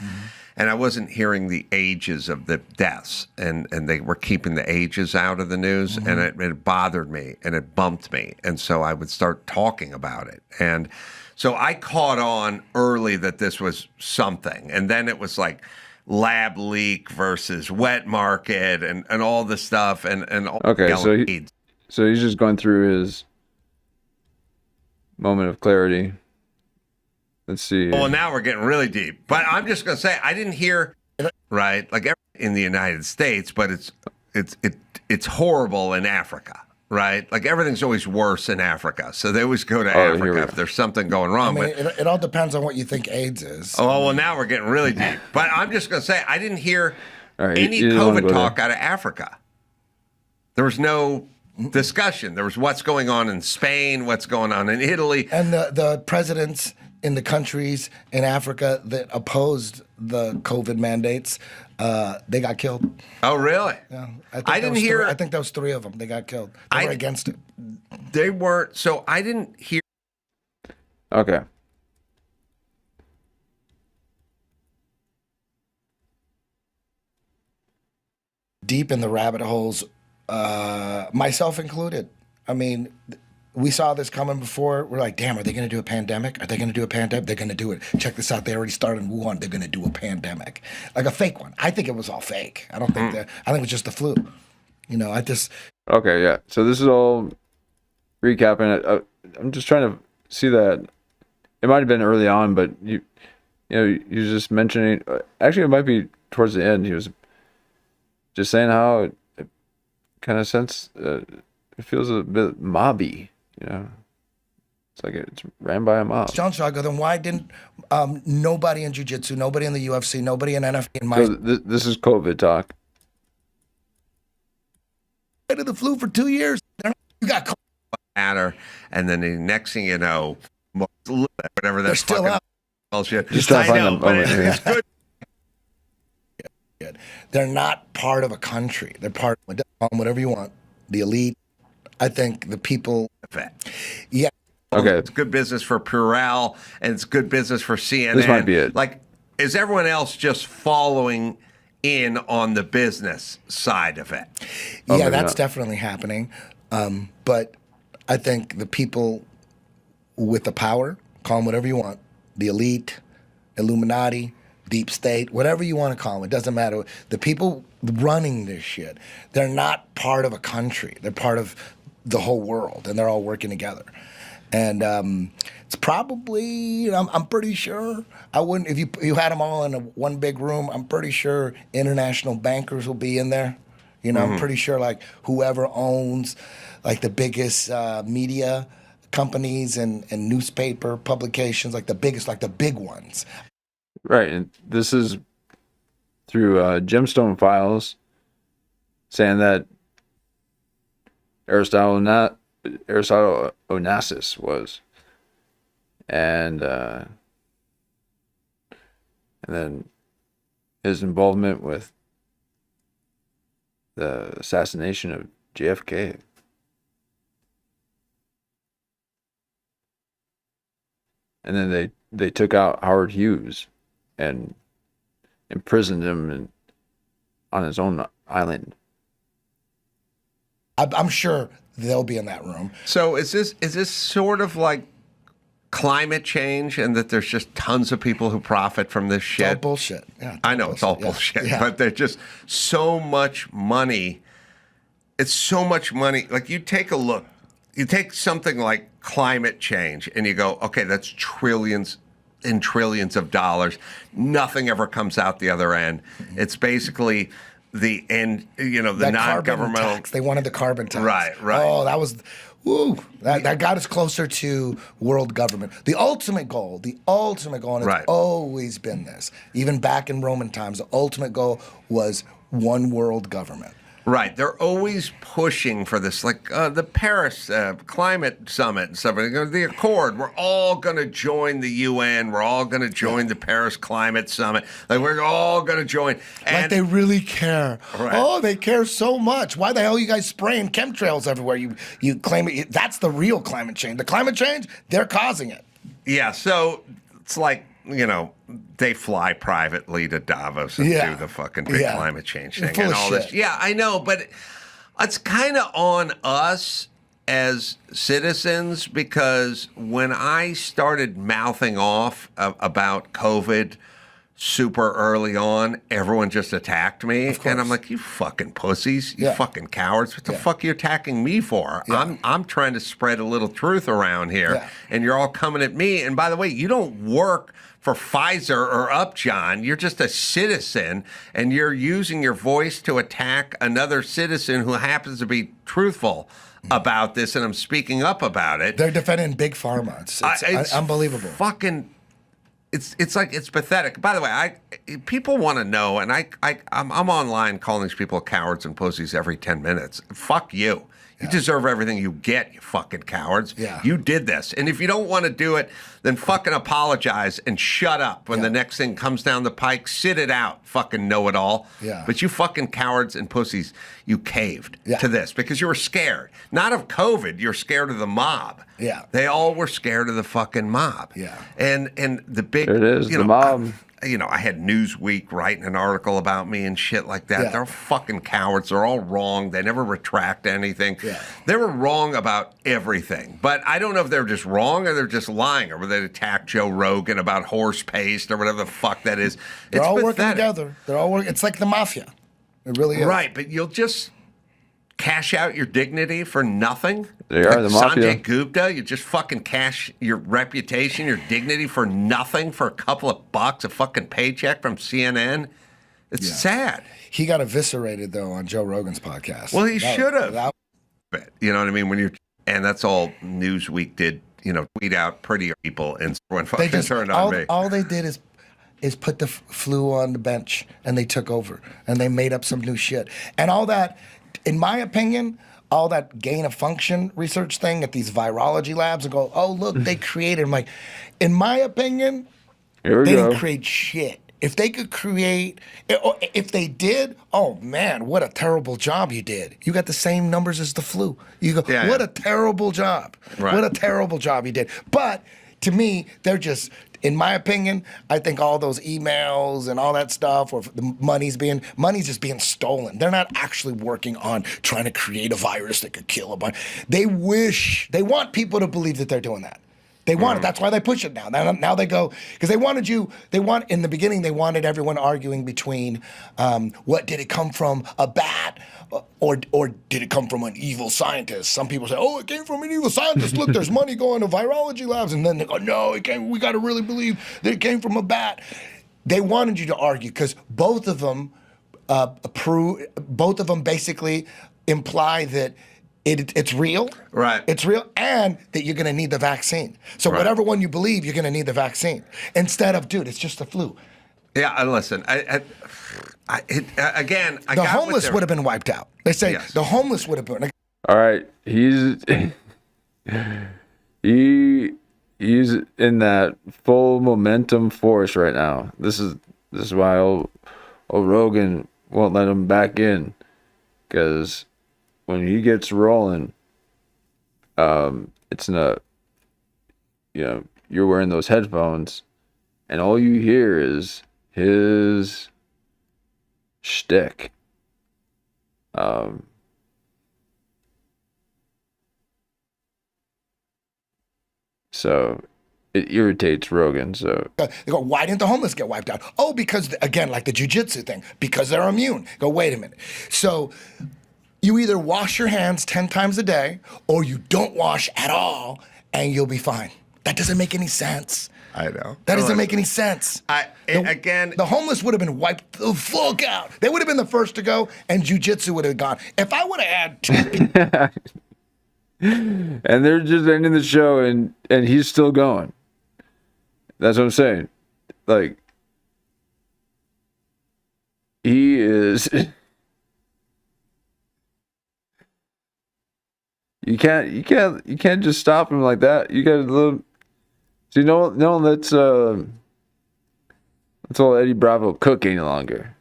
and I wasn't hearing the ages of the deaths, and they were keeping the ages out of the news, and it bothered me, and it bumped me, and so I would start talking about it, and so I caught on early that this was something, and then it was like lab leak versus wet market, and all this stuff, and all okay, so he's just going through his moment of clarity. Let's see. Well, now we're getting really deep. But I'm just going to say, I didn't hear, right, like in the United States, but it's horrible in Africa, right? Like everything's always worse in Africa. So they always go to Africa if there's something going wrong. I mean, it all depends on what you think AIDS is. Oh, well, now we're getting really deep. But I'm just going to say, I didn't hear right, any COVID talk out of Africa. There was no discussion. There was what's going on in Spain, what's going on in Italy. And the presidents in the countries in Africa that opposed the COVID mandates, they got killed. Oh, really? Yeah, I didn't hear. I think that was 3 of them. They got killed. They were against it. They weren't. So I didn't hear. Okay. Deep in the rabbit holes, myself included. I mean, we saw this coming before. We're like, damn, are they going to do a pandemic? Are they going to do a pandemic? They're going to do it. Check this out. They already started in Wuhan. They're going to do a pandemic. Like a fake one. I think it was all fake. I don't think that. I think it was just the flu. You know, I just. Okay, yeah. So this is all recapping. I'm just trying to see that. It might have been early on, but you just mentioning. Actually, it might be towards the end. He was just saying how it kind of it feels a bit mobby. It's like it's ran by a mob. John Shaga, then why didn't nobody in jiu-jitsu, nobody in the UFC, nobody in NFL, So this is COVID talk. of the flu for 2 years? You got matter, and then the next thing you know, whatever that's still fucking out. bullshit. Just trying to find them. But it's good. They're not part of a country. They're part of whatever you want. The elite. I think the people. Yeah. Okay. It's good business for Purell, and it's good business for CNN. This might be it. Like, is everyone else just following in on the business side of it? Yeah, that's definitely happening. But I think the people with the power, call them whatever you want, the elite, Illuminati, deep state, whatever you want to call them, it doesn't matter. The people running this shit, they're not part of a country. They're part of the whole world, and they're all working together. And It's probably, I'm pretty sure, I wouldn't, if you had them all in one big room, I'm pretty sure international bankers will be in there. You know, I'm pretty sure like whoever owns like the biggest media companies and newspaper publications, like the biggest, like the big ones. Right, and this is through gemstone files saying that Aristotle Onassis was, and then his involvement with the assassination of JFK. And then they took out Howard Hughes and imprisoned him on his own island. I'm sure they'll be in that room. So is this sort of like climate change, and that there's just tons of people who profit from this shit? It's all bullshit. Yeah, I know it's all bullshit, Yeah. but there's just so much money. It's so much money. Like, you take a look, you take something like climate change and you go, okay, that's trillions and trillions of dollars. Nothing ever comes out the other end. It's basically the end, the that non-governmental carbon tax. They wanted the carbon tax. Right. Oh, that was, that got us closer to world government. The ultimate goal, and it's always been this. Even back in Roman times, the ultimate goal was one world government. Right. They're always pushing for this, like the Paris Climate Summit and stuff. The Accord. We're all going to join the UN. We're all going to join the Paris Climate Summit. Like, we're all going to join. And like they really care. Right. Oh, they care so much. Why the hell are you guys spraying chemtrails everywhere? You claim it. That's the real climate change. The climate change, they're causing it. Yeah. So it's like, they fly privately to Davos and do the fucking big climate change thing and all this. Yeah, I know, but it's kind of on us as citizens, because when I started mouthing off about COVID super early on, everyone just attacked me. And I'm like, you fucking pussies, you fucking cowards. What the fuck are you attacking me for? I'm trying to spread a little truth around here, and you're all coming at me. And by the way, you don't work for Pfizer or Upjohn. You're just a citizen, and you're using your voice to attack another citizen who happens to be truthful about this, and I'm speaking up about it. They're defending Big Pharma. It's unbelievable. Fucking, it's like, it's pathetic. By the way, people want to know, and I'm online calling these people cowards and pussies every 10 minutes. Fuck you. You deserve everything you get, you fucking cowards. Yeah. You did this. And if you don't want to do it, then fucking apologize and shut up when the next thing comes down the pike. Sit it out, fucking know-it-all. Yeah. But you fucking cowards and pussies, you caved to this because you were scared. Not of COVID, you're scared of the mob. Yeah. They all were scared of the fucking mob. Yeah. And the big... There it is, the mob. I had Newsweek writing an article about me and shit like that. Yeah. They're fucking cowards. They're all wrong. They never retract anything. Yeah. They were wrong about everything. But I don't know if they're just wrong or they're just lying, or they attack Joe Rogan about horse paste or whatever the fuck that is. They're all pathetic. working together. They're all working. It's like the mafia. It really is. Right, but you'll just cash out your dignity for nothing? They are the mafia. Sanjay Gupta, you just fucking cash your reputation, your dignity for nothing, for a couple of bucks, a fucking paycheck from CNN? It's sad. He got eviscerated, though, on Joe Rogan's podcast. Well, he should have. You know what I mean? And that's all Newsweek did, tweet out prettier people and when fucking turned on me. All they did is put the flu on the bench, and they took over, and they made up some new shit. And all that, in my opinion, all that gain of function research thing at these virology labs and go, oh, look, they created. I'm like, in my opinion, they didn't create shit. If they could create, if they did, oh man, what a terrible job you did. You got the same numbers as the flu. You go, what a terrible job. Right. What a terrible job you did. But to me, they're just, in my opinion, I think all those emails and all that stuff, or the money's just being stolen. They're not actually working on trying to create a virus that could kill a bunch. They want people to believe that they're doing that. They want it. That's why they push it now. Now they go, because in the beginning, they wanted everyone arguing between what did it come from, a bat, or did it come from an evil scientist? Some people say, oh, it came from an evil scientist. Look, there's money going to virology labs. And then they go, no, we got to really believe that it came from a bat. They wanted you to argue because both of them basically imply that it's real. Right. It's real, and that you're going to need the vaccine. So whatever one you believe, you're going to need the vaccine. Instead of, dude, it's just the flu. Yeah, and listen, again, the homeless would have been wiped out. They say the homeless would have been. All right, he's in that full momentum force right now. This is why old Rogan won't let him back in, because when he gets rolling, it's not, you're wearing those headphones, and all you hear is his shtick. So it irritates Rogan. So they go, why didn't the homeless get wiped out? Oh, because, again, like the jujitsu thing, because they're immune. Go, wait a minute. So you either wash your hands 10 times a day or you don't wash at all and you'll be fine. That doesn't make any sense. I know. That doesn't make any sense. The homeless would have been wiped the fuck out. They would have been the first to go, and jujitsu would have gone. If I would have had and they're just ending the show, and he's still going. That's what I'm saying. Like, he is. You can't just stop him like that. You got to see. No, let's old Eddie Bravo cook any longer.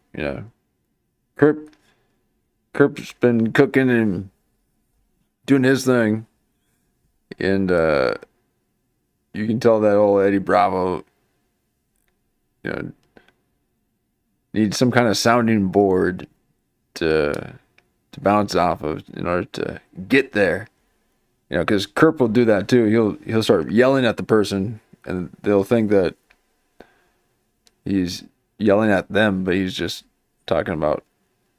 Kurt's been cooking and doing his thing, and you can tell that old Eddie Bravo, needs some kind of sounding board to bounce off of in order to get there. Because Kurt will do that too. He'll start yelling at the person, and they'll think that he's yelling at them, but he's just talking about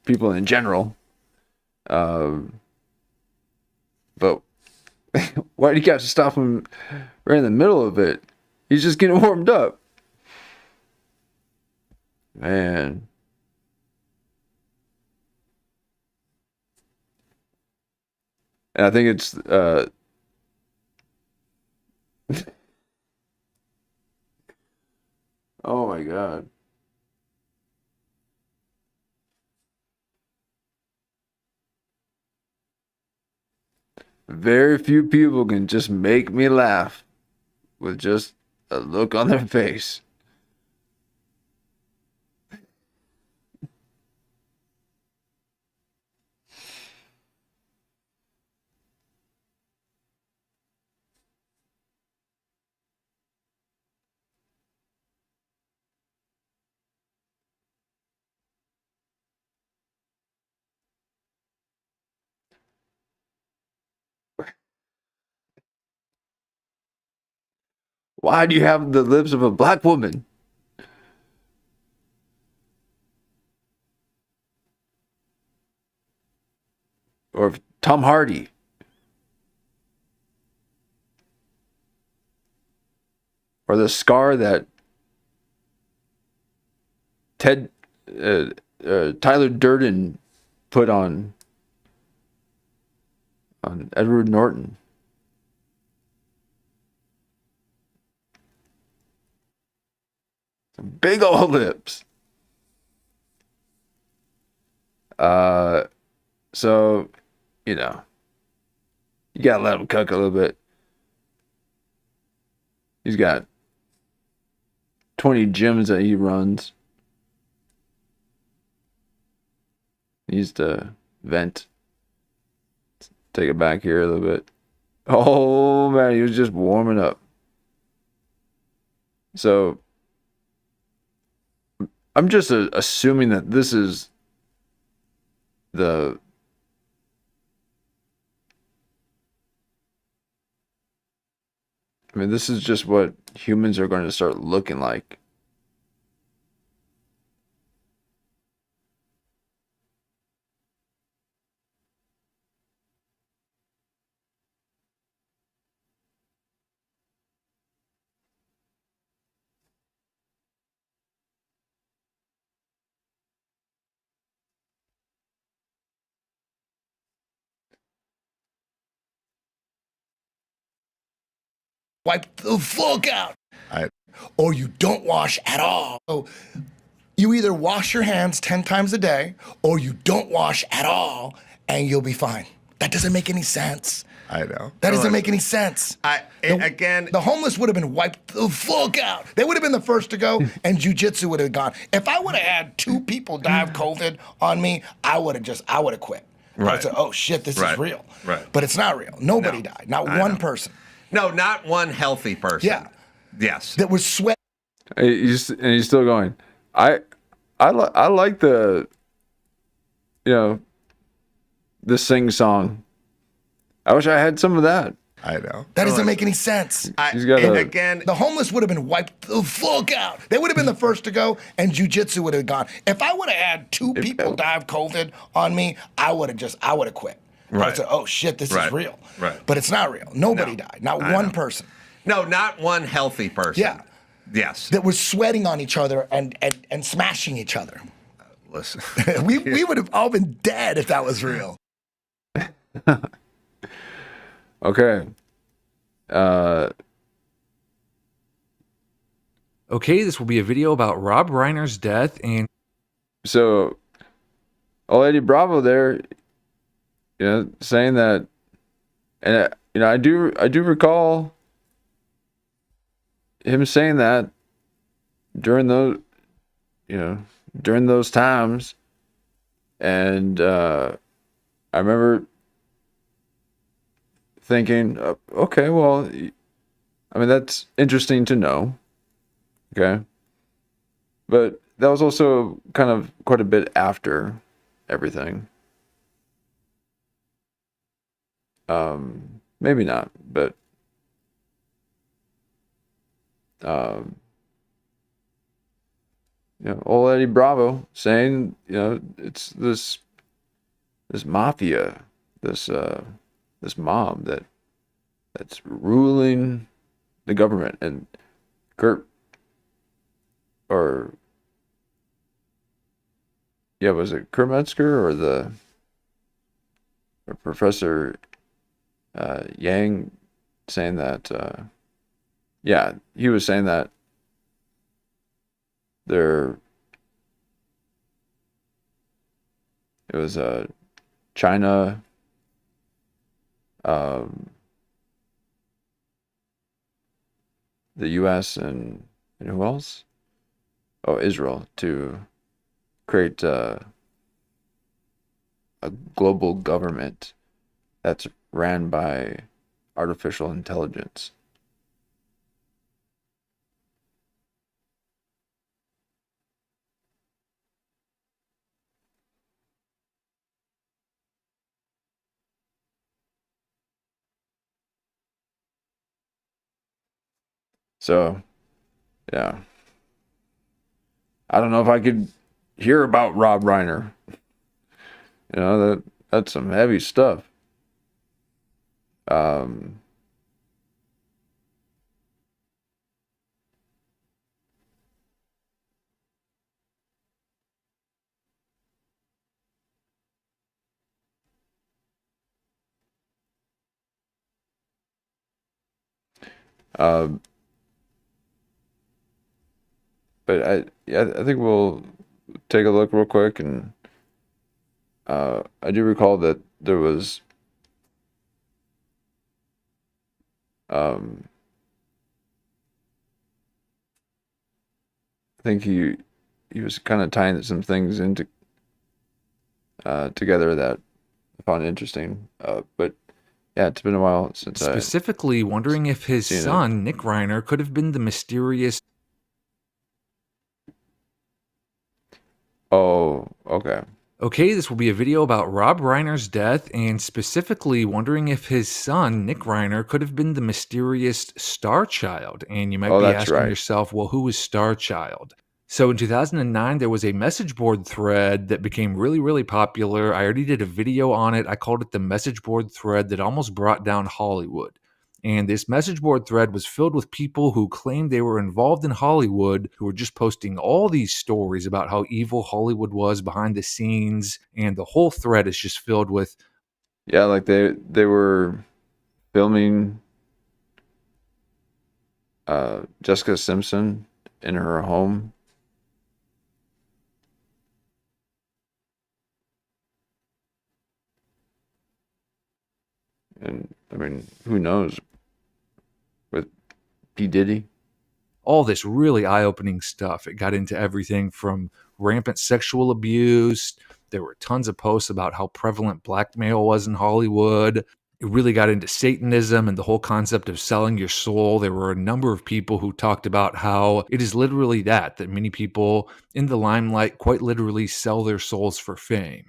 people in general. But why do you guys stop him right in the middle of it? He's just getting warmed up. Man. And I think it's oh my God. Very few people can just make me laugh with just a look on their face. Why do you have the lips of a black woman? Or Tom Hardy. Or the scar that Tyler Durden put on Edward Norton. Some big old lips. So, you gotta let him cook a little bit. He's got 20 gyms that he runs. He needs to vent. Take it back here a little bit. Oh man, he was just warming up. So I'm just assuming that this is the I mean, this is just what humans are going to start looking like. Wipe the fuck out. Or you don't wash at all. So you either wash your hands 10 times a day or you don't wash at all and you'll be fine. That doesn't make any sense. I know. That doesn't make any sense. The homeless would have been wiped the fuck out. They would have been the first to go, and jiu-jitsu would have gone. If I would have had 2 people die of COVID on me, I would have quit. Right. I'd say, oh shit, this is real. Right. But it's not real. Nobody died. Not one person. No, not one healthy person. Yeah. Yes. That was sweat. And he's still going. I like the, the sing song. I wish I had some of that. I know. That doesn't make any sense. He's got the homeless would have been wiped the fuck out. They would have been the first to go, and jiu-jitsu would have gone. If I would have had 2 people die of COVID on me, I would have quit. Right. I'd say, oh shit, this is real. Right. But it's not real. Nobody died. Not one person. No, not one healthy person. Yeah. Yes. That was sweating on each other and smashing each other. Listen. we would have all been dead if that was real. Okay. Okay, this will be a video about Rob Reiner's death, and so old Lady Bravo there, saying that, and I do recall him saying that during those times, and I remember thinking, okay, well, I mean, that's interesting to know. Okay. But that was also kind of quite a bit after everything. Maybe not, but old Eddie Bravo saying, it's this mafia, this mob that's ruling the government. And was it Kurt Metzger or Professor Yang saying that? He was saying that it was China, the U.S. and who else? Oh, Israel, to create a global government that's ran by artificial intelligence. So, yeah. I don't know if I could hear about Rob Reiner. That's some heavy stuff. But I think we'll take a look real quick, and I do recall that there was I think he was kind of tying some things into together that I found interesting. But yeah, it's been a while since specifically wondering if his son, Nick Reiner, could have been the mysterious. Oh, okay. Okay, this will be a video about Rob Reiner's death, and specifically wondering if his son, Nick Reiner, could have been the mysterious Star Child. And you might Oh, be that's asking right. yourself, well, who was Star Child? So in 2009, there was a message board thread that became really, really popular. I already did a video on it. I called it the message board thread that almost brought down Hollywood. And this message board thread was filled with people who claimed they were involved in Hollywood, who were just posting all these stories about how evil Hollywood was behind the scenes. And the whole thread is just filled with, Yeah, like they were filming Jessica Simpson in her home. And I mean, who knows with P. Diddy? all this really eye-opening stuff. It got into everything from rampant sexual abuse. There were tons of posts about how prevalent blackmail was in Hollywood. It really got into Satanism and the whole concept of selling your soul. There were a number of people who talked about how it is literally that many people in the limelight quite literally sell their souls for fame.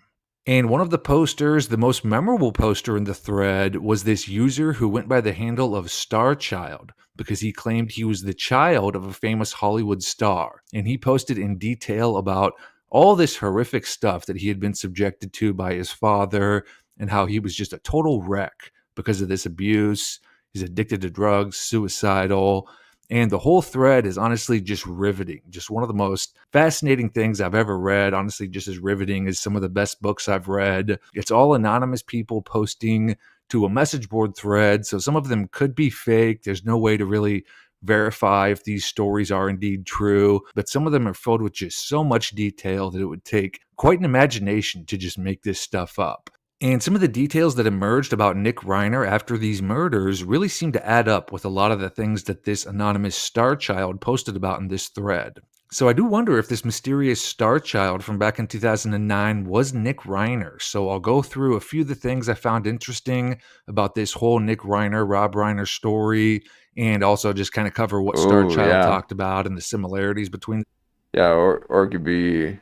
And one of the posters, the most memorable poster in the thread, was this user who went by the handle of Star Child because he claimed he was the child of a famous Hollywood star. And he posted in detail about all this horrific stuff that he had been subjected to by his father and how he was just a total wreck because of this abuse. He's addicted to drugs, suicidal. And the whole thread is honestly just riveting. Just one of the most fascinating things I've ever read. Honestly, just as riveting as some of the best books I've read. It's all anonymous people posting to a message board thread. So some of them could be fake. There's no way to really verify if these stories are indeed true. But some of them are filled with just so much detail that it would take quite an imagination to just make this stuff up. And some of the details that emerged about Nick Reiner after these murders really seem to add up with a lot of the things that this anonymous Star Child posted about in this thread. So I do wonder if this mysterious Star Child from back in 2009 was Nick Reiner. So I'll go through a few of the things I found interesting about this whole Nick Reiner, Rob Reiner story, and also just kind of cover what Star Oh, Child yeah. talked about and the similarities between. Yeah, or it could be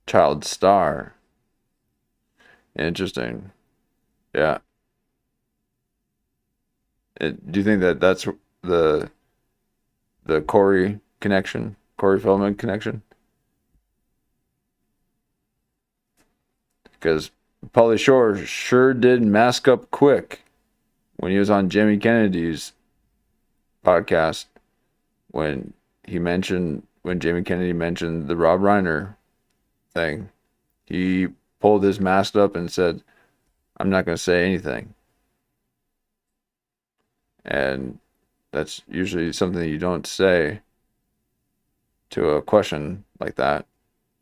Child Star. Interesting. Yeah. Do you think that that's the Corey connection, Corey Feldman connection? Because Pauly Shore sure did mask up quick when he was on Jamie Kennedy's podcast when Jamie Kennedy mentioned the Rob Reiner thing. He pulled his mask up and said, "I'm not going to say anything." And that's usually something you don't say to a question like that.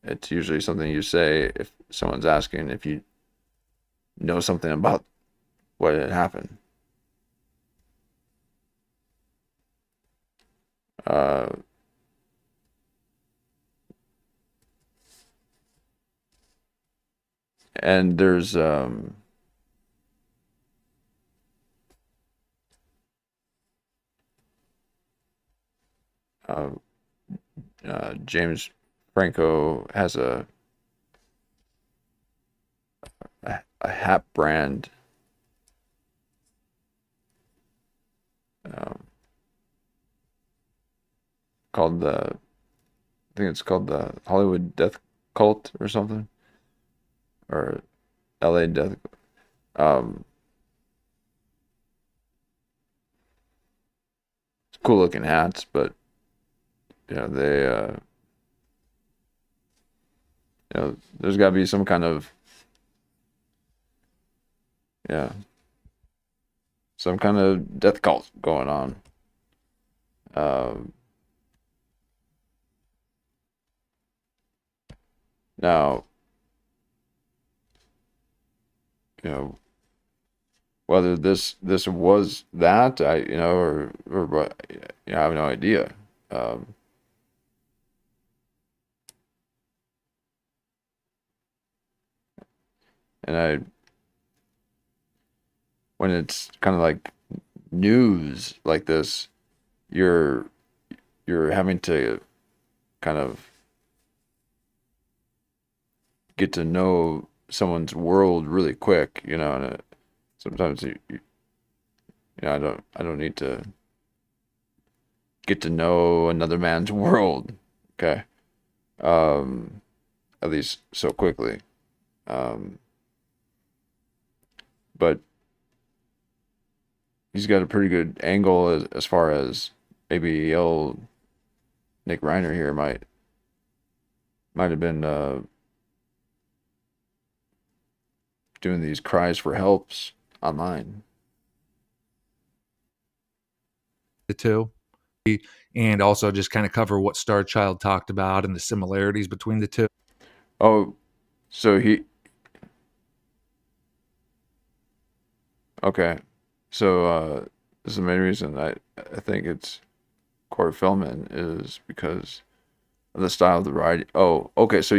It's usually something you say if someone's asking if you know something about what had happened. And there's James Franco has a hat brand called I think it's called the Hollywood Death Cult or something, or LA Death. Cool looking hats, but they there's got to be some kind of death cult going on. Now, whether this was that, or what, I have no idea. And when it's kind of like news like this, you're having to kind of get to know someone's world really quick, you know, and sometimes you know, I don't need to get to know another man's world, okay? At least so quickly. But he's got a pretty good angle as far as maybe old Nick Reiner here might have been doing these cries for helps online. The two. And also just kind of cover what Star Child talked about and the similarities between the two. Oh, so okay. So this is the main reason I think it's Corey Feldman is because of the style of the writing. Oh, okay. So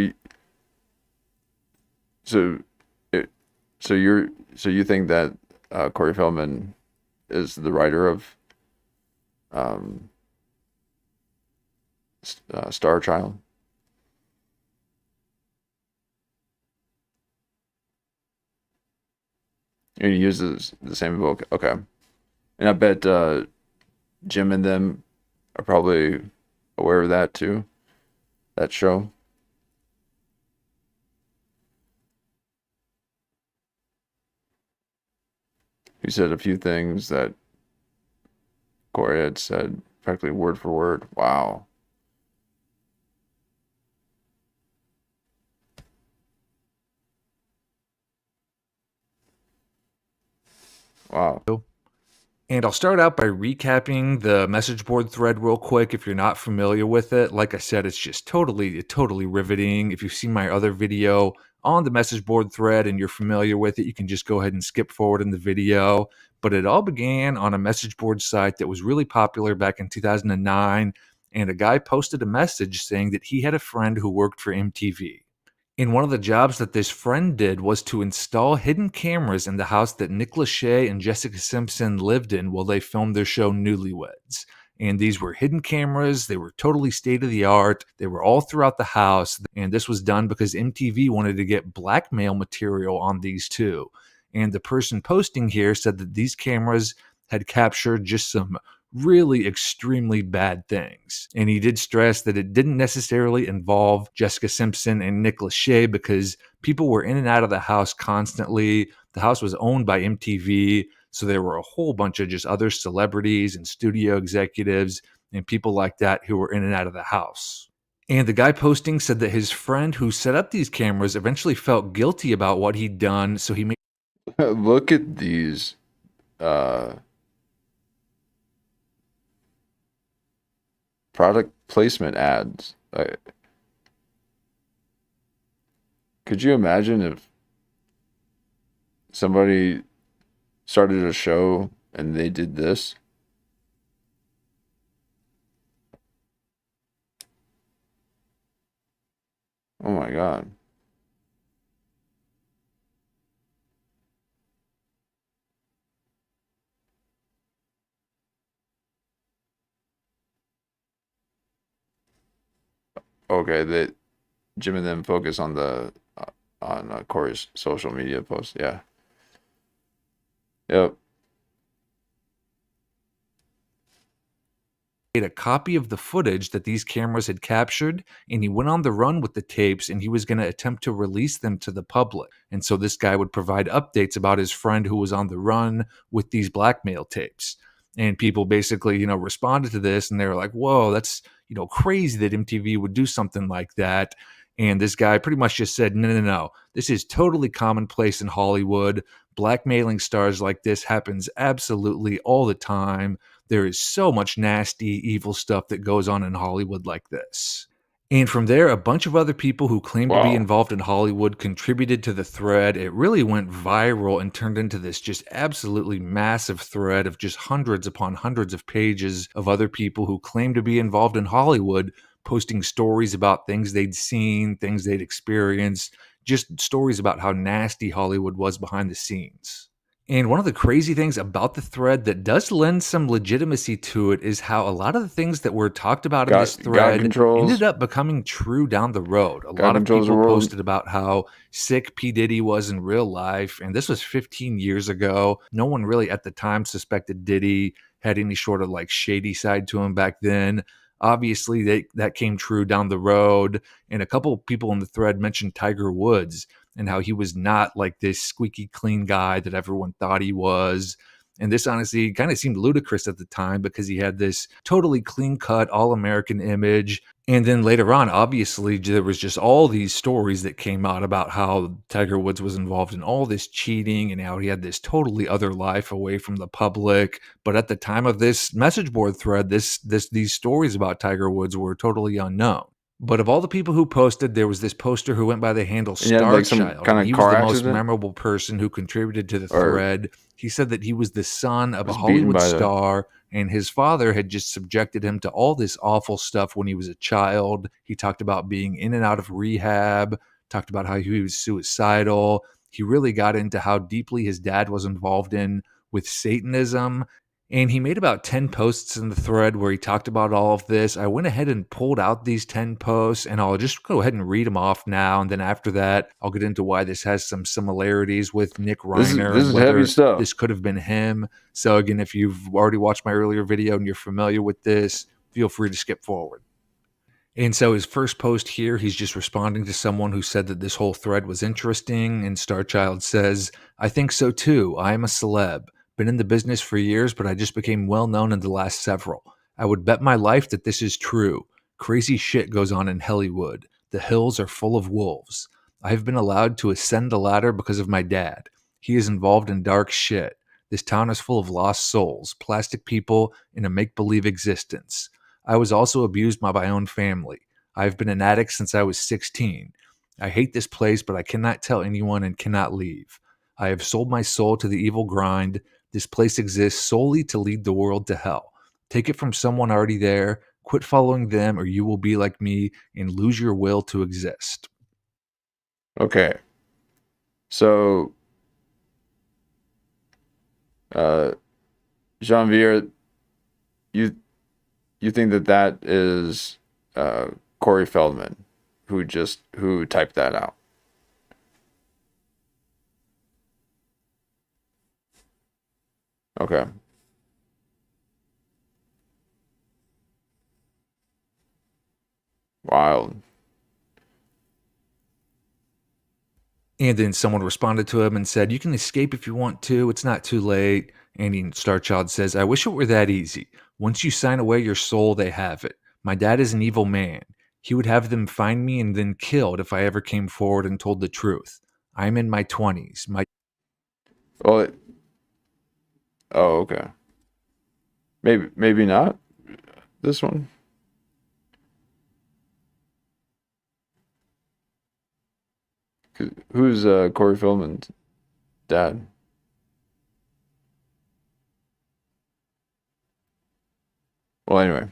you think that Corey Feldman is the writer of Star Child? And he uses the same vocal. Okay. And I bet Jim and them are probably aware of that too. That show. He said a few things that Corey had said practically word for word. Wow. Wow. And I'll start out by recapping the message board thread real quick if you're not familiar with it. Like I said, it's just totally riveting. If you've seen my other video on the message board thread and you're familiar with it, you can just go ahead and skip forward in the video. But it all began on a message board site that was really popular back in 2009. And a guy posted a message saying that he had a friend who worked for MTV. And one of the jobs that this friend did was to install hidden cameras in the house that Nick Lachey and Jessica Simpson lived in while they filmed their show Newlyweds. And these were hidden cameras. They were totally state of the art. They were all throughout the house. And this was done because MTV wanted to get blackmail material on these too. And the person posting here said that these cameras had captured just some really extremely bad things. And he did stress that it didn't necessarily involve Jessica Simpson and Nick Lachey because people were in and out of the house constantly. The house was owned by MTV, so there were a whole bunch of just other celebrities and studio executives and people like that who were in and out of the house. And the guy posting said that his friend who set up these cameras eventually felt guilty about what he'd done, so he made Look at these product placement ads. Could you imagine if somebody started a show and they did this? Oh my God. Okay, that Jim and them focus on the on Corey's social media posts. Yeah. Yep. a copy of the footage that these cameras had captured, and he went on the run with the tapes, and he was going to attempt to release them to the public. And so this guy would provide updates about his friend who was on the run with these blackmail tapes. And people basically, responded to this, and they were like, whoa, that's, crazy that MTV would do something like that. And this guy pretty much just said, no. This is totally commonplace in Hollywood. Blackmailing stars like this happens absolutely all the time. There is so much nasty, evil stuff that goes on in Hollywood like this. And from there, a bunch of other people who claimed to be involved in Hollywood contributed to the thread. It really went viral and turned into this just absolutely massive thread of just hundreds upon hundreds of pages of other people who claimed to be involved in Hollywood, posting stories about things they'd seen, things they'd experienced, just stories about how nasty Hollywood was behind the scenes. And one of the crazy things about the thread that does lend some legitimacy to it is how a lot of the things that were talked about in this God thread controls. ended up becoming true down the road. A God lot of controls the people world. posted about how sick P. Diddy was in real life, and this was 15 years ago. No one really at the time suspected Diddy had any sort of like shady side to him back then. Obviously, that came true down the road, and a couple of people in the thread mentioned Tiger Woods and how he was not like this squeaky clean guy that everyone thought he was. And this honestly kind of seemed ludicrous at the time because he had this totally clean cut, all American image. And then later on, obviously, there was just all these stories that came out about how Tiger Woods was involved in all this cheating and how he had this totally other life away from the public. But at the time of this message board thread, these stories about Tiger Woods were totally unknown. But of all the people who posted, there was this poster who went by the handle And he had, like, some Starchild. kind And of he was car the most accident? memorable person who contributed to the Or thread. He said that he was the son of a was beaten Hollywood by the star, and his father had just subjected him to all this awful stuff when he was a child. He talked about being in and out of rehab, talked about how he was suicidal. He really got into how deeply his dad was involved in with Satanism. And he made about 10 posts in the thread where he talked about all of this. I went ahead and pulled out these 10 posts, and I'll just go ahead and read them off now. And then after that, I'll get into why this has some similarities with Nick Reiner this and is heavy whether stuff. this could have been him. So again, if you've already watched my earlier video and you're familiar with this, feel free to skip forward. And so his first post here, he's just responding to someone who said that this whole thread was interesting. And Starchild says, I think so too. I am a celeb. Been in the business for years, but I just became well known in the last several. I would bet my life that this is true. Crazy shit goes on in Hollywood. The hills are full of wolves. I have been allowed to ascend the ladder because of my dad. He is involved in dark shit. This town is full of lost souls, plastic people in a make-believe existence. I was also abused by my own family. I've been an addict since I was 16. I hate this place, but I cannot tell anyone and cannot leave. I have sold my soul to the evil grind. This place exists solely to lead the world to hell. Take it from someone already there. Quit following them, or you will be like me and lose your will to exist. Okay. So, Jean-Pierre, you think that is Corey Feldman who typed that out? Okay. Wild. And then someone responded to him and said, you can escape if you want to. It's not too late. And Starchild says, I wish it were that easy. Once you sign away your soul, they have it. My dad is an evil man. He would have them find me and then killed if I ever came forward and told the truth. I'm in my 20s. Oh, okay. Maybe not this one. Who's Corey Feldman's dad? Well, anyway.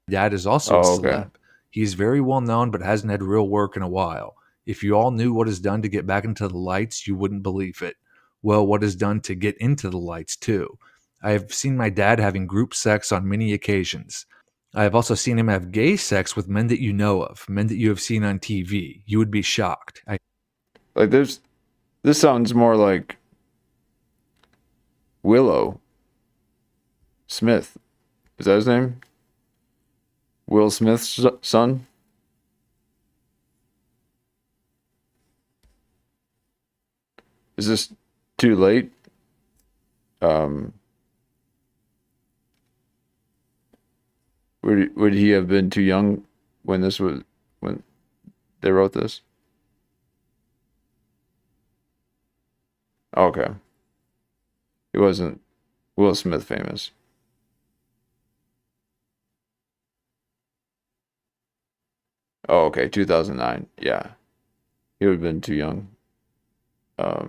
Dad is also a Oh, celeb. okay. He's very well known, but hasn't had real work in a while. If you all knew what is done to get back into the lights, you wouldn't believe it. Well, what is done to get into the lights, too. I have seen my dad having group sex on many occasions. I have also seen him have gay sex with men that you know of, men that you have seen on TV. You would be shocked. Like this sounds more like Willow Smith. Is that his name? Will Smith's son? Is this too late? Would he have been too young when they wrote this? Okay. He wasn't Will Smith famous. Oh, okay, 2009. Yeah. He would have been too young. I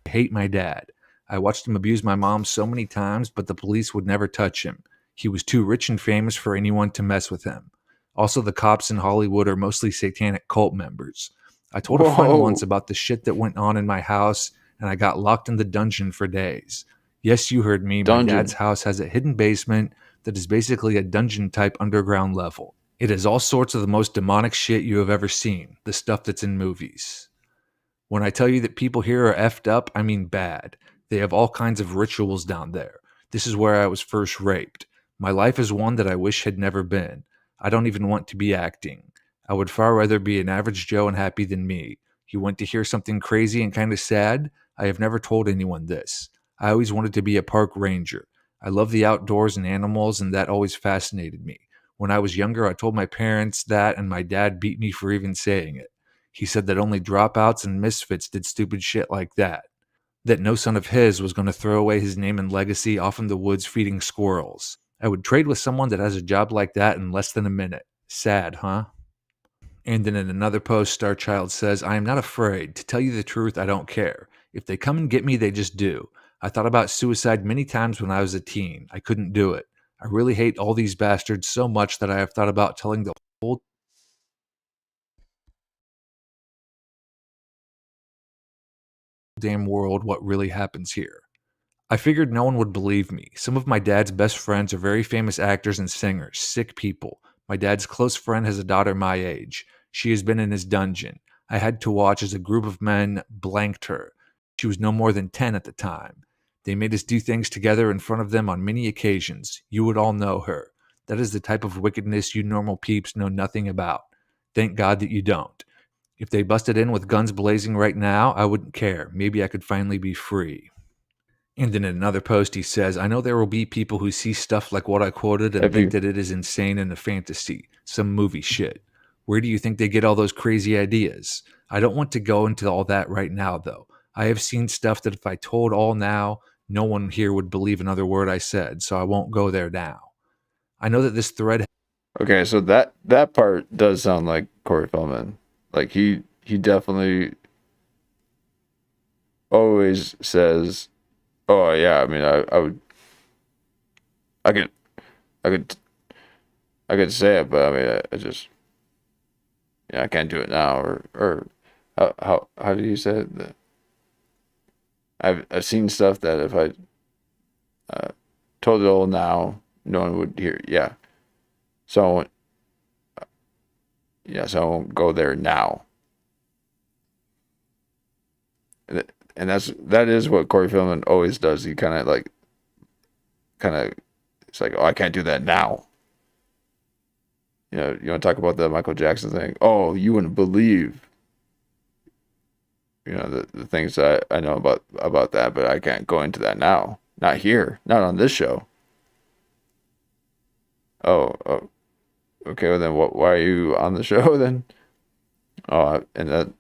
hate my dad. I watched him abuse my mom so many times, but the police would never touch him. He was too rich and famous for anyone to mess with him. Also, the cops in Hollywood are mostly satanic cult members. I told a friend Whoa. once about the shit that went on in my house, and I got locked in the dungeon for days. Yes, you heard me. My Dungeon. dad's house has a hidden basement that is basically a dungeon-type underground level. It is all sorts of the most demonic shit you have ever seen, the stuff that's in movies. When I tell you that people here are effed up, I mean bad. They have all kinds of rituals down there. This is where I was first raped. My life is one that I wish had never been. I don't even want to be acting. I would far rather be an average Joe and happy than me. You want to hear something crazy and kind of sad? I have never told anyone this. I always wanted to be a park ranger. I love the outdoors and animals, and that always fascinated me. When I was younger, I told my parents that, and my dad beat me for even saying it. He said that only dropouts and misfits did stupid shit like that. That no son of his was going to throw away his name and legacy off in the woods feeding squirrels. I would trade with someone that has a job like that in less than a minute. Sad, huh? And then in another post, Starchild says, I am not afraid. To tell you the truth, I don't care. If they come and get me, they just do. I thought about suicide many times when I was a teen. I couldn't do it. I really hate all these bastards so much that I have thought about telling the whole damn world what really happens here. I figured no one would believe me. Some of my dad's best friends are very famous actors and singers, sick people. My dad's close friend has a daughter my age. She has been in his dungeon. I had to watch as a group of men blanked her. She was no more than 10 at the time. They made us do things together in front of them on many occasions. You would all know her. That is the type of wickedness you normal peeps know nothing about. Thank God that you don't. If they busted in with guns blazing right now, I wouldn't care. Maybe I could finally be free. And in another post, he says, I know there will be people who see stuff like what I quoted and think that it is insane and a fantasy, some movie shit. Where do you think they get all those crazy ideas? I don't want to go into all that right now, though. I have seen stuff that if I told all now, no one here would believe another word I said, so I won't go there now. I know that this thread... Okay, so that part does sound like Corey Feldman. Like, he definitely always says... Oh yeah, I mean, I could say it, but I mean, I just, yeah, I can't do it now. Or how do you say it? I've seen stuff that if I told it all now, no one would hear. Yeah, so I won't go there now. And that is what Corey Feldman always does. He kind of it's like, oh, I can't do that now. You know, you want to talk about the Michael Jackson thing? Oh, you wouldn't believe, you know, the things that I know about that, but I can't go into that now. Not here. Not on this show. Oh, okay. Well then, why are you on the show then? Oh, and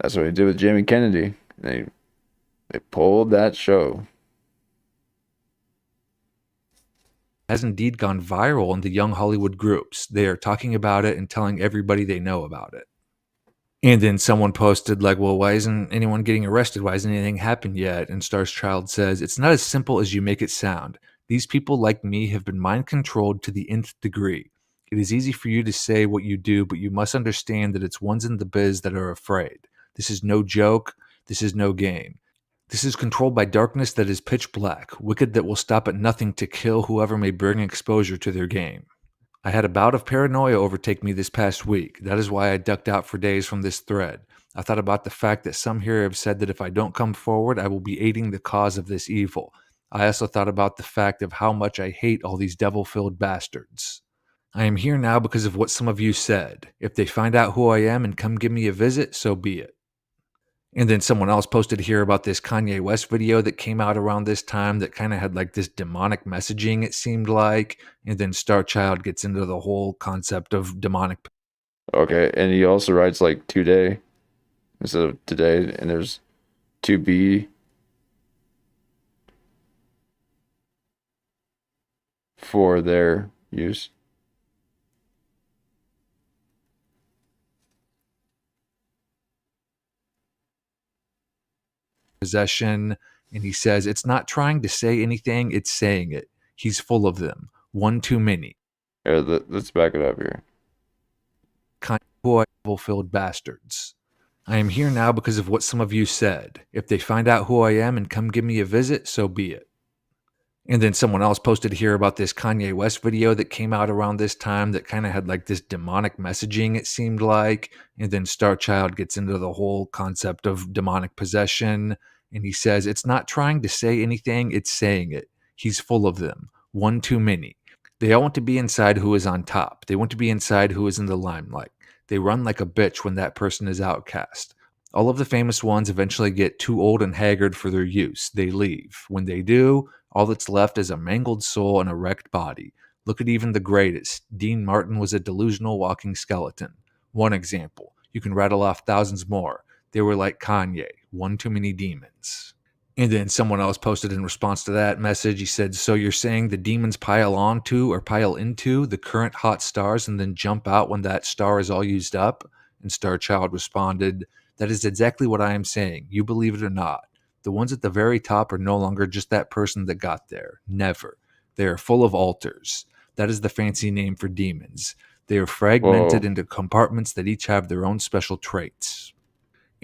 that's what he did with Jamie Kennedy. They pulled that show. Has indeed gone viral in the young Hollywood groups. They are talking about it and telling everybody they know about it. And then someone posted like, well, why isn't anyone getting arrested? Why hasn't anything happened yet? And Star's Child says, it's not as simple as you make it sound. These people like me have been mind controlled to the nth degree. It is easy for you to say what you do, but you must understand that it's ones in the biz that are afraid. This is no joke. This is no game. This is controlled by darkness that is pitch black, wicked that will stop at nothing to kill whoever may bring exposure to their game. I had a bout of paranoia overtake me this past week. That is why I ducked out for days from this thread. I thought about the fact that some here have said that if I don't come forward, I will be aiding the cause of this evil. I also thought about the fact of how much I hate all these devil-filled bastards. I am here now because of what some of you said. If they find out who I am and come give me a visit, so be it. And then someone else posted here about this Kanye West video that came out around this time that kind of had like this demonic messaging, it seemed like. And then Starchild gets into the whole concept of demonic. Okay, and he also writes like today instead of today, and there's to be for their use. Possession, and he says it's not trying to say anything, it's saying it. He's full of them. One too many. Here, let's back it up here. fulfilled bastards. I am here now because of what some of you said. If they find out who I am and come give me a visit, so be it. And then someone else posted here about this Kanye West video that came out around this time that kind of had like this demonic messaging, it seemed like. And then Star Child gets into the whole concept of demonic possession. And he says, it's not trying to say anything, it's saying it. He's full of them. One too many. They all want to be inside who is on top. They want to be inside who is in the limelight. They run like a bitch when that person is outcast. All of the famous ones eventually get too old and haggard for their use. They leave. When they do, all that's left is a mangled soul and a wrecked body. Look at even the greatest. Dean Martin was a delusional walking skeleton. One example. You can rattle off thousands more. They were like Kanye. One too many demons. And then someone else posted in response to that message, he said, so you're saying the demons pile onto or pile into the current hot stars and then jump out when that star is all used up? And Star Child responded, that is exactly what I am saying. You believe it or not. The ones at the very top are no longer just that person that got there. Never. They are full of alters. That is the fancy name for demons. They are fragmented into compartments that each have their own special traits.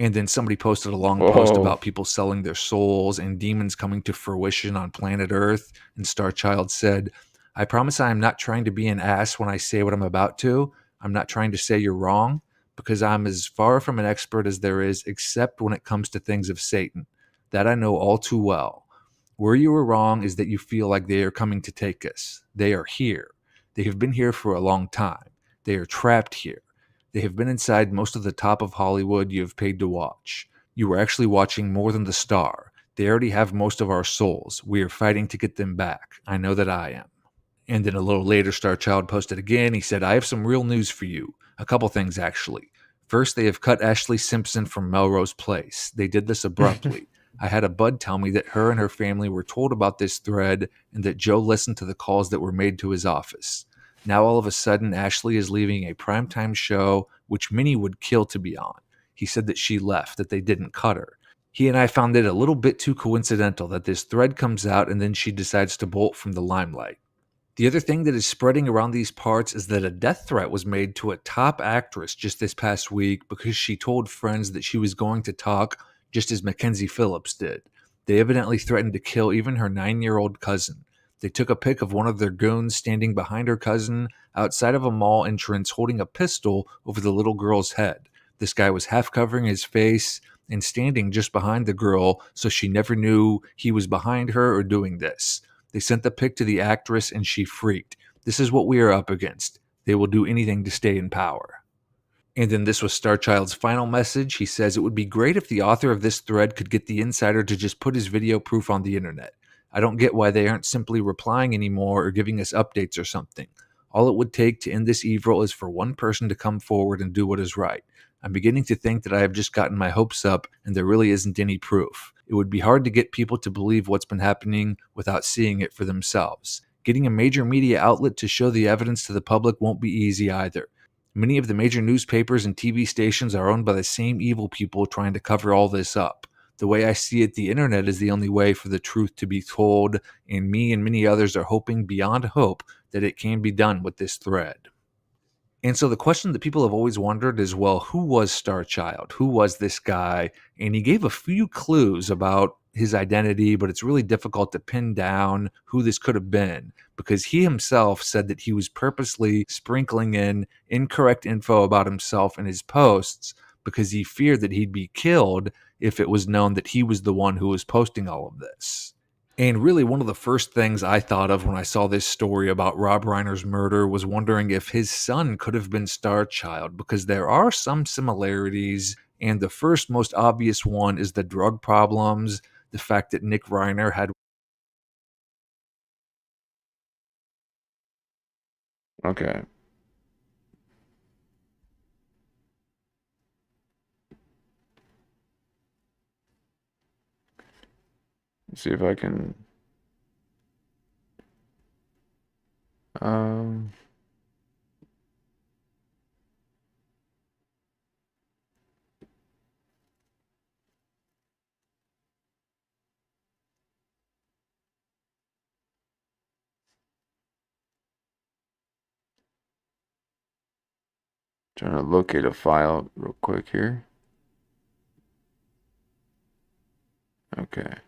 And then somebody posted a long post about people selling their souls and demons coming to fruition on planet Earth. And Star Child said, I promise I am not trying to be an ass when I say what I'm about to. I'm not trying to say you're wrong, because I'm as far from an expert as there is, except when it comes to things of Satan. That I know all too well. Where you are wrong is that you feel like they are coming to take us. They are here. They have been here for a long time. They are trapped here. They have been inside most of the top of Hollywood you have paid to watch. You are actually watching more than the star. They already have most of our souls. We are fighting to get them back. I know that I am. And then a little later, Star Child posted again. He said, I have some real news for you. A couple things, actually. First, they have cut Ashley Simpson from Melrose Place. They did this abruptly. I had a bud tell me that her and her family were told about this thread and that Joe listened to the calls that were made to his office. Now, all of a sudden, Ashley is leaving a primetime show, which many would kill to be on. He said that she left, that they didn't cut her. He and I found it a little bit too coincidental that this thread comes out and then she decides to bolt from the limelight. The other thing that is spreading around these parts is that a death threat was made to a top actress just this past week because she told friends that she was going to talk just as Mackenzie Phillips did. They evidently threatened to kill even her 9-year-old cousin. They took a pic of one of their goons standing behind her cousin outside of a mall entrance holding a pistol over the little girl's head. This guy was half covering his face and standing just behind the girl, so she never knew he was behind her or doing this. They sent the pic to the actress and she freaked. This is what we are up against. They will do anything to stay in power. And then this was Starchild's final message. He says, it would be great if the author of this thread could get the insider to just put his video proof on the internet. I don't get why they aren't simply replying anymore or giving us updates or something. All it would take to end this evil is for one person to come forward and do what is right. I'm beginning to think that I have just gotten my hopes up and there really isn't any proof. It would be hard to get people to believe what's been happening without seeing it for themselves. Getting a major media outlet to show the evidence to the public won't be easy either. Many of the major newspapers and TV stations are owned by the same evil people trying to cover all this up. The way I see it, the internet is the only way for the truth to be told, and me and many others are hoping beyond hope that it can be done with this thread. And so the question that people have always wondered is, well, who was Starchild? Who was this guy? And he gave a few clues about his identity, but it's really difficult to pin down who this could have been because he himself said that he was purposely sprinkling in incorrect info about himself in his posts because he feared that he'd be killed if it was known that he was the one who was posting all of this. And really, one of the first things I thought of when I saw this story about Rob Reiner's murder was wondering if his son could have been Starchild, because there are some similarities, and the first most obvious one is the drug problems, the fact that Nick Reiner had... Okay. Let's see if I can... Trying to locate a file real quick here. Okay.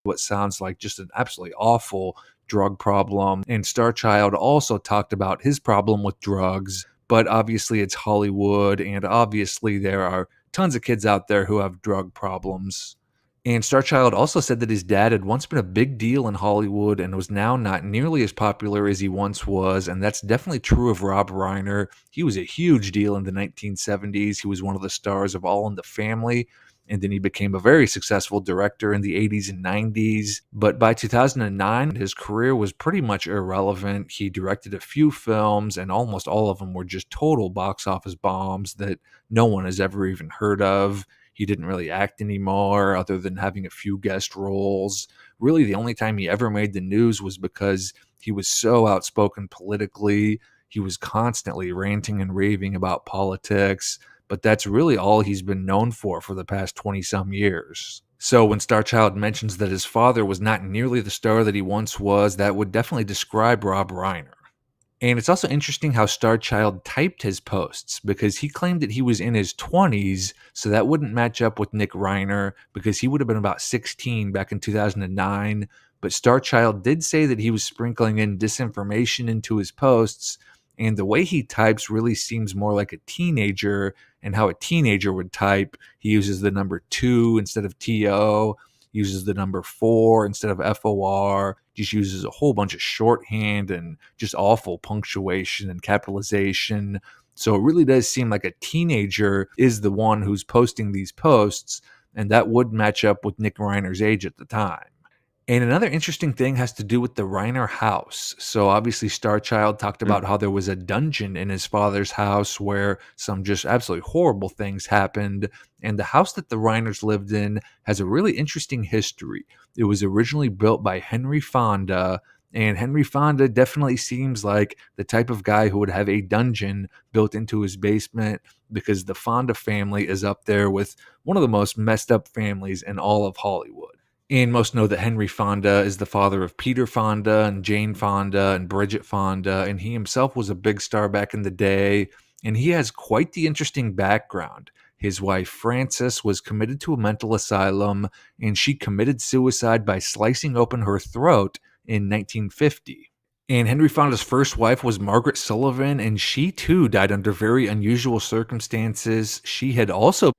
What sounds like just an absolutely awful drug problem. And Starchild also talked about his problem with drugs, but obviously it's Hollywood, and obviously there are tons of kids out there who have drug problems. And Starchild also said that his dad had once been a big deal in Hollywood and was now not nearly as popular as he once was, and that's definitely true of Rob Reiner. He was a huge deal in the 1970s. He was one of the stars of All in the Family, and then he became a very successful director in the 80s and 90s. But by 2009, his career was pretty much irrelevant. He directed a few films, and almost all of them were just total box office bombs that no one has ever even heard of. He didn't really act anymore other than having a few guest roles. Really, the only time he ever made the news was because he was so outspoken politically. He was constantly ranting and raving about politics, but that's really all he's been known for the past 20 some years. So when Starchild mentions that his father was not nearly the star that he once was, that would definitely describe Rob Reiner. And it's also interesting how Starchild typed his posts, because he claimed that he was in his 20s, so that wouldn't match up with Nick Reiner because he would have been about 16 back in 2009. But Starchild did say that he was sprinkling in disinformation into his posts, and the way he types really seems more like a teenager, and how a teenager would type. He uses the number 2 instead of TO, uses the number 4 instead of FOR, just uses a whole bunch of shorthand and just awful punctuation and capitalization. So it really does seem like a teenager is the one who's posting these posts, and that would match up with Nick Reiner's age at the time. And another interesting thing has to do with the Reiner house. So obviously Starchild talked about how there was a dungeon in his father's house where some just absolutely horrible things happened. And the house that the Reiners lived in has a really interesting history. It was originally built by Henry Fonda, and Henry Fonda definitely seems like the type of guy who would have a dungeon built into his basement, because the Fonda family is up there with one of the most messed up families in all of Hollywood. And most know that Henry Fonda is the father of Peter Fonda and Jane Fonda and Bridget Fonda, and he himself was a big star back in the day, and he has quite the interesting background. His wife Frances was committed to a mental asylum, and she committed suicide by slicing open her throat in 1950. And Henry Fonda's first wife was Margaret Sullivan, and she too died under very unusual circumstances. She had also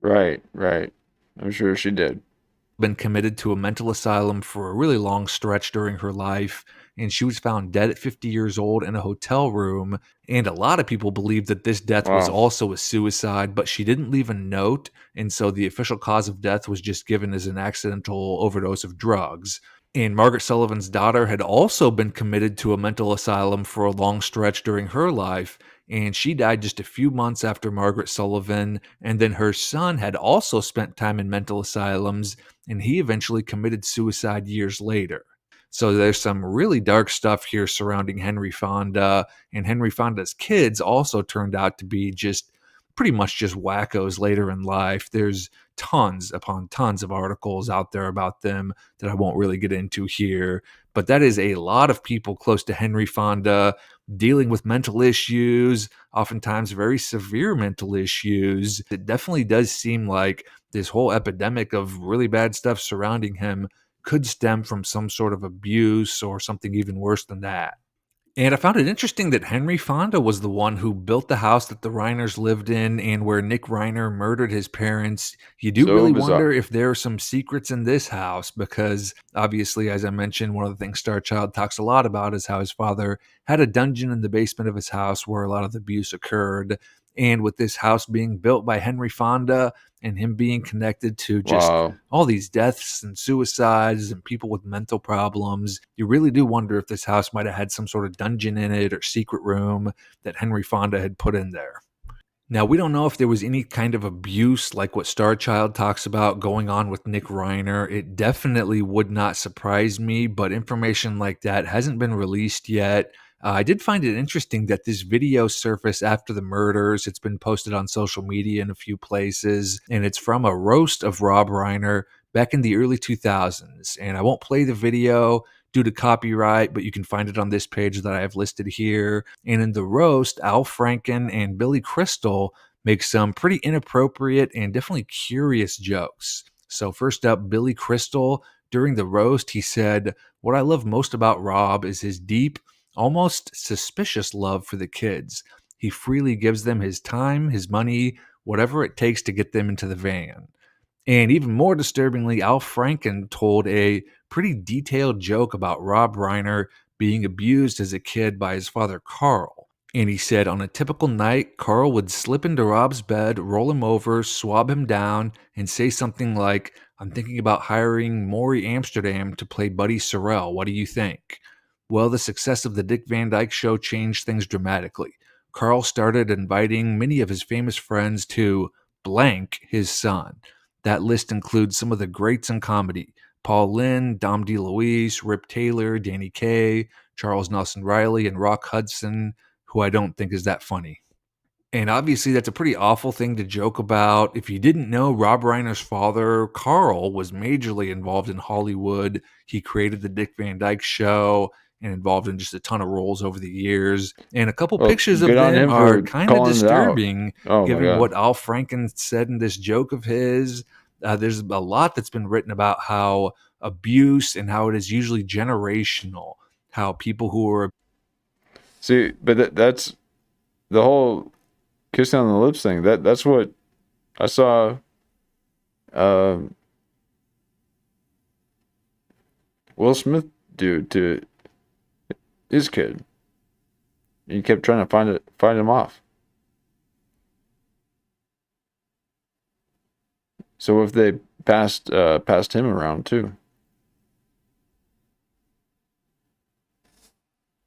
Right. I'm sure she did. been committed to a mental asylum for a really long stretch during her life, and she was found dead at 50 years old in a hotel room. And a lot of people believe that this death was Wow. also a suicide, but she didn't leave a note, and so the official cause of death was just given as an accidental overdose of drugs. And Margaret Sullivan's daughter had also been committed to a mental asylum for a long stretch during her life, and she died just a few months after Margaret Sullivan. And then her son had also spent time in mental asylums, and he eventually committed suicide years later. So there's some really dark stuff here surrounding Henry Fonda, and Henry Fonda's kids also turned out to be just pretty much just wackos later in life. There's tons upon tons of articles out there about them that I won't really get into here, but that is a lot of people close to Henry Fonda dealing with mental issues, oftentimes very severe mental issues. It definitely does seem like this whole epidemic of really bad stuff surrounding him could stem from some sort of abuse or something even worse than that. And I found it interesting that Henry Fonda was the one who built the house that the Reiners lived in and where Nick Reiner murdered his parents. You do So really bizarre. wonder if there are some secrets in this house, because obviously, as I mentioned, one of the things Starchild talks a lot about is how his father had a dungeon in the basement of his house where a lot of the abuse occurred. And with this house being built by Henry Fonda and him being connected to just Wow. all these deaths and suicides and people with mental problems, you really do wonder if this house might have had some sort of dungeon in it or secret room that Henry Fonda had put in there. Now, we don't know if there was any kind of abuse like what Starchild talks about going on with Nick Reiner. It definitely would not surprise me, but information like that hasn't been released yet. I did find it interesting that this video surfaced after the murders. It's been posted on social media in a few places, and it's from a roast of Rob Reiner back in the early 2000s. And I won't play the video due to copyright, but you can find it on this page that I have listed here. And in the roast, Al Franken and Billy Crystal make some pretty inappropriate and definitely curious jokes. So first up, Billy Crystal, during the roast, he said, "What I love most about Rob is his deep, almost suspicious love for the kids. He freely gives them his time, his money, whatever it takes to get them into the van." And even more disturbingly, Al Franken told a pretty detailed joke about Rob Reiner being abused as a kid by his father, Carl. And he said, on a typical night, Carl would slip into Rob's bed, roll him over, swab him down, and say something like, "I'm thinking about hiring Maury Amsterdam to play Buddy Sorrell. What do you think?" Well, the success of the Dick Van Dyke Show changed things dramatically. Carl started inviting many of his famous friends to blank his son. That list includes some of the greats in comedy: Paul Lynde, Dom DeLuise, Rip Taylor, Danny Kaye, Charles Nelson Riley, and Rock Hudson, who I don't think is that funny. And obviously, that's a pretty awful thing to joke about. If you didn't know, Rob Reiner's father, Carl, was majorly involved in Hollywood. He created the Dick Van Dyke Show and involved in just a ton of roles over the years. And a couple Well, pictures of good on them him are for kind of calling it out. disturbing, Oh my given God. what Al Franken said in this joke of his. There's a lot that's been written about how abuse and how it is usually generational, how people who are See, but that's the whole kissing on the lips thing. That's what I saw. Will Smith do to his kid. He kept trying to fight him off. So if they passed him around too.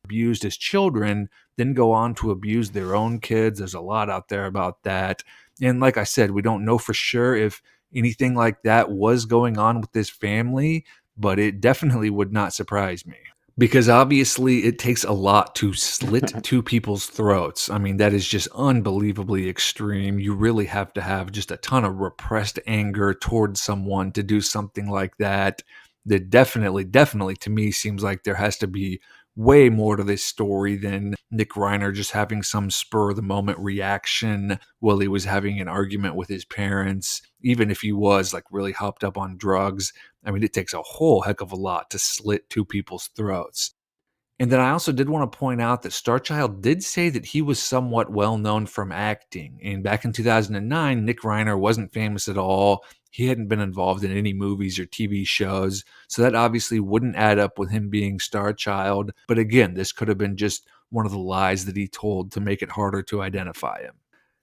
abused as children, then go on to abuse their own kids. There's a lot out there about that. And like I said, we don't know for sure if anything like that was going on with this family, but it definitely would not surprise me. Because obviously it takes a lot to slit two people's throats. I mean, that is just unbelievably extreme. You really have to have just a ton of repressed anger towards someone to do something like that. That definitely to me seems like there has to be way more to this story than Nick Reiner just having some spur of the moment reaction while he was having an argument with his parents. Even if he was like really hopped up on drugs, I mean, it takes a whole heck of a lot to slit two people's throats. And then I also did want to point out that Starchild did say that he was somewhat well known from acting. And back in 2009, Nick Reiner wasn't famous at all. He hadn't been involved in any movies or TV shows. So that obviously wouldn't add up with him being Starchild. But again, this could have been just one of the lies that he told to make it harder to identify him.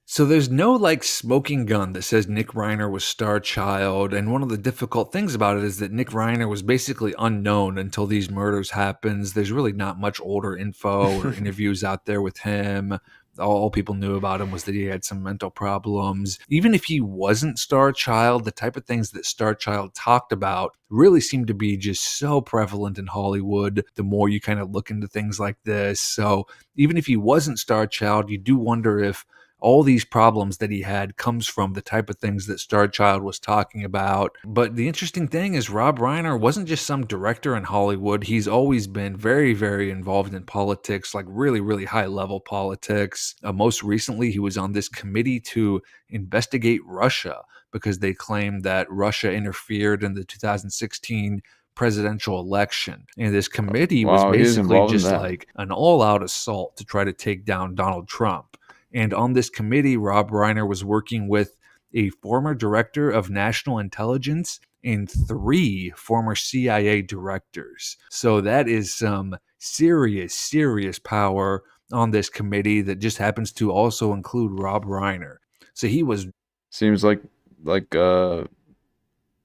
So there's no like smoking gun that says Nick Reiner was Starchild, and one of the difficult things about it is that Nick Reiner was basically unknown until these murders happens. There's really not much older info or interviews out there with him. All people knew about him was that he had some mental problems. Even if he wasn't Starchild, the type of things that Starchild talked about really seem to be just so prevalent in Hollywood the more you kind of look into things like this. So even if he wasn't Starchild, you do wonder if all these problems that he had comes from the type of things that Starchild was talking about. But the interesting thing is Rob Reiner wasn't just some director in Hollywood. He's always been very, very involved in politics, like really, really high level politics. Most recently, he was on this committee to investigate Russia because they claimed that Russia interfered in the 2016 presidential election. And this committee was basically just like an all-out assault to try to take down Donald Trump. And on this committee, Rob Reiner was working with a former director of national intelligence and 3 former CIA directors. So that is some serious, serious power on this committee that just happens to also include Rob Reiner. So he was... Seems like the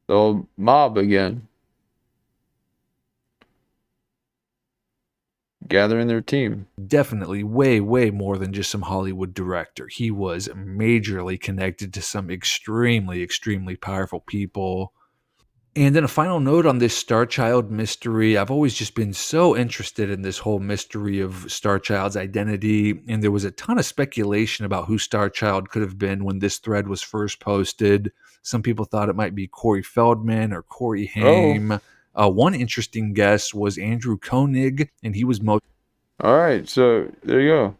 old mob again. Gathering their team. Definitely way, way more than just some Hollywood director. He was majorly connected to some extremely, extremely powerful people. And then a final note on this Starchild mystery. I've always just been so interested in this whole mystery of Starchild's identity. And there was a ton of speculation about who Starchild could have been when this thread was first posted. Some people thought it might be Corey Feldman or Corey Haim. One interesting guess was Andrew Koenig, and he was most... All right, so there you go.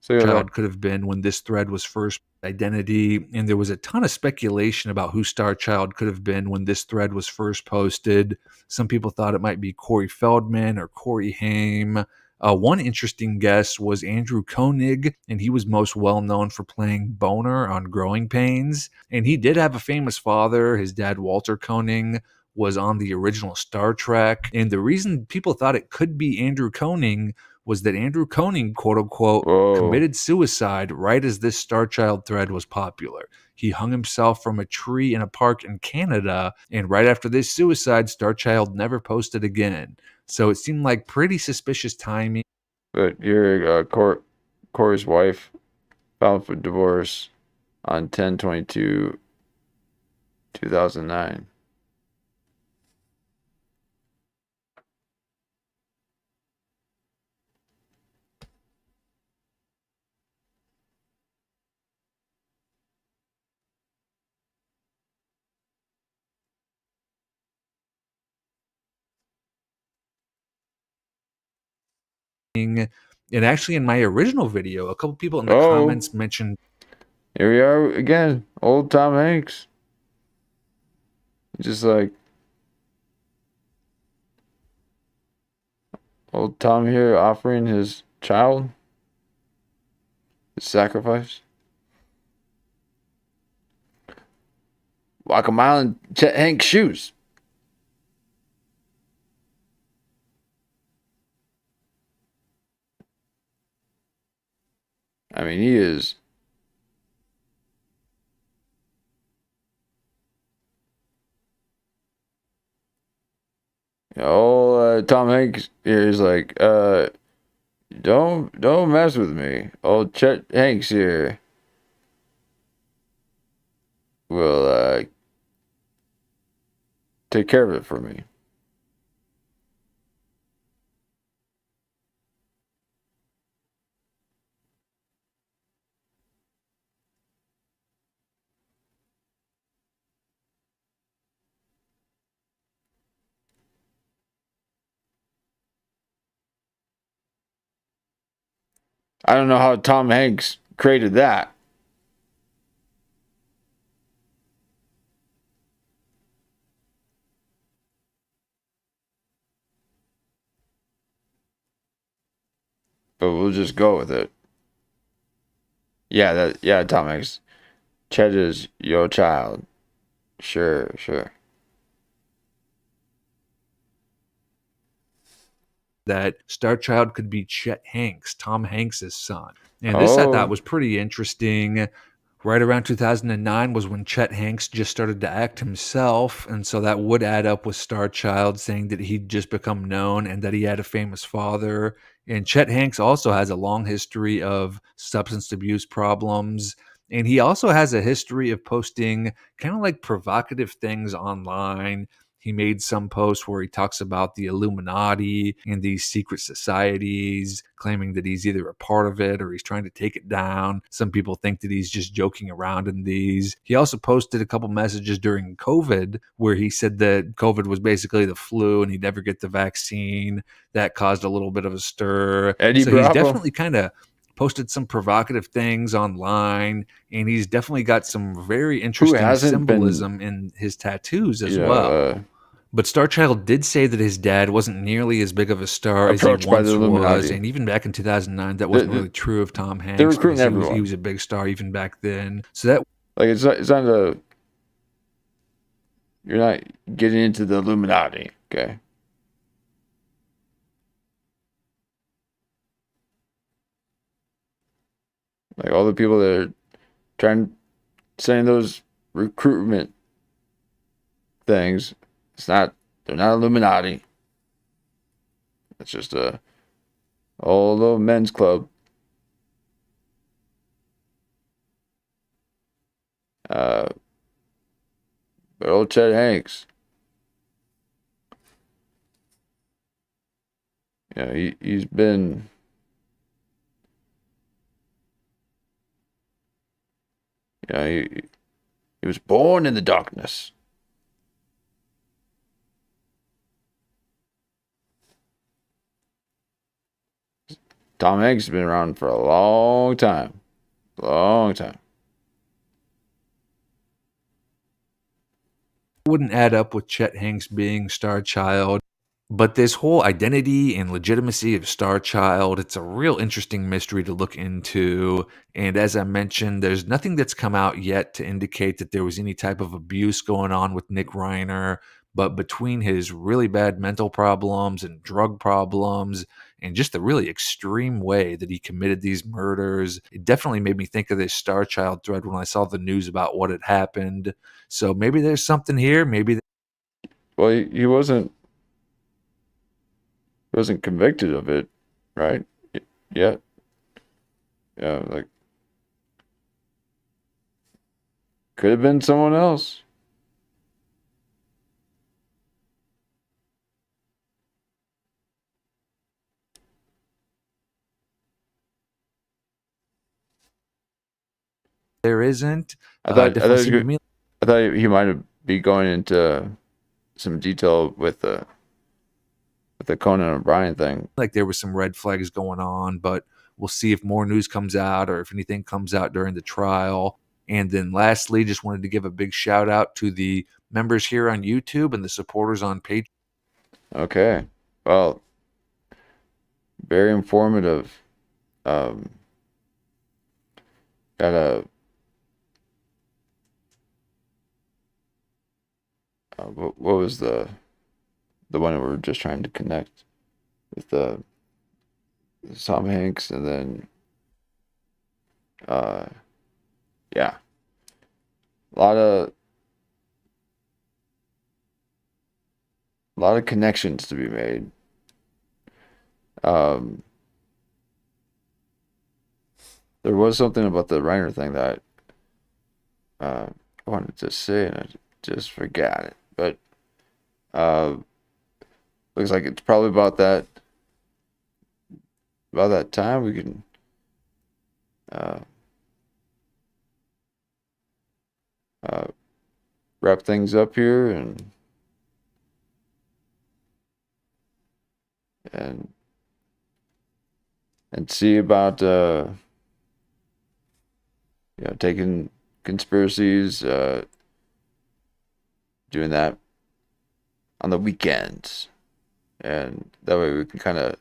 So Child could have been when this thread was first identity, and there was a ton of speculation about who Starchild could have been when this thread was first posted. Some people thought it might be Corey Feldman or Corey Haim. One interesting guess was Andrew Koenig, and he was most well known for playing Boner on Growing Pains. And he did have a famous father. His dad, Walter Koenig, was on the original Star Trek. And the reason people thought it could be Andrew Koenig was that Andrew Koenig, quote unquote, committed suicide right as this Starchild thread was popular. He hung himself from a tree in a park in Canada, and right after this suicide, Starchild never posted again. So it seemed like pretty suspicious timing. But here, Corey's wife filed for divorce on 10/22/2009. And actually, in my original video, a couple people in the comments mentioned... Here we are again, old Tom Hanks. Just like old Tom here offering his child, his sacrifice. Walk a mile in Chet Hanks' shoes. I mean, he is Tom Hanks here is like, don't mess with me. Old Chet Hanks here will take care of it for me. I don't know how Tom Hanks created that. But we'll just go with it. Yeah, Tom Hanks. Chet is your child. Sure. that Star Child could be Chet Hanks, Tom Hanks' son. And this I thought was pretty interesting. Right around 2009 was when Chet Hanks just started to act himself, and so that would add up with Star Child saying that he'd just become known and that he had a famous father. And Chet Hanks also has a long history of substance abuse problems, and he also has a history of posting kind of like provocative things online. He made some posts where he talks about the Illuminati and these secret societies, claiming that he's either a part of it or he's trying to take it down. Some people think that he's just joking around in these. He also posted a couple messages during COVID where he said that COVID was basically the flu and he'd never get the vaccine. That caused a little bit of a stir. Eddie so Bravo. He's definitely kind of posted some provocative things online, and he's definitely got some very interesting symbolism in his tattoos as well. But Star Child did say that his dad wasn't nearly as big of a star as he once was, and even back in 2009, that wasn't really true of Tom Hanks. They're recruiting everyone. He was a big star even back then. So that, like, it's not a. You're not getting into the Illuminati, okay? Like all the people that are saying those recruitment things. They're not Illuminati. It's just a old little men's club. But old Chet Hanks. He's been he was born in the darkness. Tom Hanks has been around for a long time. wouldn't add up with Chet Hanks being Star Child. But this whole identity and legitimacy of Star Child, it's a real interesting mystery to look into. And as I mentioned, there's nothing that's come out yet to indicate that there was any type of abuse going on with Nick Reiner. But between his really bad mental problems and drug problems and just the really extreme way that he committed these murders, it definitely made me think of this Star Child thread when I saw the news about what had happened. So maybe there's something here. Well, he wasn't convicted of it, right? Yet. Yeah, like could have been someone else. There isn't. I thought he might be going into some detail with the Conan O'Brien thing. Like there was some red flags going on, but we'll see if more news comes out or if anything comes out during the trial. And then lastly, just wanted to give a big shout out to the members here on YouTube and the supporters on Patreon. Okay. Well, very informative. What was the one that we were just trying to connect with the Tom Hanks, and then yeah, a lot of connections to be made. Um, there was something about the Reiner thing that I wanted to say, and I just forgot it. But looks like it's probably about that time we can wrap things up here and see about taking conspiracies, doing that on the weekends, and that way we can kind of.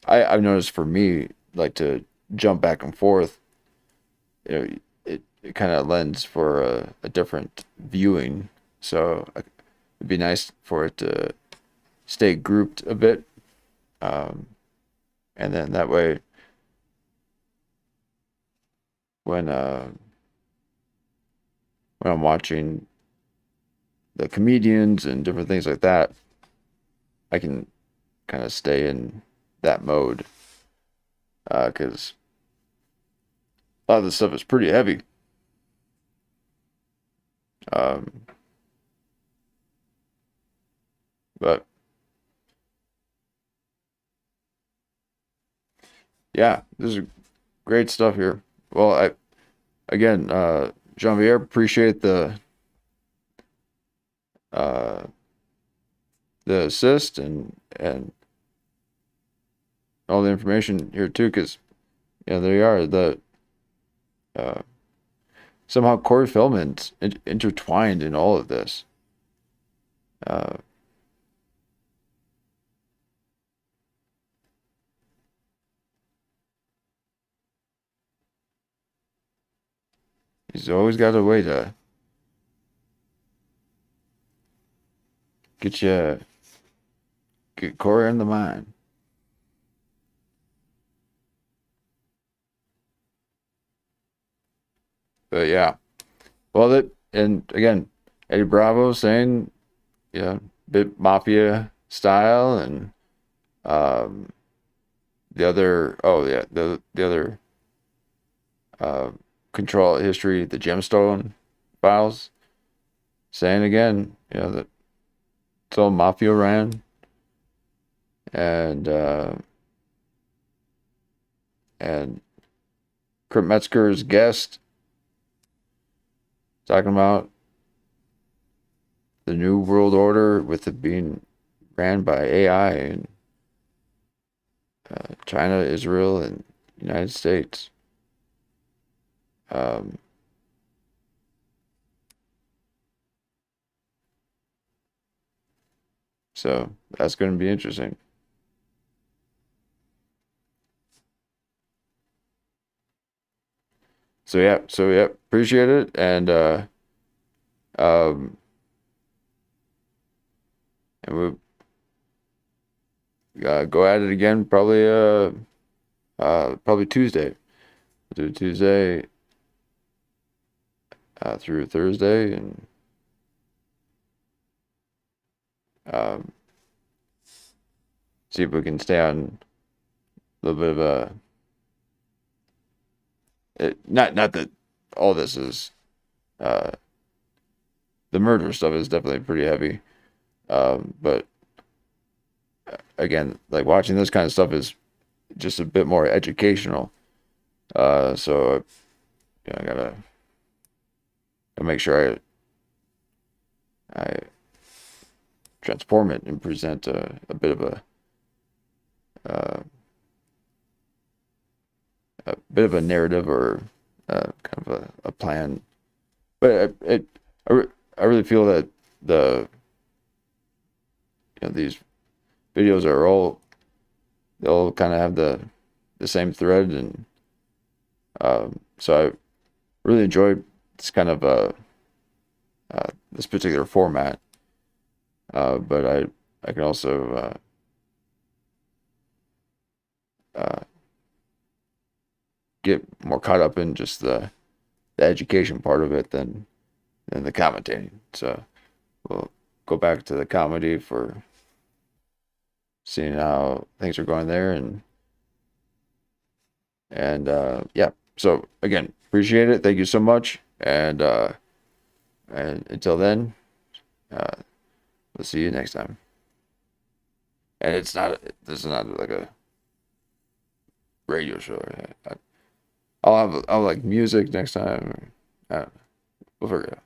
I've noticed for me, like, to jump back and forth, it kind of lends for a different viewing. So it'd be nice for it to stay grouped a bit, and then that way, when I'm watching the comedians and different things like that, I can kind of stay in that mode, because a lot of this stuff is pretty heavy. But yeah, this is great stuff here. Well, again, Jean-Pierre, appreciate the assist and all the information here too, because there you are. The somehow Corey Feldman's intertwined in all of this. He's always got a way to get Corey in the mind. But yeah, well, and again, Eddie Bravo saying, bit mafia style, and the other, the other control history, the Gemstone Files, saying again, that it's all mafia ran, and Kurt Metzger's guest talking about the new world order with it being ran by AI and China, Israel, and United States. So that's going to be interesting. So yeah, appreciate it, and we'll go at it again probably Tuesday. We'll do Tuesday through Thursday, and see if we can stay on a little bit of a. Not that all this is. The murder stuff is definitely pretty heavy, but again, like, watching this kind of stuff is just a bit more educational. So I gotta make sure I transform it and present a bit of a narrative, or kind of a plan. But I really feel that these videos are they'll kind of have the same thread, and so I really enjoyed this kind of this particular format. But I can also get more caught up in just the education part of it than the commentating. So we'll go back to the comedy for seeing how things are going there, and yeah. So again, appreciate it. Thank you so much, and until then, we'll see you next time. And this is not like a radio show. I'll have like music next time. We'll figure it out.